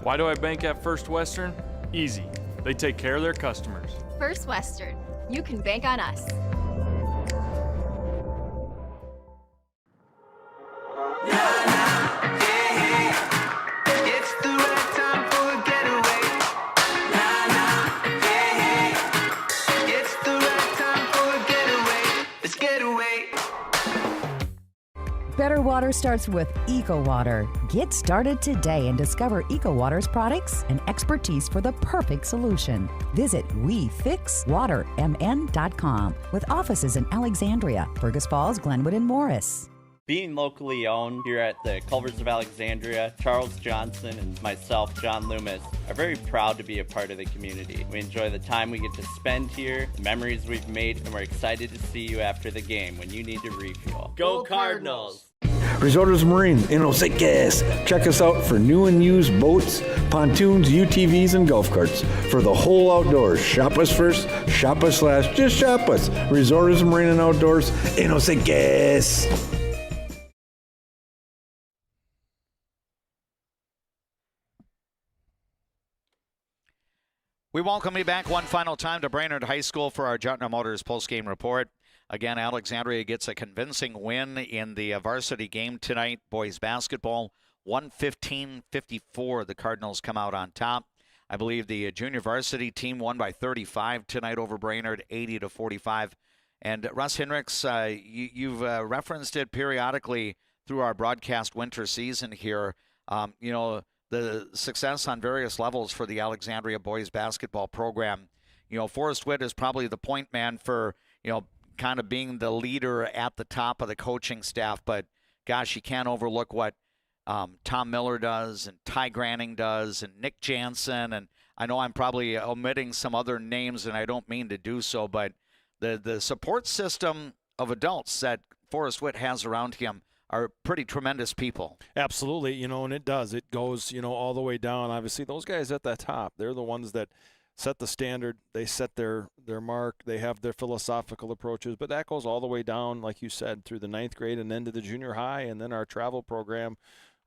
Why do I bank at First Western? Easy. They take care of their customers. First Western. You can bank on us. It's the right time for a getaway. It's the right time for a getaway. Let's get away. Better water starts with EcoWater. Get started today and discover EcoWater's products and expertise for the perfect solution. Visit WeFixWaterMN.com with offices in Alexandria, Fergus Falls, Glenwood, and Morris. Being locally owned here at the Culvers of Alexandria, Charles Johnson and myself, John Loomis, are very proud to be a part of the community. We enjoy the time we get to spend here, the memories we've made, and we're excited to see you after the game when you need to refuel. Go Cardinals! Resorts Marine in Osakis. Check us out for new and used boats, pontoons, UTVs, and golf carts. For the whole outdoors, shop us first, shop us last, just shop us. Resorts Marine and Outdoors in Osakis. We welcome you back one final time to Brainerd High School for our Juettner Motors postgame report. Again, Alexandria gets a convincing win in the varsity game tonight. Boys basketball, 115-54. The Cardinals come out on top. I believe the junior varsity team won by 35 tonight over Brainerd, 80-45. And Russ Hinrichs, you've referenced it periodically through our broadcast winter season here. The success on various levels for the Alexandria boys basketball program. Forrest Witt is probably the point man for, kind of being the leader at the top of the coaching staff. But, gosh, you can't overlook what Tom Miller does and Ty Granning does and Nick Jansen. And I know I'm probably omitting some other names, and I don't mean to do so, but the support system of adults that Forrest Witt has around him are pretty tremendous people. Absolutely, and it does. It goes, all the way down. Obviously, those guys at the top, they're the ones that set the standard. They set their mark. They have their philosophical approaches, but that goes all the way down, like you said, through the 9th grade and then to the junior high and then our travel program,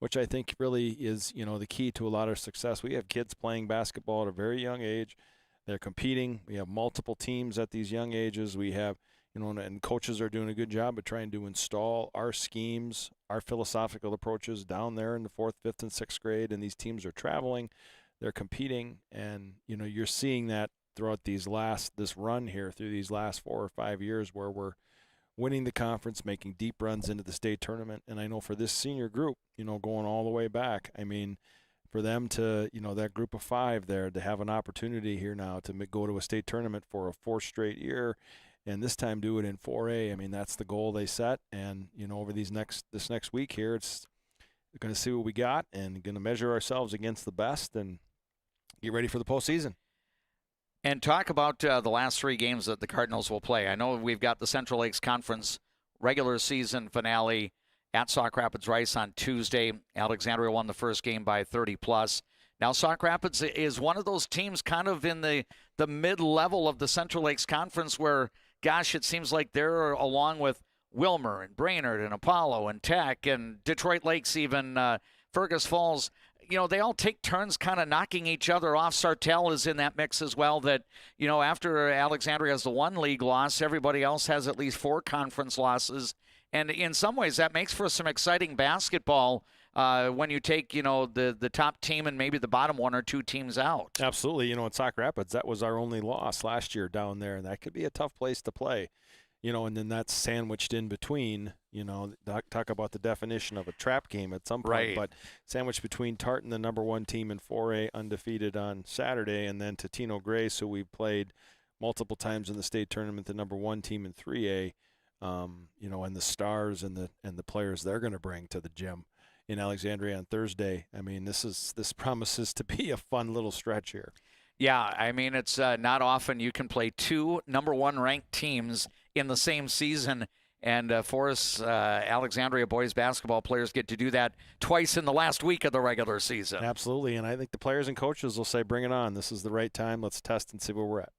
which I think really is, the key to a lot of success. We have kids playing basketball at a very young age. They're competing. We have multiple teams at these young ages. We have and coaches are doing a good job of trying to install our schemes, our philosophical approaches down there in the 4th, 5th, and 6th grade. And these teams are traveling, they're competing, and you're seeing that throughout this run here through these last 4 or 5 years where we're winning the conference, making deep runs into the state tournament. And I know for this senior group, going all the way back, for them to, that group of 5 there to have an opportunity here now to go to a state tournament for a 4th straight year. And this time do it in 4A. That's the goal they set. And, over this next week here, it's going to see what we got and going to measure ourselves against the best and get ready for the postseason. And talk about the last 3 games that the Cardinals will play. I know we've got the Central Lakes Conference regular season finale at Sauk Rapids Rice on Tuesday. Alexandria won the first game by 30+. Now, Sauk Rapids is one of those teams kind of in the mid-level of the Central Lakes Conference where, gosh, it seems like they're along with Wilmer and Brainerd and Apollo and Tech and Detroit Lakes, even Fergus Falls. They all take turns kind of knocking each other off. Sartell is in that mix as well that, after Alexandria has the 1 league loss, everybody else has at least 4 conference losses. And in some ways, that makes for some exciting basketball when you take, the top team and maybe the bottom 1 or 2 teams out. Absolutely. At Sauk Rapids, that was our only loss last year down there, and that could be a tough place to play. And then that's sandwiched in between, talk about the definition of a trap game at some point, right. But sandwiched between Tartan, the number 1 team in 4A, undefeated on Saturday, and then Totino Grace, who we played multiple times in the state tournament, the number 1 team in 3A, and the stars and the players they're going to bring to the gym in Alexandria on Thursday. This promises to be a fun little stretch here. Yeah, it's not often you can play 2 number 1 ranked teams in the same season, and for us, Alexandria boys basketball players get to do that twice in the last week of the regular season. Absolutely, and I think the players and coaches will say, bring it on. This is the right time. Let's test and see where we're at.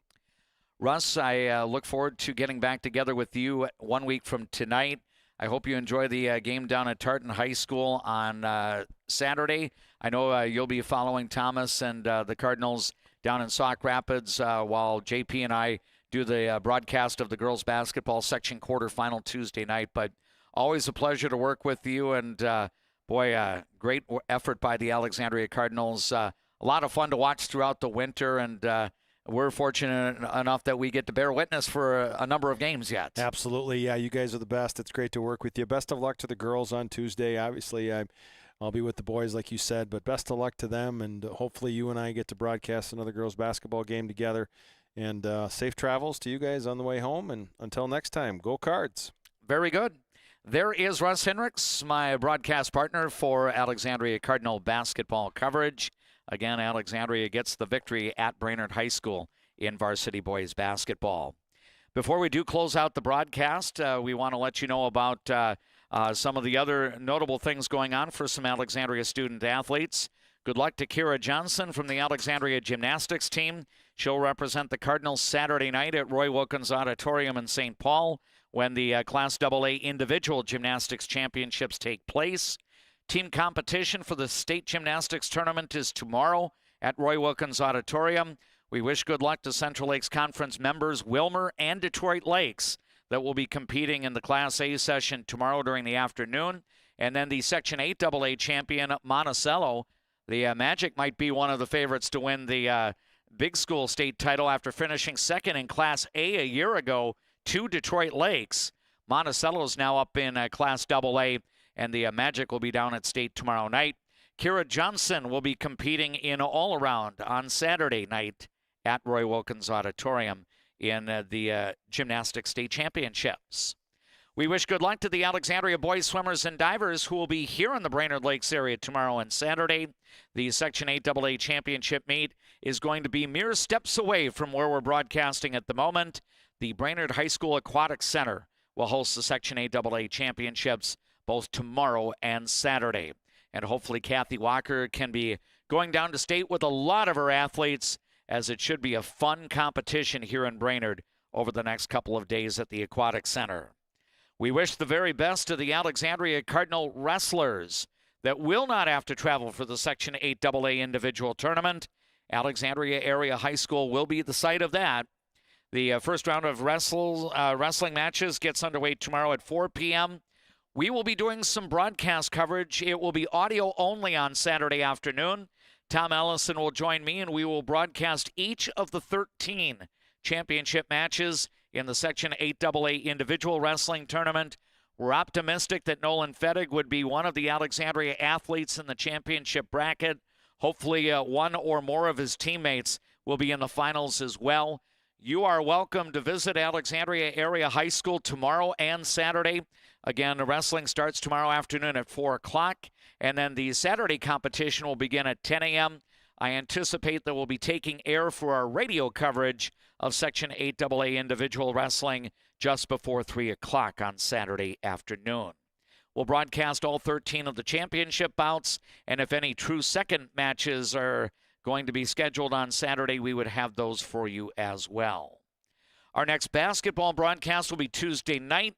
Russ, I look forward to getting back together with you 1 week from tonight. I hope you enjoy the game down at Tartan High School on Saturday. I know you'll be following Thomas and the Cardinals down in Sauk Rapids while JP and I do the broadcast of the girls basketball section quarterfinal Tuesday night. But always a pleasure to work with you. And, great effort by the Alexandria Cardinals. A lot of fun to watch throughout the winter. And we're fortunate enough that we get to bear witness for a number of games yet. Absolutely. Yeah, you guys are the best. It's great to work with you. Best of luck to the girls on Tuesday. Obviously, I'll be with the boys like you said, but best of luck to them. And hopefully you and I get to broadcast another girls basketball game together. And safe travels to you guys on the way home. And until next time, go Cards. Very good. There is Russ Hinrichs, my broadcast partner for Alexandria Cardinal basketball coverage. Again, Alexandria gets the victory at Brainerd High School in varsity boys basketball. Before we do close out the broadcast, we want to let you know about Some of the other notable things going on for some Alexandria student athletes. Good luck to Kira Johnson from the Alexandria gymnastics team. She'll represent the Cardinals Saturday night at Roy Wilkins Auditorium in St. Paul when the Class AA individual gymnastics championships take place. Team competition for the state gymnastics tournament is tomorrow at Roy Wilkins Auditorium. We wish good luck to Central Lakes Conference members Wilmer and Detroit Lakes that will be competing in the Class A session tomorrow during the afternoon. And then the Section 8 AA champion Monticello. The Magic might be one of the favorites to win the Big School state title after finishing second in Class A year ago to Detroit Lakes. Monticello is now up in Class AA, and the Magic will be down at state tomorrow night. Kira Johnson will be competing in all-around on Saturday night at Roy Wilkins Auditorium in the Gymnastics State Championships. We wish good luck to the Alexandria boys swimmers and divers who will be here in the Brainerd Lakes area tomorrow and Saturday. The Section 8 AA championship meet is going to be mere steps away from where we're broadcasting at the moment. The Brainerd High School Aquatic Center will host the Section 8 AA championships both tomorrow and Saturday. And hopefully Kathy Walker can be going down to state with a lot of her athletes, as it should be a fun competition here in Brainerd over the next couple of days at the Aquatic Center. We wish the very best to the Alexandria Cardinal wrestlers that will not have to travel for the Section 8 AA individual tournament. Alexandria Area High School will be the site of that. The first round of wrestling matches gets underway tomorrow at 4 p.m. We will be doing some broadcast coverage. It will be audio only on Saturday afternoon. Tom Ellison will join me, and we will broadcast each of the 13 championship matches in the Section 8 AA individual wrestling tournament. We're optimistic that Nolan Fettig would be one of the Alexandria athletes in the championship bracket. Hopefully one or more of his teammates will be in the finals as well. You are welcome to visit Alexandria Area High School tomorrow and Saturday. Again, the wrestling starts tomorrow afternoon at 4 o'clock, and then the Saturday competition will begin at 10 a.m. I anticipate that we'll be taking air for our radio coverage of Section 8 AA individual wrestling just before 3 o'clock on Saturday afternoon. We'll broadcast all 13 of the championship bouts, and if any true second matches are going to be scheduled on Saturday, we would have those for you as well. Our next basketball broadcast will be Tuesday night.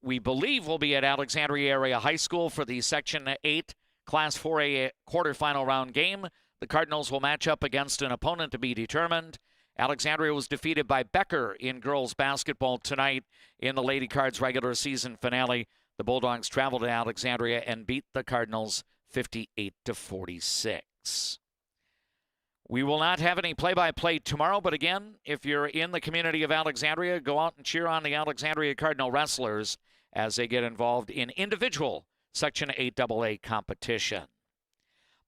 We believe we'll be at Alexandria Area High School for the Section 8 Class 4A quarterfinal round game. The Cardinals will match up against an opponent to be determined. Alexandria was defeated by Becker in girls basketball tonight in the Lady Cards regular season finale. The Bulldogs traveled to Alexandria and beat the Cardinals 58-46. We will not have any play-by-play tomorrow, but again, if you're in the community of Alexandria, go out and cheer on the Alexandria Cardinal wrestlers as they get involved in individual Section 8 AA competition.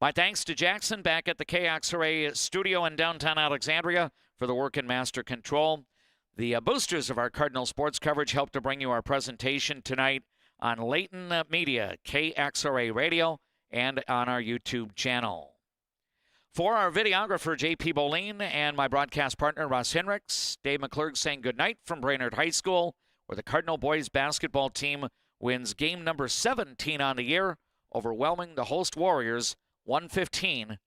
My thanks to Jackson back at the KXRA studio in downtown Alexandria for the work in master control. The boosters of our Cardinal sports coverage helped to bring you our presentation tonight on Layton Media, KXRA Radio, and on our YouTube channel. For our videographer, J.P. Bolin, and my broadcast partner, Ross Henricks, Dave McClurg saying goodnight from Brainerd High School, where the Cardinal boys basketball team wins game number 17 on the year, overwhelming the host Warriors 115-55.